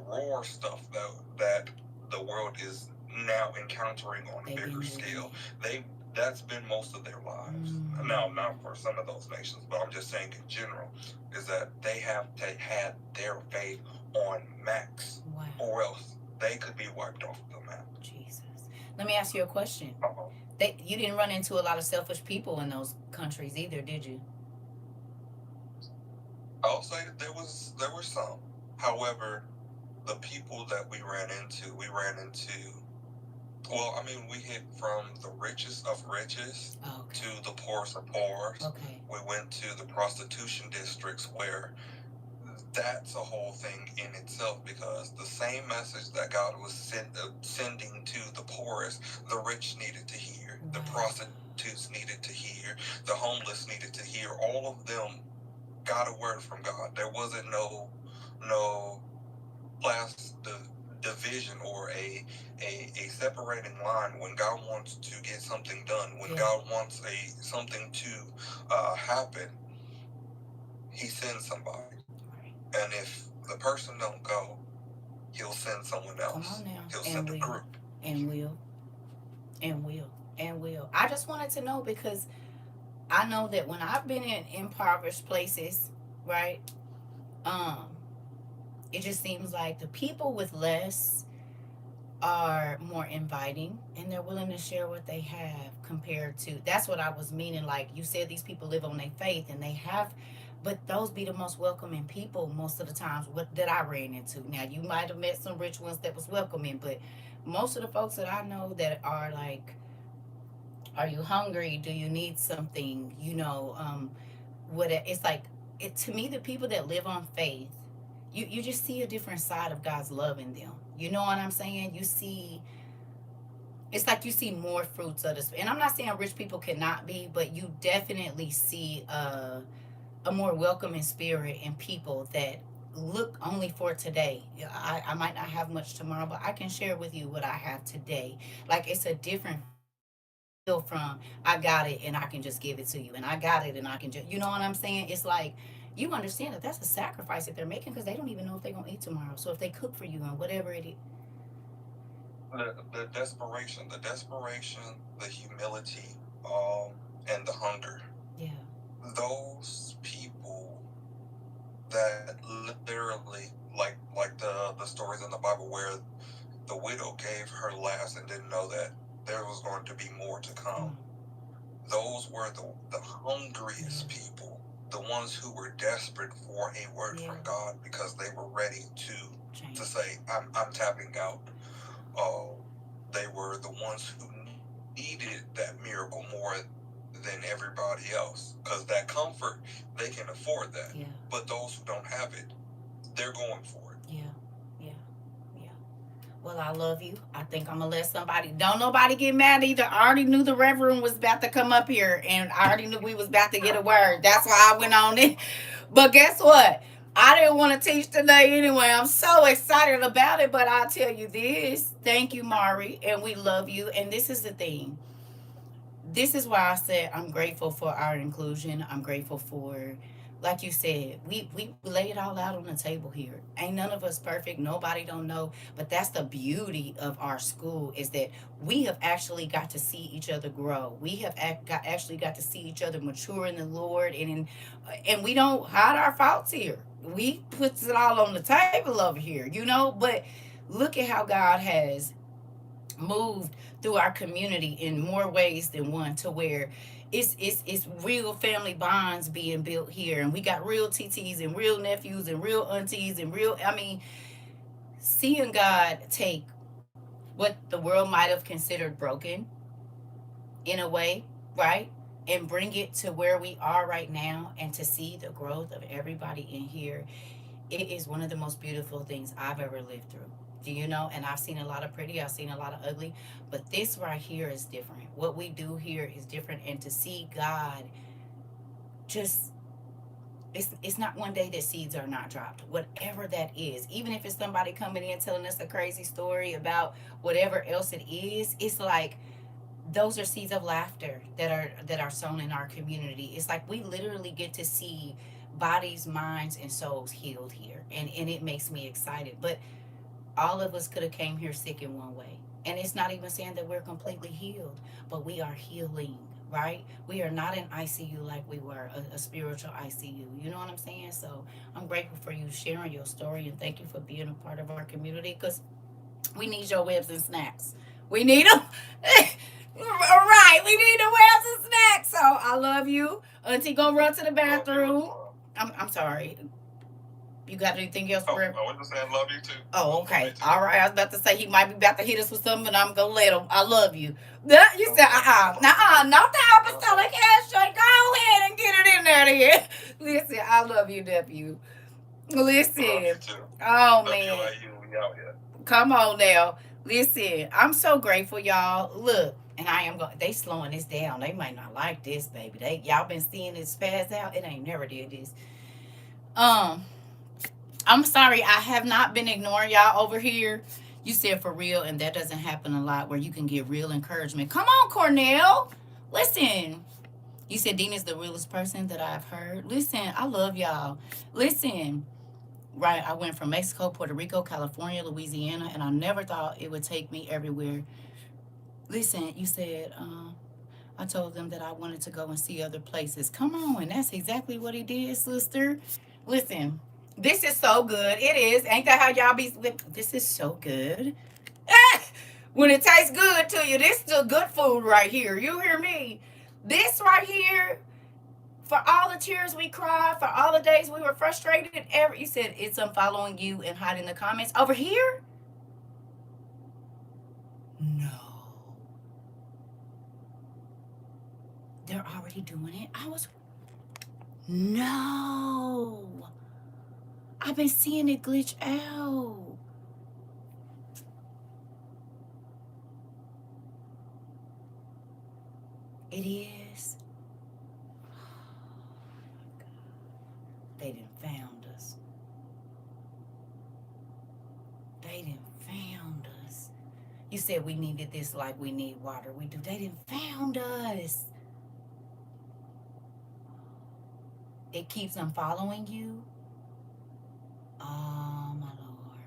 raw stuff that the world is now encountering on a bigger scale. That's been most of their lives. Now, not for some of those nations, but I'm just saying in general, is that they have to have their faith on max, or else they could be wiped off the map. Jesus. Let me ask you a question. You didn't run into a lot of selfish people in those countries either, did you? I'll say that there were some. However, the people that we ran into, well, I mean, we hit from the richest of richest to the poorest of poor. We went to the prostitution districts, where that's a whole thing in itself, because the same message that God was sending to the poorest, the rich needed to hear, the prostitutes needed to hear, the homeless needed to hear. All of them got a word from God. There wasn't no class division or a separating line. When God wants to get something done, when God wants something to happen, he sends somebody. And if the person don't go, he'll send someone else. He'll send a group. And will. I just wanted to know, because I know that when I've been in impoverished places, right, it just seems like the people with less are more inviting and they're willing to share what they have, compared to, that's what I was meaning. Like you said, these people live on their faith and they have, but those be the most welcoming people most of the times that I ran into. Now, you might have met some rich ones that was welcoming, but most of the folks that I know that are like, are you hungry? Do you need something? It's like, to me, the people that live on faith, you just see a different side of God's love in them. You know what I'm saying? You see, it's like you see more fruits of this. And I'm not saying rich people cannot be, but you definitely see a more welcoming spirit in people that look only for today. I might not have much tomorrow, but I can share with you what I have today. Like it's a different feel from I got it and I can just give it to you, and I got it and I can just, you know what I'm saying? It's like you understand that that's a sacrifice that they're making because they don't even know if they're gonna eat tomorrow. So if they cook for you and whatever it is, the desperation, the humility, and the hunger. yeah, Those people that literally, like the stories in the Bible where the widow gave her last and didn't know that there was going to be more to come. Those were the hungriest people, the ones who were desperate for a word from God because they were ready to say, I'm tapping out. They were the ones who needed that miracle more than everybody else because that comfort, they can afford that. yeah, But those who don't have it, they're going for it. yeah, yeah, yeah. Well, I love you. I think I'm gonna let somebody. Don't nobody get mad either. I already knew the Reverend was about to come up here, and I already knew we was about to get a word. That's why I went on it. But guess what? I didn't want to teach today anyway. I'm so excited about it. But I'll tell you this. Thank you, Mari, and we love you. And this is the thing. This is why I said I'm grateful for our inclusion. I'm grateful for, like you said, we lay it all out on the table here. Ain't none of us perfect. Nobody don't know. But that's the beauty of our school is that we have actually got to see each other grow. We have actually got to see each other mature in the Lord, and we don't hide our faults here. We put it all on the table over here, you know. But look at how God has moved through our community in more ways than one to where it's real family bonds being built here, and we got real TTs and real nephews and real aunties and real, I mean, seeing God take what the world might have considered broken in a way, right, and bring it to where we are right now, and to see the growth of everybody in here, it is one of the most beautiful things I've ever lived through. Do you know? And I've seen a lot of pretty, I've seen a lot of ugly, but this right here is different. What we do here is different. And to see God just, it's not one day that seeds are not dropped. Whatever that is, even if it's somebody coming in telling us a crazy story about whatever else it is, it's like those are seeds of laughter that are sown in our community. It's like we literally get to see bodies, minds, and souls healed here, and it makes me excited. But all of us could have came here sick in one way, and it's not even saying that we're completely healed, but we are healing, right? We are not in ICU like we were a spiritual ICU. You know what I'm saying? So I'm grateful for you sharing your story, and thank you for being a part of our community, because we need your webs and snacks. We need them. All right, we need the webs and snacks. So I love you. Auntie gonna run to the bathroom. I'm sorry. You got anything else for him? I was just saying love you too. Oh, okay. All right. I was about to say he might be about to hit us with something, and I'm gonna let him. I love you. You said not the apostolic handshake. Go ahead and get it in there. Then. Listen, I love you, nephew. Listen. Love you too. Oh Love man. you like you. We out here. Come on now. Listen, I'm so grateful, y'all. Look, and I am going. They slowing this down. They might not like this, baby. Y'all been seeing this spaz out. It ain't never did this. I'm sorry, I have not been ignoring y'all over here. You said for real, and that doesn't happen a lot where you can get real encouragement. Come on, Cornell. Listen. You said Dean is the realest person that I've heard. Listen, I love y'all. Listen. Right, I went from Mexico, Puerto Rico, California, Louisiana, and I never thought it would take me everywhere. Listen, you said, I told them that I wanted to go and see other places. Come on, that's exactly what he did, sister. Listen, this is so good. It is. Ain't that how y'all be? This is so good. When it tastes good to you, this is the good food right here. You hear me? This right here, for all the tears we cried, for all the days we were frustrated, you said it's unfollowing you and hiding the comments. Over here? No. They're already doing it. No. I've been seeing it glitch out. It is. They done found us. They done found us. You said we needed this like we need water. We do. They done found us. It keeps them following you. Oh, my Lord.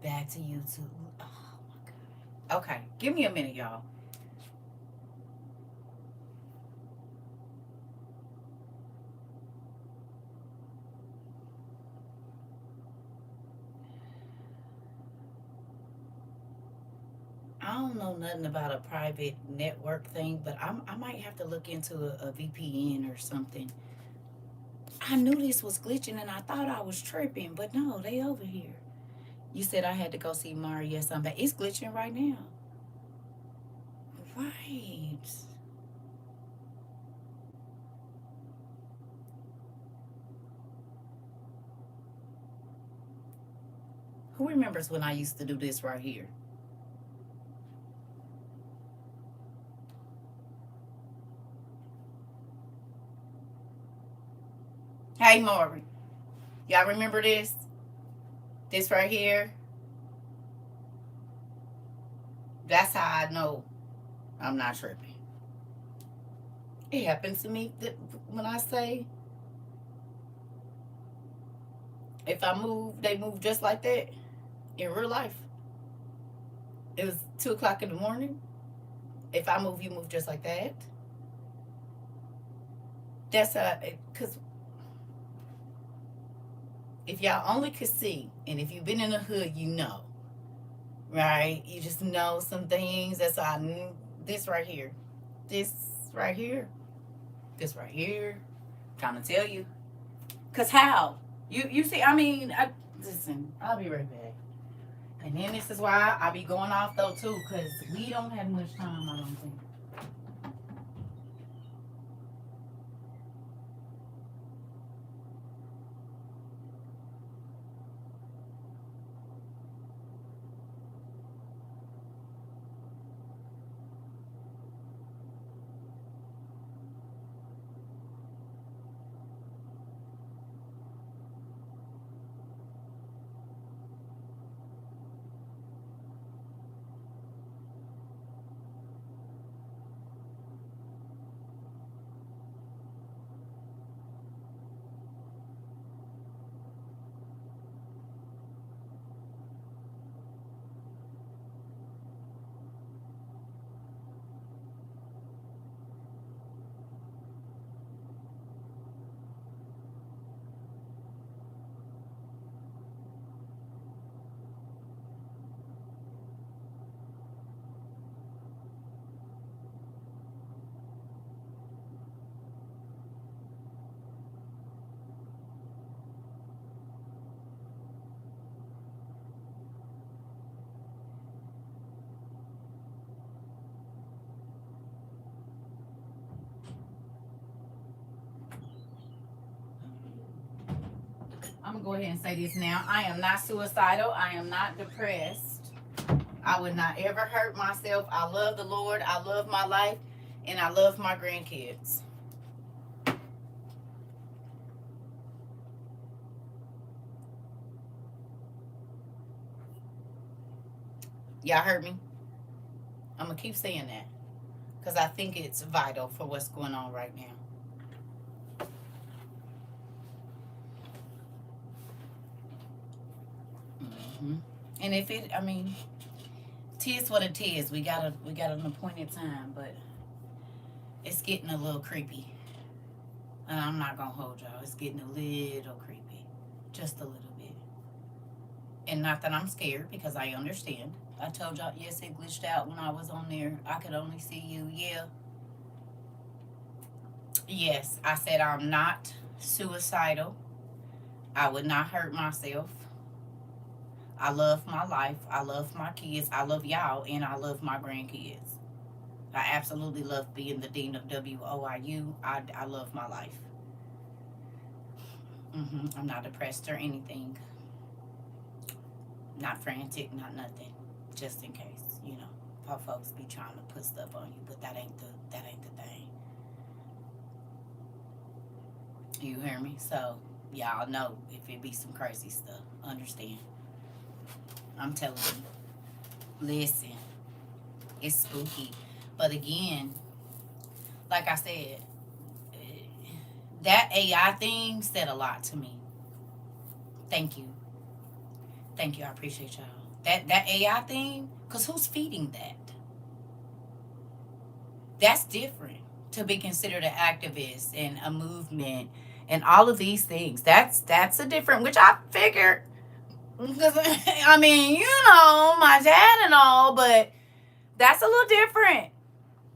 Back to YouTube. Oh, my God. Okay, give me a minute, y'all. I don't know nothing about a private network thing, but I might have to look into a VPN or something. I knew this was glitching and I thought I was tripping, but no, they over here. You said I had to go see Mari. Yes, I'm back. It's glitching right now. Right. Who remembers when I used to do this right here? Hey, Maury. Y'all remember this? This right here? That's how I know I'm not tripping. It happens to me that when I say if I move, they move just like that in real life. It was 2 o'clock in the morning. If I move, you move just like that. That's because if y'all only could see, and if you've been in the hood, you know, right? You just know some things. That's how I knew this right here. This right here. This right here. I'm trying to tell you. Because how? You see, I mean, listen, I'll be right back. And then this is why I be going off though too, because we don't have much time, I don't think. I'm going to go ahead and say this now. I am not suicidal. I am not depressed. I would not ever hurt myself. I love the Lord. I love my life. And I love my grandkids. Y'all heard me? I'm going to keep saying that. Because I think it's vital for what's going on right now. And if it, I mean, tis what it is. We got an appointed time, but it's getting a little creepy. And I'm not gonna hold y'all. It's getting a little creepy, just a little bit. And not that I'm scared, because I understand. I told y'all, yes, it glitched out when I was on there. I could only see you. Yeah. Yes, I said I'm not suicidal. I would not hurt myself. I love my life. I love my kids. I love y'all, and I love my grandkids. I absolutely love being the dean of WOIU. I love my life. I'm not depressed or anything. Not frantic, not nothing. Just in case, you know, how folks be trying to put stuff on you, but that ain't the thing. You hear me? So y'all know if it be some crazy stuff. Understand? I'm telling you. Listen, it's spooky. But again, like I said, that AI thing said a lot to me. Thank you. Thank you. I appreciate y'all. That AI thing, because who's feeding that? That's different to be considered an activist and a movement and all of these things. That's a different, which I figured. Because I mean, you know, my dad and all, but that's a little different.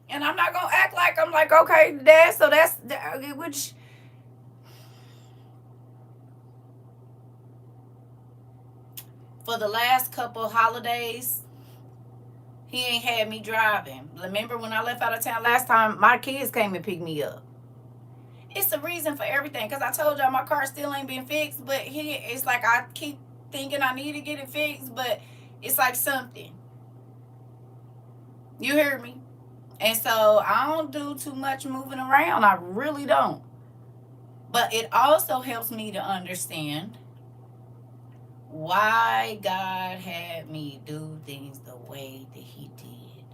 And I'm not gonna act like I'm like, okay, dad. So that's which. For the last couple holidays, he ain't had me driving. Remember when I left out of town last time, my kids came and picked me up. It's the reason for everything. Because I told y'all my car still ain't been fixed. But it's like I keep thinking I need to get it fixed. But it's like something. You hear me? And so I don't do too much moving around. I really don't. But it also helps me to understand why God had me do things the way that He did.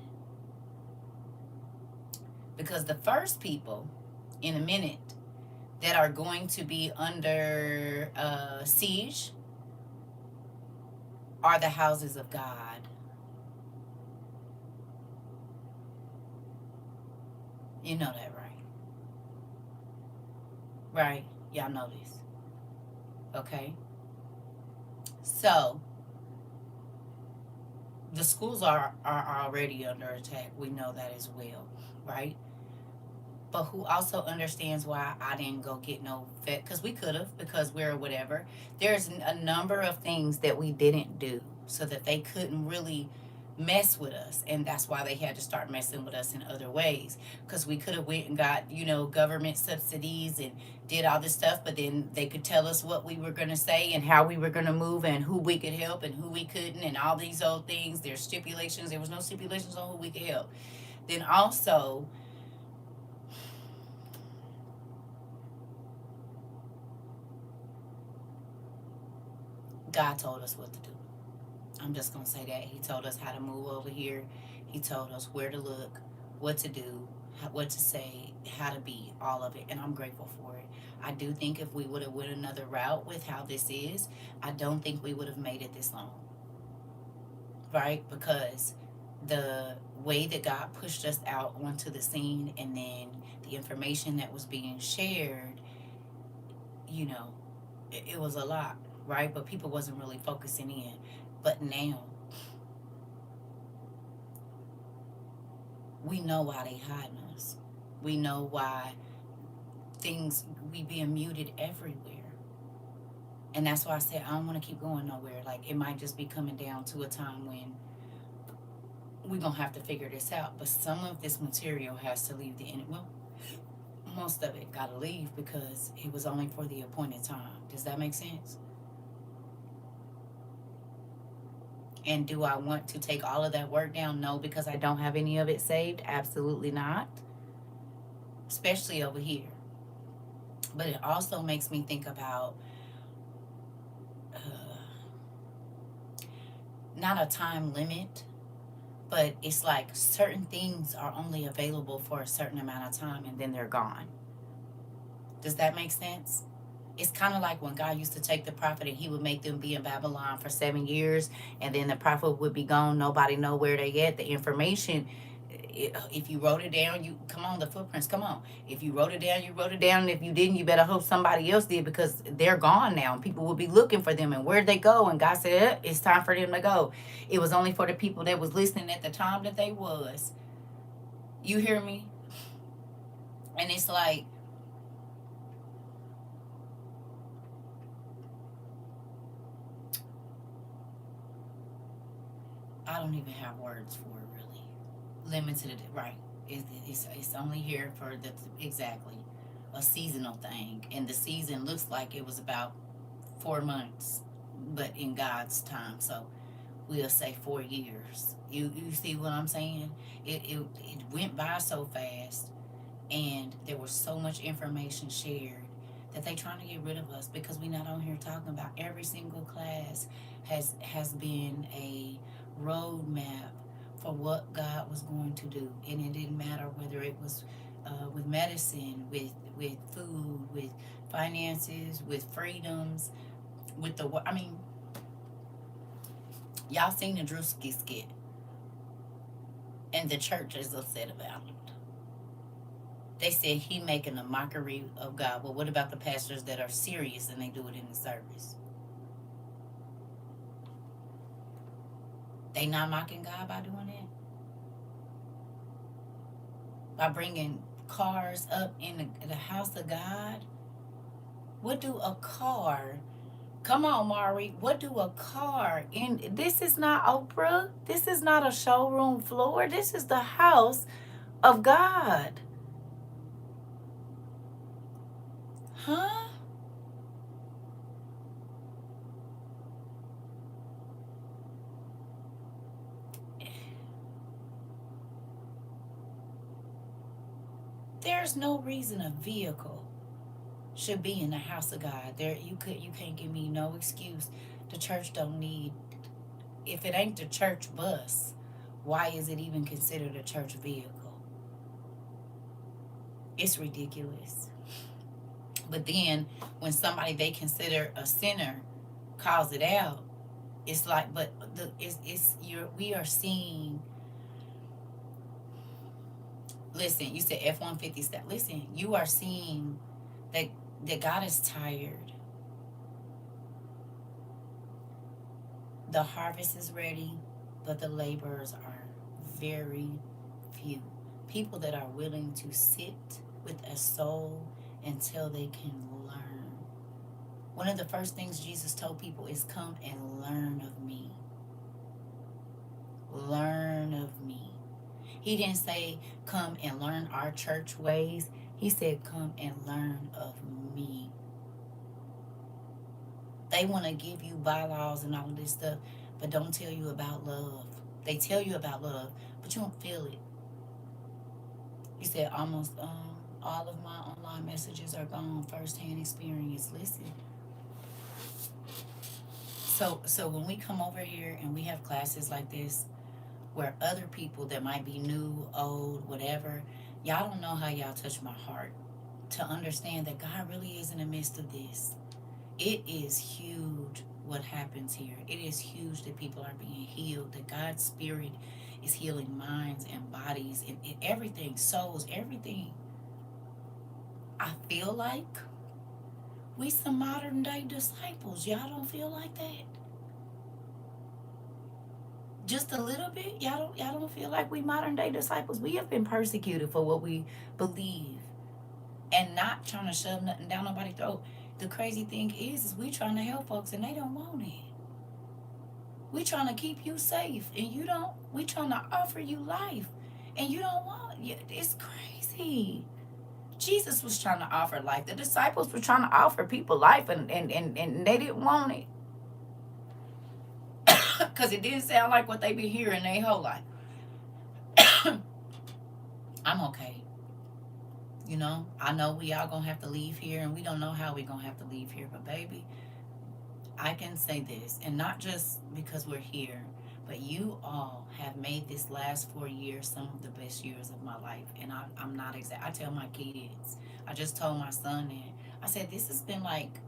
Because the first people in a minute that are going to be under siege are the houses of God. You know that, right? Right? Y'all know this. Okay? So, the schools are already under attack. We know that as well, right? But who also understands why I didn't go get no vet? Because we could have, because we're whatever. There's a number of things that we didn't do so that they couldn't really mess with us, and that's why they had to start messing with us in other ways, because we could have went and got, you know, government subsidies and did all this stuff, but then they could tell us what we were going to say and how we were going to move and who we could help and who we couldn't and all these old things. There's stipulations. There was no stipulations on who we could help. Then also, God told us what to do. I'm just going to say that. He told us how to move over here. He told us where to look, what to do, what to say, how to be, all of it. And I'm grateful for it. I do think if we would have went another route with how this is, I don't think we would have made it this long. Right? Because the way that God pushed us out onto the scene and then the information that was being shared, you know, it was a lot, right? But people wasn't really focusing in. But now, we know why they hiding us. We know why we being muted everywhere. And that's why I said I don't want to keep going nowhere. Like, it might just be coming down to a time when we're going to have to figure this out. But some of this material has to leave the internet. Well, most of it got to leave because it was only for the appointed time. Does that make sense? And do I want to take all of that work down? No, because I don't have any of it saved. Absolutely not. Especially over here. But it also makes me think about not a time limit, but it's like certain things are only available for a certain amount of time and then they're gone. Does that make sense? It's kind of like when God used to take the prophet and He would make them be in Babylon for 7 years, and then the prophet would be gone. Nobody know where they at. The information, if you wrote it down, you come on, the footprints, come on. If you wrote it down, you wrote it down. And if you didn't, you better hope somebody else did, because they're gone now. People will be looking for them, and where'd they go? And God said, it's time for them to go. It was only for the people that was listening at the time that they was. You hear me? And it's like, I don't even have words for it, really. Limited, right. It's only here for the, exactly. a seasonal thing, and the season looks like it was about 4 months, but in God's time. So we'll say 4 years. You see what I'm saying? It went by so fast, and there was so much information shared that they trying to get rid of us because we not on here talking about every single class has been a roadmap for what God was going to do, and it didn't matter whether it was with medicine, with food, with finances, with freedoms, with the I mean, y'all seen the Drewski skit, and the church is upset about it. They said he making a mockery of God. Well, what about the pastors that are serious and they do it in the service? They not mocking God by doing that? By bringing cars up in the house of God? What do a car, come on, Mari, what do a car in, this is not Oprah. This is not a showroom floor. This is the house of God. Huh? There's no reason a vehicle should be in the house of God. You can't give me no excuse. The church don't need, if it ain't the church bus, why is it even considered a church vehicle? It's ridiculous. But then when somebody they consider a sinner calls it out, it's like, but we are seeing. Listen, you said F-150 stuff. Listen, you are seeing that God is tired. The harvest is ready, but the laborers are very few. People that are willing to sit with a soul until they can learn. One of the first things Jesus told people is, come and learn of me. Learn of me. He didn't say, come and learn our church ways. He said, come and learn of me. They want to give you bylaws and all of this stuff, but don't tell you about love. They tell you about love, but you don't feel it. He said, almost all of my online messages are gone. First-hand experience. Listen. So when we come over here and we have classes like this, where other people that might be new, old, whatever, y'all don't know how y'all touch my heart to understand that God really is in the midst of this. It is huge what happens here. It is huge that people are being healed, that God's Spirit is healing minds and bodies and everything, souls, everything. I feel like we some modern day disciples. Y'all don't feel like that? Just a little bit? Y'all don't feel like we modern day disciples? We have been persecuted for what we believe and not trying to shove nothing down nobody's throat. The crazy thing is we trying to help folks and they don't want it. We trying to keep you safe and you don't. We trying to offer you life and you don't want it. It's crazy. Jesus was trying to offer life. The disciples were trying to offer people life and they didn't want it. Because it didn't sound like what they been hearing their whole life. I'm okay. You know, I know we all gonna have to leave here and we don't know how we gonna have to leave here, but baby, I can say this, and not just because we're here, but you all have made this last 4 years some of the best years of my life. And I'm not I tell my kids, I just told my son that, I said, this has been like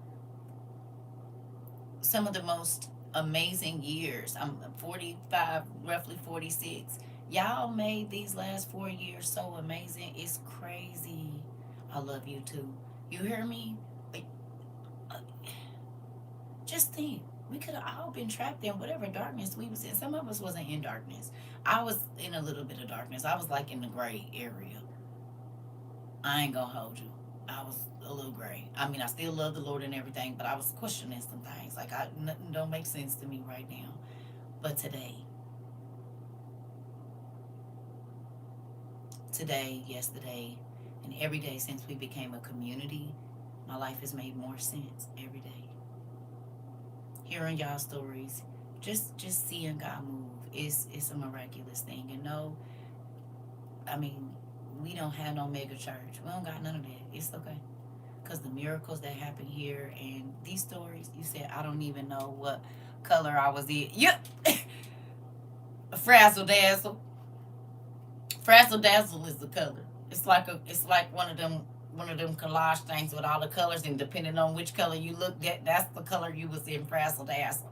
some of the most amazing years. I'm 45, roughly 46. Y'all made these last 4 years so amazing. It's crazy. I love you too. You hear me? Just think, we could have all been trapped in whatever darkness we was in. Some of us wasn't in darkness. I was in a little bit of darkness. I was like in the gray area. I ain't gonna hold you. I was a little gray. I mean, I still love the Lord and everything, but I was questioning some things. Like, nothing don't make sense to me right now. But today, yesterday, And every day since we became a community, my life has made more sense every day. Hearing y'all stories, just seeing God move is a miraculous thing. And no, I mean, we don't have no mega church. We don't got none of that. It's okay. Because the miracles that happen here and these stories, you said, I don't even know what color I was in. Yep. Frazzle dazzle. Frazzle dazzle is the color. It's like one of them collage things with all the colors, and depending on which color you looked at, that's the color you was in. Frazzle dazzle.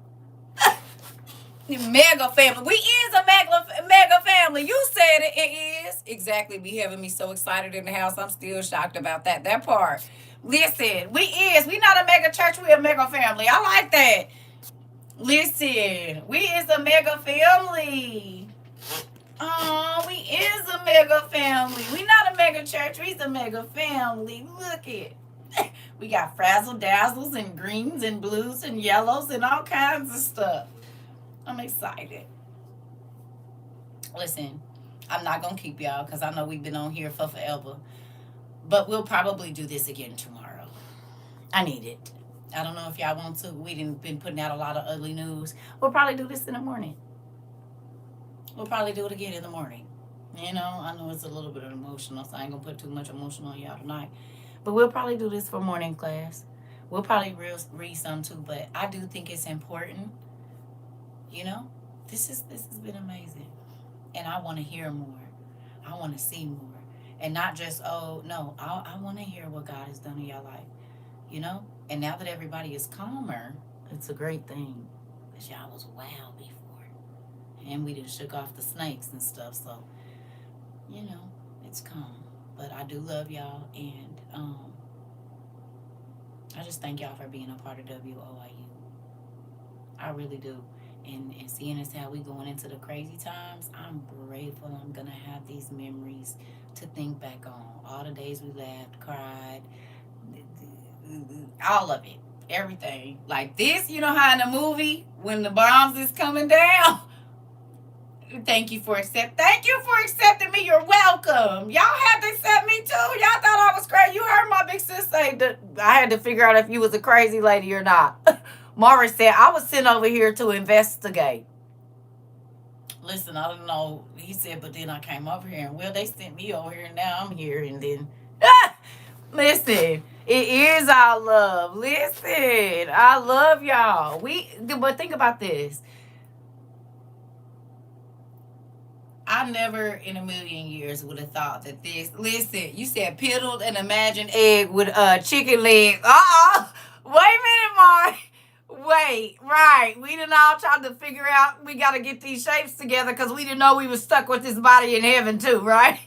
Mega family. We is a mega family. You said it. It is. Exactly. Be having me so excited in the house. I'm still shocked about that. That part. Listen, we not a mega church. We a mega family. I like that. Listen, we is a mega family. Oh, we is a mega family. We not a mega church. We's a mega family. Look it. We got frazzle dazzles and greens and blues and yellows and all kinds of stuff. I'm excited. Listen, I'm not going to keep y'all because I know we've been on here for forever. But we'll probably do this again tomorrow. I need it. I don't know if y'all want to. We didn't been putting out a lot of ugly news. We'll probably do this in the morning. We'll probably do it again in the morning. You know, I know it's a little bit emotional, so I ain't going to put too much emotion on y'all tonight. But we'll probably do this for morning class. We'll probably read some too, but I do think it's important. You know, this has been amazing. And I want to hear more. I want to see more. And not just, oh, no, I want to hear what God has done in your life. You know? And now that everybody is calmer, it's a great thing. Because y'all was wild before. And we done shook off the snakes and stuff. So, you know, it's calm. But I do love y'all. And I just thank y'all for being a part of WOIU. I really do. And seeing as how we going into the crazy times, I'm grateful I'm going to have these memories to think back on. All the days we laughed, cried, all of it, everything. Like this, you know how in the movie, when the bombs is coming down, thank you for accepting me. You're welcome. Y'all had to accept me too. Y'all thought I was crazy. You heard my big sis say that I had to figure out if you was a crazy lady or not. Morris said, I was sent over here to investigate. Listen, I don't know. He said, but then I came over here. And, well, they sent me over here. And now I'm here. And then, listen, it is our love. Listen, I love y'all. But think about this. I never in a million years would have thought that this. Listen, you said piddled and imagined egg with chicken legs. Wait a minute, Mark. Wait, right. We didn't all try to figure out we got to get these shapes together because we didn't know we were stuck with this body in heaven too, right?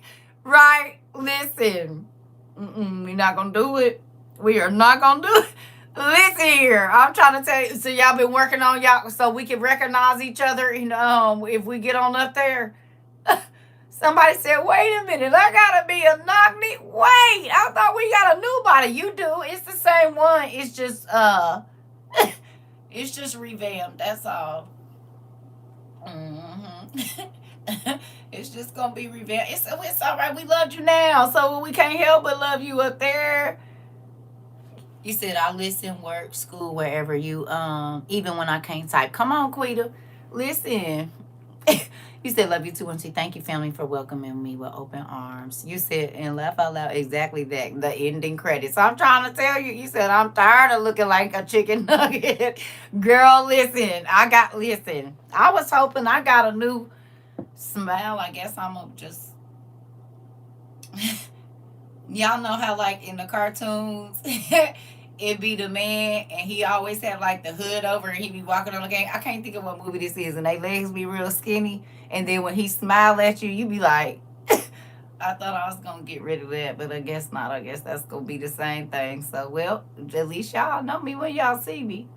Right? Listen. We're not going to do it. We are not going to do it. Listen here. I'm trying to tell you. So y'all been working on y'all so we can recognize each other, if we get on up there. Somebody said, wait a minute, I gotta be a knock-knee. Wait, I thought we got a new body. You do. It's the same one. It's just it's just revamped. That's all. It's just gonna be revamped. It's all right. We loved you now, so we can't help but love you up there. You said I listen, work, school, wherever you even when I can't type. Come on, Quita. Listen. You said, love you too, and say, thank you, family, for welcoming me with open arms. You said, and laugh out loud, exactly that, the ending credits. So I'm trying to tell you, you said, I'm tired of looking like a chicken nugget. Girl, listen, I was hoping I got a new smile. I guess I'm going to just, y'all know how, like, in the cartoons, it be the man, and he always had, like, the hood over, and he be walking on the game. I can't think of what movie this is, and they legs be real skinny. And then when he smile at you, you be like, I thought I was going to get rid of that, but I guess not. I guess that's going to be the same thing. So, well, at least y'all know me when y'all see me.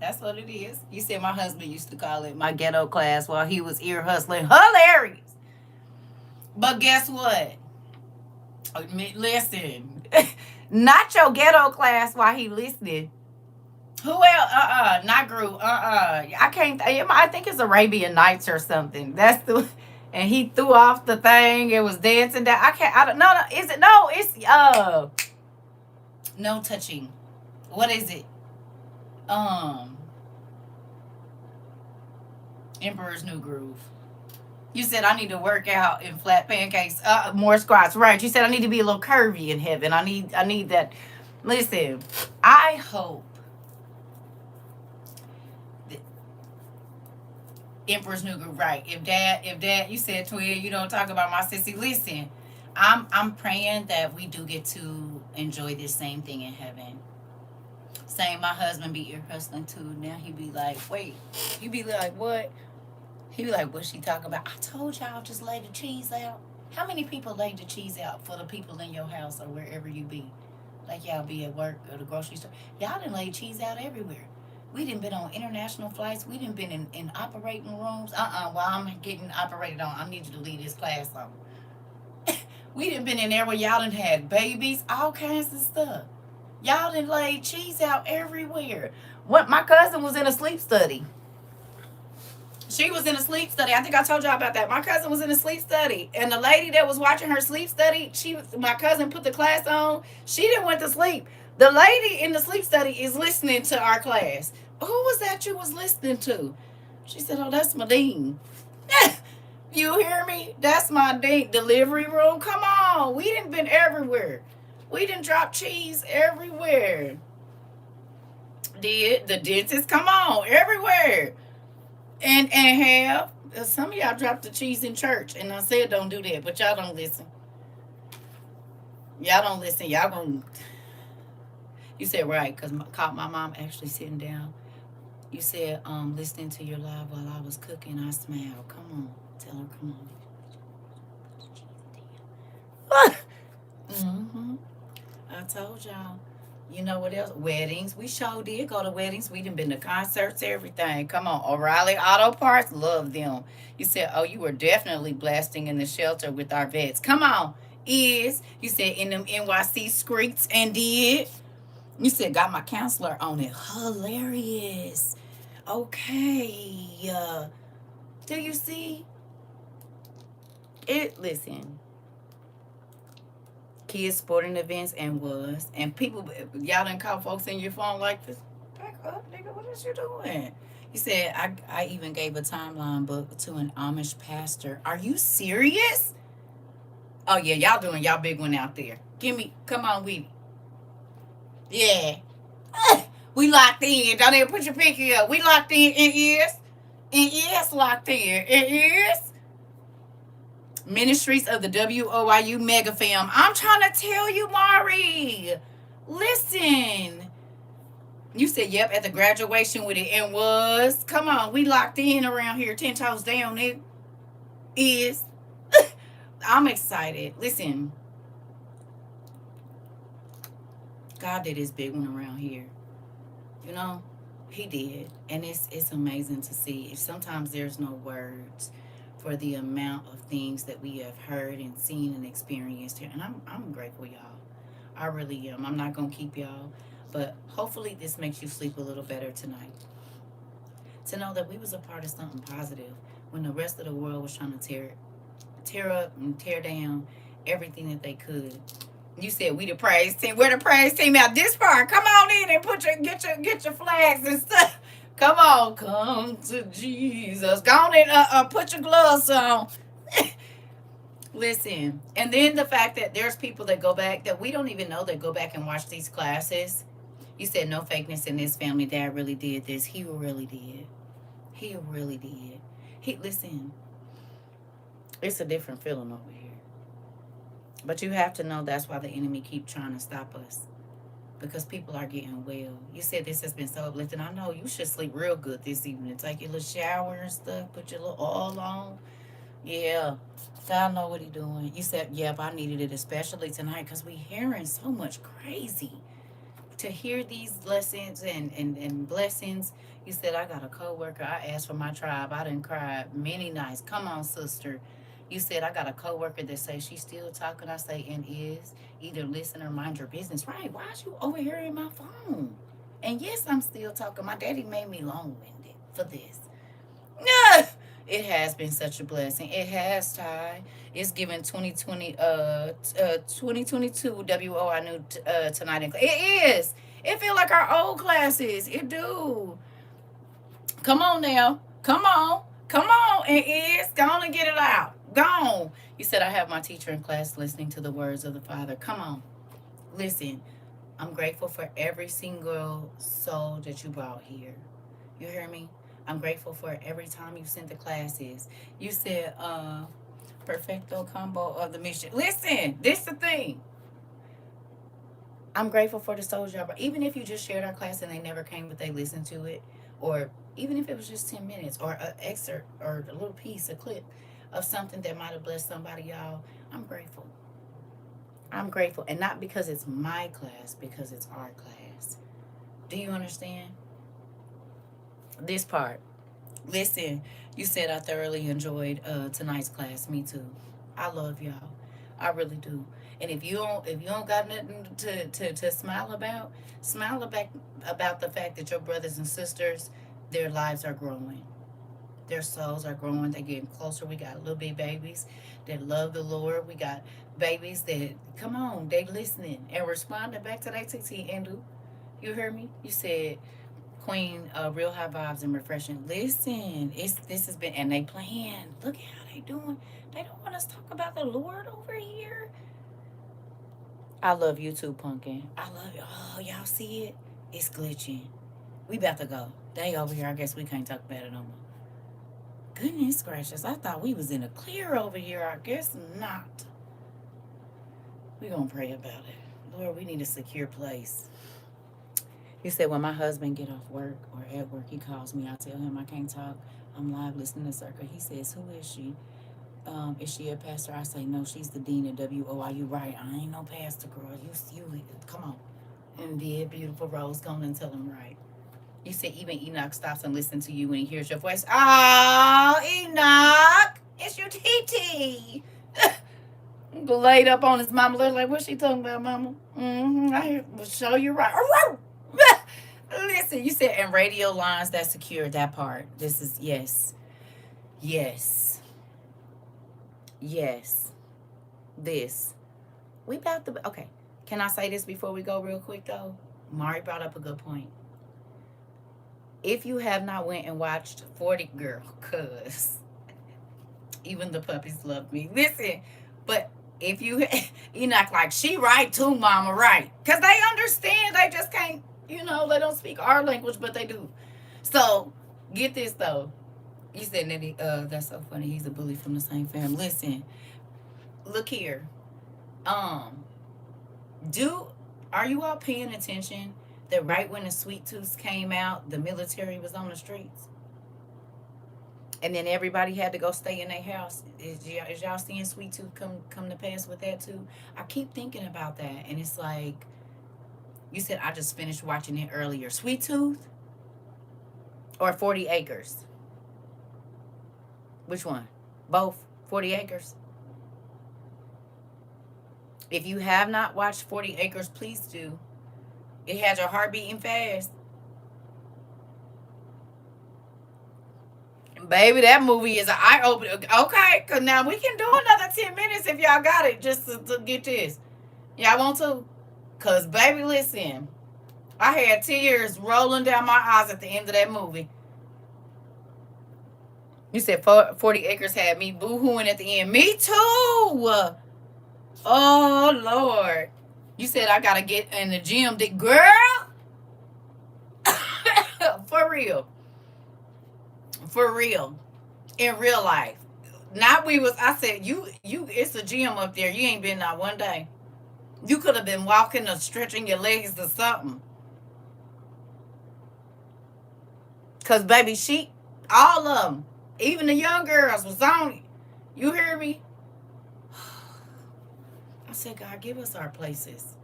That's what it is. You said my husband used to call it my ghetto class while he was ear hustling. Hilarious. But guess what? Listen. Not your ghetto class while he listening. Who else? Not Gru. I can't. I think it's Arabian Nights or something. That's the. and he threw off the thing. It was dancing down. I don't. No. Is it? No. It's no touching. What is it? Emperor's New Groove. You said I need to work out in flat pancakes, more squats. Right. You said I need to be a little curvy in heaven. I need that. Listen, I hope that Emperor's New Groove. Right. If dad, you said twin, you don't talk about my sissy. Listen, I'm praying that we do get to enjoy this same thing in heaven. Same, my husband be ear hustling too. Now he be like, wait, you be like, what? He be like, what's she talking about? I told y'all just lay the cheese out. How many people laid the cheese out for the people in your house or wherever you be? Like y'all be at work or the grocery store. Y'all done laid cheese out everywhere. We done been on international flights. We done been in operating rooms. While I'm getting operated on, I need you to leave this class on. We done been in there where y'all done had babies, all kinds of stuff. Y'all done laid cheese out everywhere. What, my cousin was in a sleep study. She was in a sleep study. I think I told y'all about that. My cousin was in a sleep study. And the lady that was watching her sleep study, my cousin put the class on. She didn't went to sleep. The lady in the sleep study is listening to our class. Who was that you was listening to? She said, oh, that's my dean. You hear me? That's my dean. Delivery room. Come on. We done been everywhere. We done dropped cheese everywhere. Did the dentist? Come on. Everywhere. And have some of y'all dropped the cheese in church, and I said don't do that, but y'all don't listen. Y'all don't listen. Y'all gonna. You said right, cause caught my mom actually sitting down. You said listening to your live while I was cooking. I smiled. Come on, tell her. Come on. Mm-hmm. I told y'all. You know what else? Weddings. We sure did go to weddings. We done been to concerts, everything. Come on. O'Reilly Auto Parts. Love them. You said, oh, you were definitely blasting in the shelter with our vets. Come on. You said in them NYC streets and did. You said got my counselor on it. Hilarious. Okay. Do you see? Listen. Kids sporting events and people, y'all done call folks in your phone like this. Back up, nigga. What is you doing? He said I even gave a timeline book to an Amish pastor. Are you serious? Oh yeah, y'all doing y'all big one out there. Come on, we. Yeah, we locked in. Don't even put your pinky up. We locked in ears. In ears locked in ears. Ministries of the WOIU Mega Fam. I'm trying to tell you, Mari. Listen. You said, yep, at the graduation with it. And was. Come on, we locked in around here. 10 toes down. It is. I'm excited. Listen. God did his big one around here. You know, he did. And it's amazing to see. Sometimes there's no words for the amount of things that we have heard and seen and experienced here. And I'm grateful, y'all. I really am. I'm not going to keep y'all. But hopefully this makes you sleep a little better tonight. To know that we was a part of something positive when the rest of the world was trying to tear up and tear down everything that they could. You said we the praise team. We're the praise team out this part. Come on in and get your flags and stuff. Come on, come to Jesus. Go on and put your gloves on. Listen, and then the fact that there's people that go back that we don't even know that go back and watch these classes. You said no fakeness in this family. Dad really did this. He really did. He really did. Listen, it's a different feeling over here. But you have to know that's why the enemy keep trying to stop us. Because people are getting well. You said this has been so uplifting. I know you should sleep real good this evening. Take your little shower and stuff. Put your little oil on. Yeah. God know what he doing. You said, yep, I needed it especially tonight because we hearing so much crazy. To hear these lessons and blessings. You said, I got a coworker. I asked for my tribe. I done cried many nights. Come on, sister. You said, I got a coworker that says she's still talking. I say, and is. Either listen or mind your business. Right, why is you over here in my phone? And yes, I'm still talking. My daddy made me long-winded for this. It has been such a blessing. It has, Ty. It's given 2022 WO I knew tonight. It is. It feel like our old classes. It do. Come on now. Come on. Come on. It is. Go on and get it out. Go on. You said I have my teacher in class listening to the words of the Father. Come on. Listen. I'm grateful for every single soul that you brought here. You hear me? I'm grateful for every time you sent the classes. You said, perfecto combo of the mission. Listen, this is the thing. I'm grateful for the souls y'all brought. Even if you just shared our class and they never came, but they listened to it, or even if it was just 10 minutes, or an excerpt, or a little piece, a clip of something that might have blessed somebody, y'all, I'm grateful. I'm grateful. And not because it's my class, because it's our class. Do you understand? This part. Listen, you said I thoroughly enjoyed tonight's class. Me too. I love y'all. I really do. And if you don't got nothing to smile about the fact that your brothers and sisters, their lives are growing. Their souls are growing. They're getting closer. We got little big babies that love the Lord. We got babies that, come on, they listening and responding back to their TT. Andu, you heard me? You said, Queen, real high vibes and refreshing. Listen, this has been, and they playing. Look at how they doing. They don't want us to talk about the Lord over here. I love you too, Pumpkin. I love you. Oh, y'all see it? It's glitching. We about to go. They over here. I guess we can't talk about it no more. Goodness gracious, I thought we was in a clear over here. I guess not. We gonna pray about it. Lord, we need a secure place. He said, when my husband get off work or at work, he calls me. I tell him I can't talk. I'm live listening to CERCA. He says, who is she? Is she a pastor? I say, no, she's the dean at WOIU. Right, I ain't no pastor, girl. You, come on. And did beautiful Rose, go on and tell him right. You said even Enoch stops and listens to you when he hears your voice. Oh, Enoch, it's your TT. Laid up on his mama. Like, what's she talking about, mama? I will show you right. Listen, you said, and radio lines that secure that part. This is, yes. Yes. Yes. This. We about to, okay. Can I say this before we go real quick, though? Mari brought up a good point. If you have not went and watched 40 Girl, cuz even the puppies love me. Listen, but if you, Enoch, like, she right too, mama, right. Because they understand. They just can't, they don't speak our language, but they do. So, get this, though. You said that that's so funny. He's a bully from the same family. Listen, look here. Are you all paying attention that right when the Sweet Tooth came out, the military was on the streets? And then everybody had to go stay in their house. Is y'all seeing Sweet Tooth come to pass with that too? I keep thinking about that. And it's like, you said I just finished watching it earlier. Sweet Tooth or 40 Acres? Which one? Both? 40 Acres? If you have not watched 40 Acres, please do. It had your heart beating fast. Baby, that movie is an eye-opener. Okay, because now we can do another 10 minutes if y'all got it, just to get this. Y'all want to? Because, baby, listen. I had tears rolling down my eyes at the end of that movie. You said 40 Acres had me boo-hooing at the end. Me too. Oh, Lord. You said I got to get in the gym. Girl. For real. For real. In real life. I said, it's a gym up there. You ain't been out one day. You could have been walking or stretching your legs or something. Because, baby, all of them, even the young girls was on it. You hear me? I said, God, give us our places.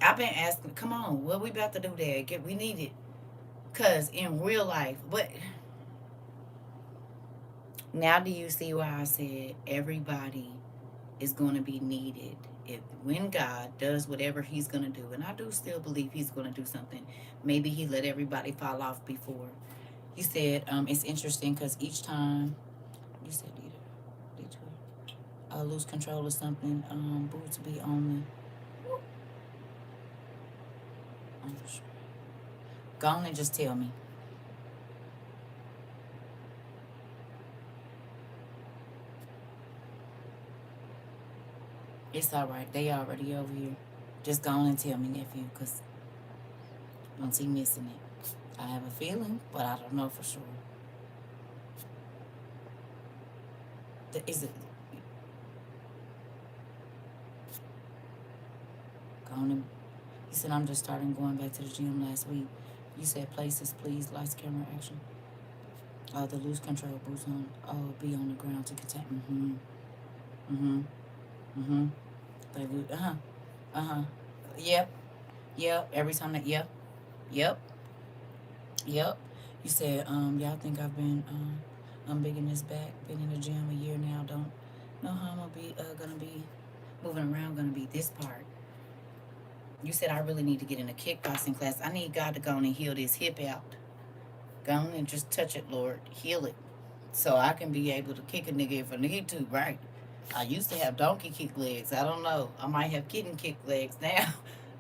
I've been asking, come on, what we about to do there? We need it. Because in real life, but now do you see why I said everybody is going to be needed? When God does whatever he's going to do, and I do still believe he's going to do something. Maybe he let everybody fall off before. You said it's interesting because each time you said did you lose control of something, boots be on the street. Go on and just tell me. It's all right. They already over here. Just go on and tell me, nephew, because I don't see missing it. I have a feeling, but I don't know for sure. Is it? Go on and. You said I'm just starting going back to the gym last week. You said places, please, lights, camera, action. Oh, the loose control boots on. Oh, be on the ground to contain. They would. Yep. Yep. Every time that. Yep. Yep. Yep. You said y'all think I've been I'm big in this back. Been in the gym a year now. Don't know how I'm gonna be moving around. Gonna be this part. You said I really need to get in a kickboxing class. I need God to go on and heal this hip out. Go on and just touch it, Lord. Heal it. So I can be able to kick a nigga if I need to, right? I used to have donkey kick legs. I don't know. I might have kitten kick legs now.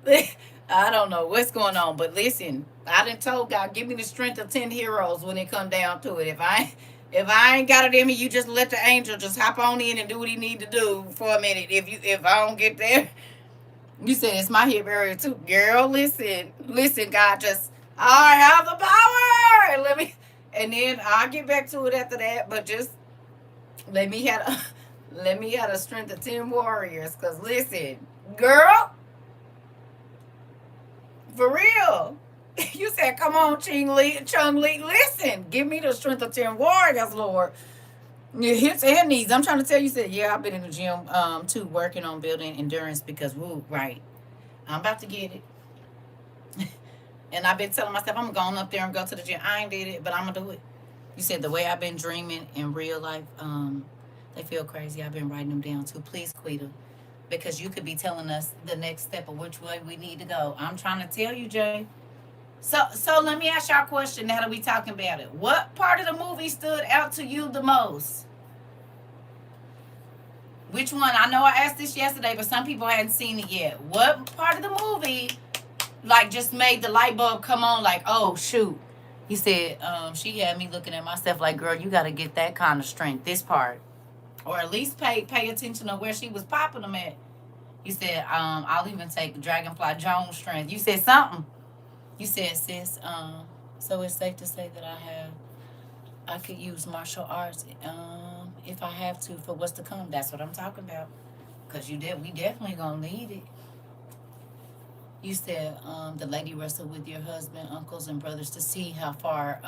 I don't know what's going on. But listen, I done told God, give me the strength of 10 heroes when it come down to it. If I ain't got it in me, you just let the angel just hop on in and do what he need to do for a minute. If I don't get there, you said it's my hip area too. Girl, listen, God, just I have the power. And then I'll get back to it after that. But just let me have the strength of 10 warriors. Cause listen, girl, for real. You said, come on, Chung Lee, listen, give me the strength of 10 warriors, Lord. Your hips and knees. I'm trying to tell you, said, yeah, I've been in the gym too, working on building endurance because, woo, right. I'm about to get it. And I've been telling myself, I'm going up there and go to the gym. I ain't did it, but I'm going to do it. You said the way I've been dreaming in real life, they feel crazy. I've been writing them down too. Please, Quita, because you could be telling us the next step of which way we need to go. I'm trying to tell you, Jay. So let me ask y'all a question now that we talking about it. What part of the movie stood out to you the most? Which one? I know I asked this yesterday, but some people hadn't seen it yet. What part of the movie, like, just made the light bulb come on? Like, oh shoot. He said, she had me looking at myself like, girl, you got to get that kind of strength. This part, or at least pay attention to where she was popping them at. He said, I'll even take Dragonfly Jones strength. You said something. You said, sis, so it's safe to say that I could use martial arts if I have to for what's to come. That's what I'm talking about. Because we definitely going to need it. You said the lady wrestled with your husband, uncles, and brothers to see how far.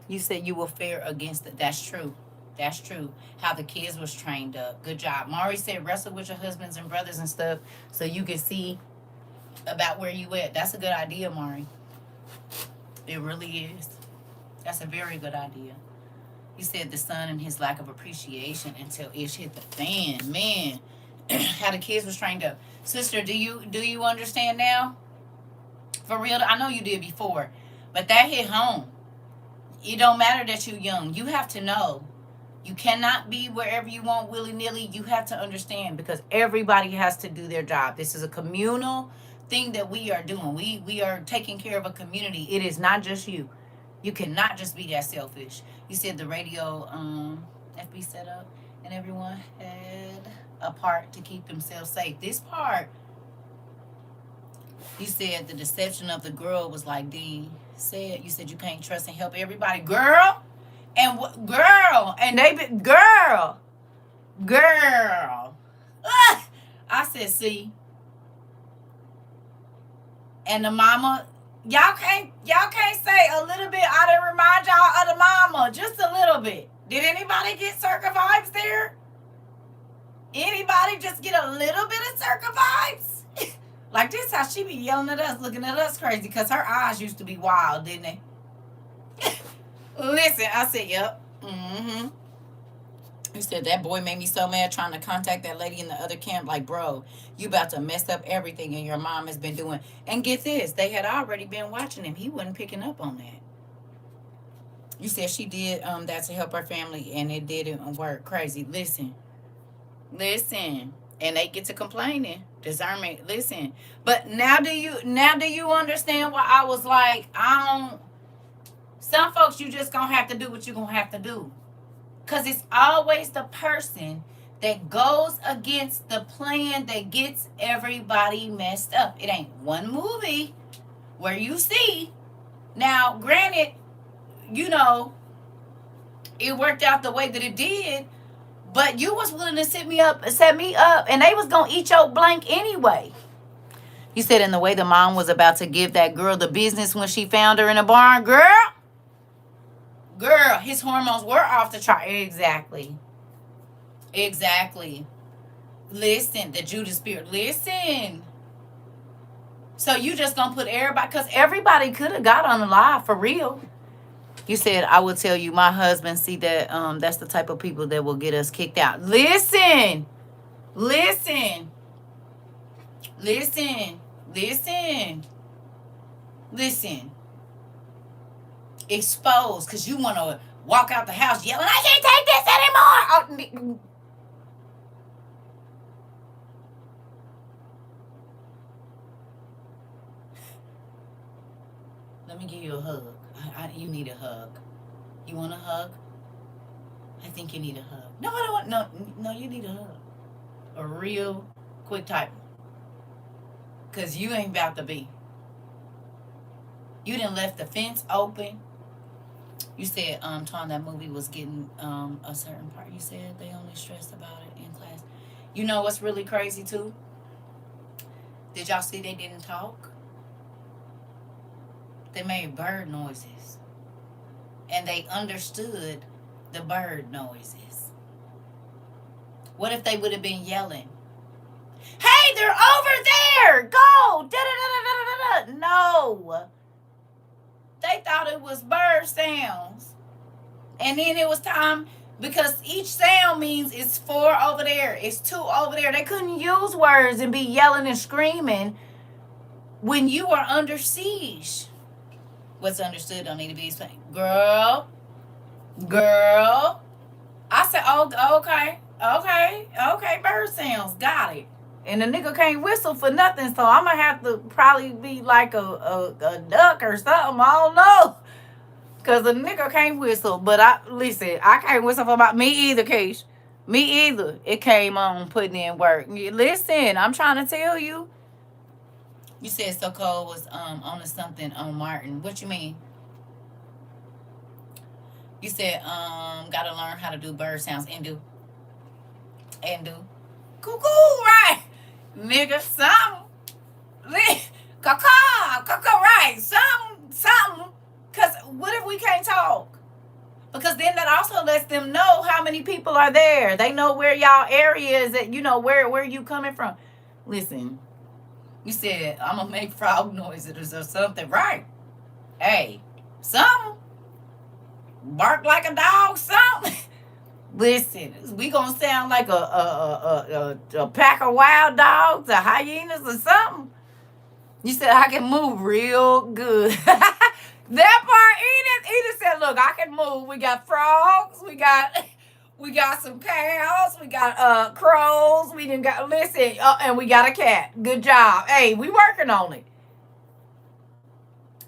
You said you will fare against it. That's true. That's true. How the kids was trained up. Good job. Mari said wrestle with your husbands and brothers and stuff so you can see about where you at. That's a good idea, Mari. It really is. That's a very good idea. You said the son and his lack of appreciation until Ish hit the fan. Man, how the kids was trained up. Sister, do you understand now? For real, I know you did before, but that hit home. It don't matter that you're young. You have to know. You cannot be wherever you want willy-nilly. You have to understand because everybody has to do their job. This is a communal thing that we are doing. We are taking care of a community. It is not just you. You cannot just be that selfish. You said the radio FB set up and everyone had a part to keep themselves safe. This part, you said the deception of the girl was like Dean said. You said you can't trust and help everybody. Girl, and they be girl. I said, see. And the mama, y'all can't say a little bit. I didn't remind y'all of the mama, just a little bit. Did anybody get CERCA vibes there? Anybody just get a little bit of CERCA vibes? Like this how she be yelling at us, looking at us crazy, because her eyes used to be wild, didn't they? Listen, I said, yep. Mm-hmm. You said that boy made me so mad trying to contact that lady in the other camp. Like, bro, you about to mess up everything and your mom has been doing. And get this, they had already been watching him. He wasn't picking up on that. You said she did that to help her family and it didn't work. Crazy. Listen. And they get to complaining. Discernment. Listen. But now do you understand why I was like, I don't some folks you just gonna have to do what you gonna have to do. Cause it's always the person that goes against the plan that gets everybody messed up. It ain't one movie where you see. Now, granted, you know, it worked out the way that it did, but you was willing to set me up, and they was gonna eat your blank anyway. You said in the way the mom was about to give that girl the business when she found her in a barn. Girl, his hormones were off the chart. Exactly. Listen, the Judas spirit. Listen. So you just gonna put everybody, because everybody could have got on the live for real. You said, I will tell you, my husband see that that's the type of people that will get us kicked out. Listen. Exposed, because you want to walk out the house yelling, I can't take this anymore. Let me give you a hug. You need a hug. You want a hug? I think you need a hug. No, I don't want. No, you need a hug. A real quick type. Cause you ain't about to be. You done left the fence open. You said, Tom, that movie was getting a certain part. You said they only stressed about it in class. You know what's really crazy too? Did y'all see they didn't talk? They made bird noises. And they understood the bird noises. What if they would have been yelling? Hey, they're over there! Go! Da-da-da-da-da-da-da. No. They thought it was bird sounds. And then it was time, because each sound means it's 4 over there, it's 2 over there. They couldn't use words and be yelling and screaming when you are under siege. What's understood don't need to be explained. Girl. I said, oh, okay, bird sounds, got it. And the nigga can't whistle for nothing, so I'm gonna have to probably be like a duck or something. I don't know, cause the nigga can't whistle. But I can't whistle for me either, Keish. Me either. It came on putting in work. Listen, I'm trying to tell you. You said So Cold was on to something on Martin. What you mean? You said gotta learn how to do bird sounds and do. Cuckoo, right? Nigga, something. Caca, right? Something. Cause what if we can't talk? Because then that also lets them know how many people are there. They know where y'all area is at, where you coming from. Listen. You said, I'm going to make frog noises or something. Right. Hey, something. Bark like a dog, something. Listen, we going to sound like a pack of wild dogs, or hyenas or something. You said, I can move real good. That part, Edith said, look, I can move. We got frogs. We got some cows. We got crows. We didn't got and we got a cat. Good job. Hey, we working on it.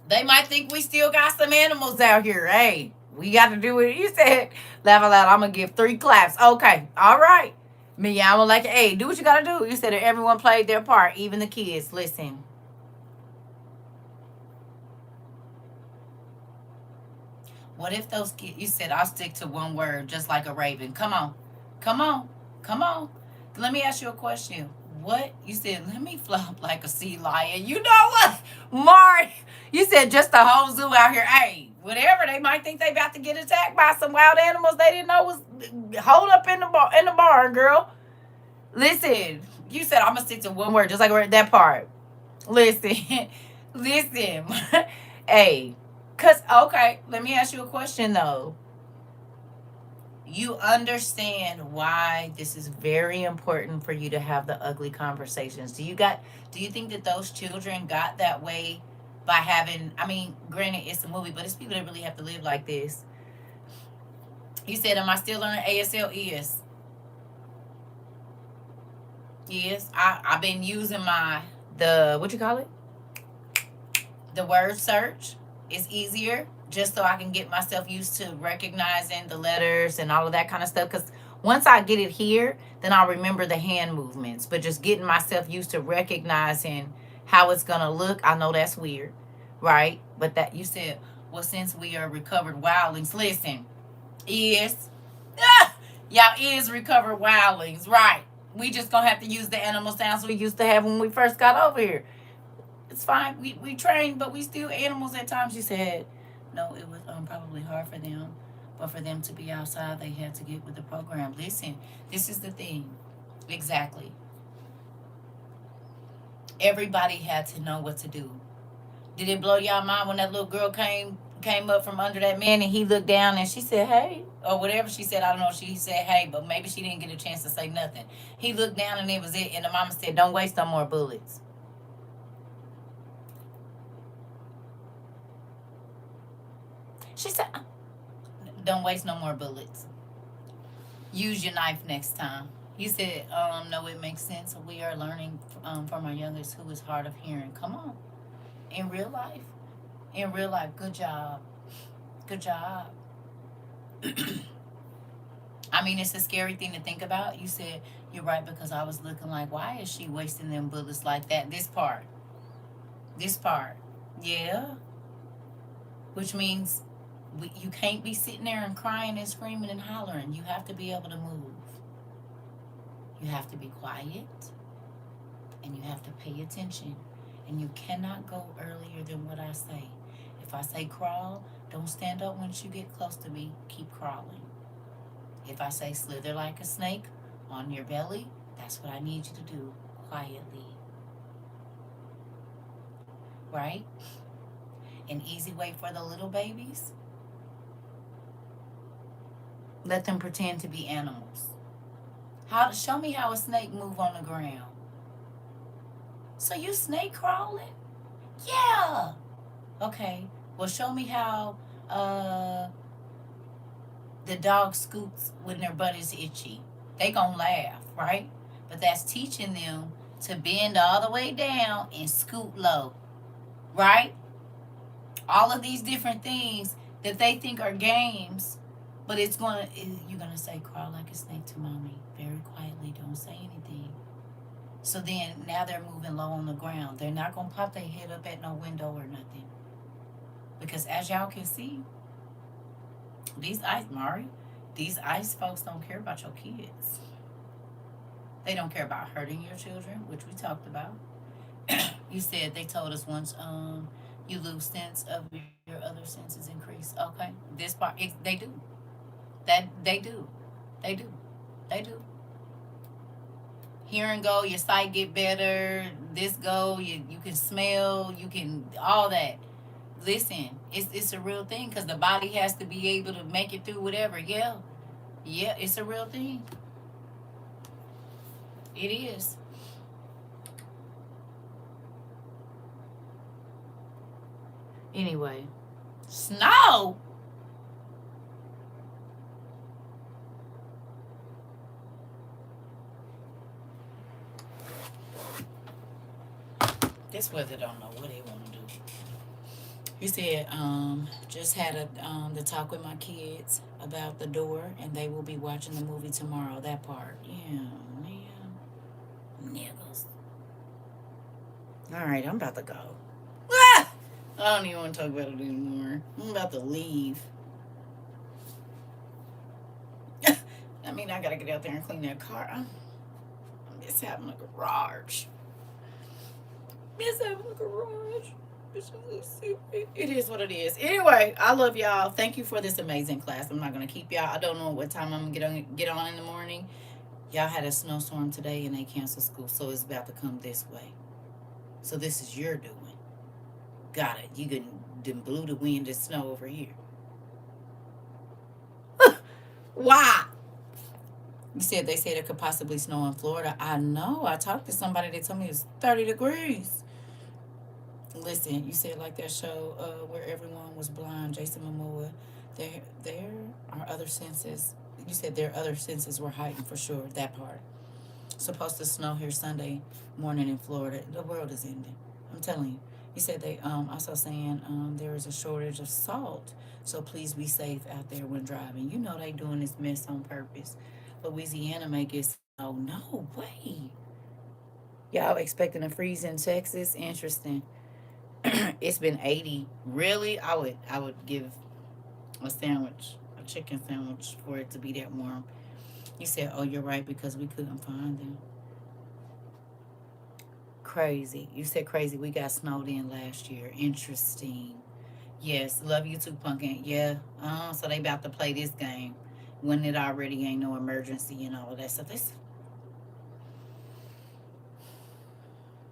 They might think we still got some animals out here. Hey, we got to do it. You said, laugh aloud. I'm gonna give 3 claps. Okay, all right. Me, I'm gonna like, hey, do what you gotta do. You said that everyone played their part, even the kids. Listen. What if those kids, you said, I'll stick to one word, just like a raven. Come on. Let me ask you a question. What? You said, let me flop like a sea lion. You know what? Mark, you said just the whole zoo out here. Hey, whatever. They might think they about to get attacked by some wild animals they didn't know was hold up in the barn, girl. Listen, you said, I'm going to stick to one word, just like that part. Listen. Hey. Okay, let me ask you a question though. You understand why this is very important for you to have the ugly conversations. Do you think that those children got that way by having, granted it's a movie, but it's people that really have to live like this. You said, am I still learning ASL? Yes. Yes. I've been using what you call it? The word search is easier just so I can get myself used to recognizing the letters and all of that kind of stuff. Because once I get it here, then I'll remember the hand movements. But just getting myself used to recognizing how it's going to look, I know that's weird, right? But that you said, well, since we are recovered wildlings, listen, y'all is recovered wildlings, right? We just going to have to use the animal sounds we used to have when we first got over here. It's fine. We train, but we still animals at times. You said, no, it was probably hard for them. But for them to be outside, they had to get with the program. Listen, this is the thing. Exactly. Everybody had to know what to do. Did it blow y'all mind when that little girl came up from under that man and he looked down and she said, hey, or whatever she said? I don't know if she said, hey, but maybe she didn't get a chance to say nothing. He looked down and it was it. And the mama said, don't waste no more bullets. She said, don't waste no more bullets. Use your knife next time. You said, no, it makes sense. We are learning from our youngest who is hard of hearing. Come on. In real life. Good job. Good job. I mean, it's a scary thing to think about. You said, you're right, because I was looking like, why is she wasting them bullets like that? This part. Yeah. Which means you can't be sitting there and crying and screaming and hollering. You have to be able to move. You have to be quiet. And you have to pay attention. And you cannot go earlier than what I say. If I say crawl, don't stand up once you get close to me. Keep crawling. If I say slither like a snake on your belly, that's what I need you to do quietly. Right? An easy way for the little babies. Let them pretend to be animals. Show me how a snake move on the ground. So you snake crawling? Yeah. Okay. Well, show me how the dog scoots when their butt is itchy. They gonna laugh, right? But that's teaching them to bend all the way down and scoot low, right? All of these different things that they think are games, but you're gonna say crawl like a snake to mommy very quietly. Don't say anything. So then now they're moving low on the ground. They're not gonna pop their head up at no window or nothing. Because as y'all can see, these ice folks don't care about your kids. They don't care about hurting your children, which we talked about. You said they told us once, you lose sense of your other senses increase. Okay, this part they do. They do. Hearing go, your sight get better. This go, you can smell, you can all that. Listen, it's a real thing because the body has to be able to make it through whatever. Yeah, it's a real thing. It is. Anyway, snow. This weather don't know what they want to do. He said, just had the talk with my kids about the door, and they will be watching the movie tomorrow. That part, yeah, niggas. All right, I'm about to go. Ah! I don't even want to talk about it anymore. I'm about to leave. I mean, I gotta get out there and clean that car. I miss having a garage. It is what it is. Anyway, I love y'all. Thank you for this amazing class. I'm not gonna keep y'all. I don't know what time I'm gonna get on in the morning. Y'all had a snowstorm today and they canceled school, so it's about to come this way. So this is your doing. Got it. You can blew the wind and snow over here. Why? You said they said it could possibly snow in Florida. I know. I talked to somebody that told me it's 30 degrees. Listen, you said like that show where everyone was blind, Jason Momoa. There are other senses. You said their other senses were heightened for sure. That part. Supposed to snow here Sunday morning in Florida. The world is ending. I'm telling you. You said they also saying there is a shortage of salt, so please be safe out there when driving. You know they doing this mess on purpose. Louisiana may get snow. No way. Y'all expecting a freeze in Texas? Interesting. It's been 80. Really? I would give a sandwich, a chicken sandwich, for it to be that warm. You said, "Oh, you're right because we couldn't find them." Crazy. You said crazy. We got snowed in last year. Interesting. Yes, love you too, Pumpkin. Yeah. So they about to play this game when it already ain't no emergency and all of that stuff.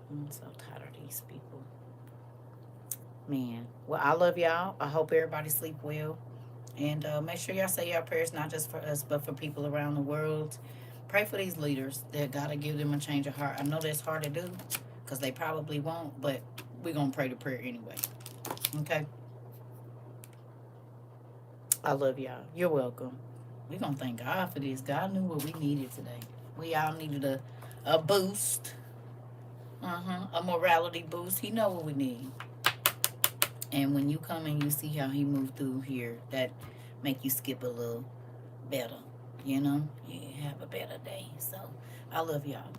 I'm so tired of these people. Man. Well, I love y'all. I hope everybody sleep well. And make sure y'all say your prayers, not just for us, but for people around the world. Pray for these leaders that God to give them a change of heart. I know that's hard to do because they probably won't, but we're going to pray the prayer anyway. Okay? I love y'all. You're welcome. We're going to thank God for this. God knew what we needed today. We all needed a boost. A morality boost. He know what we need. And when you come and you see how he moved through here, that make you skip a little better. You know? You have a better day. So, I love y'all.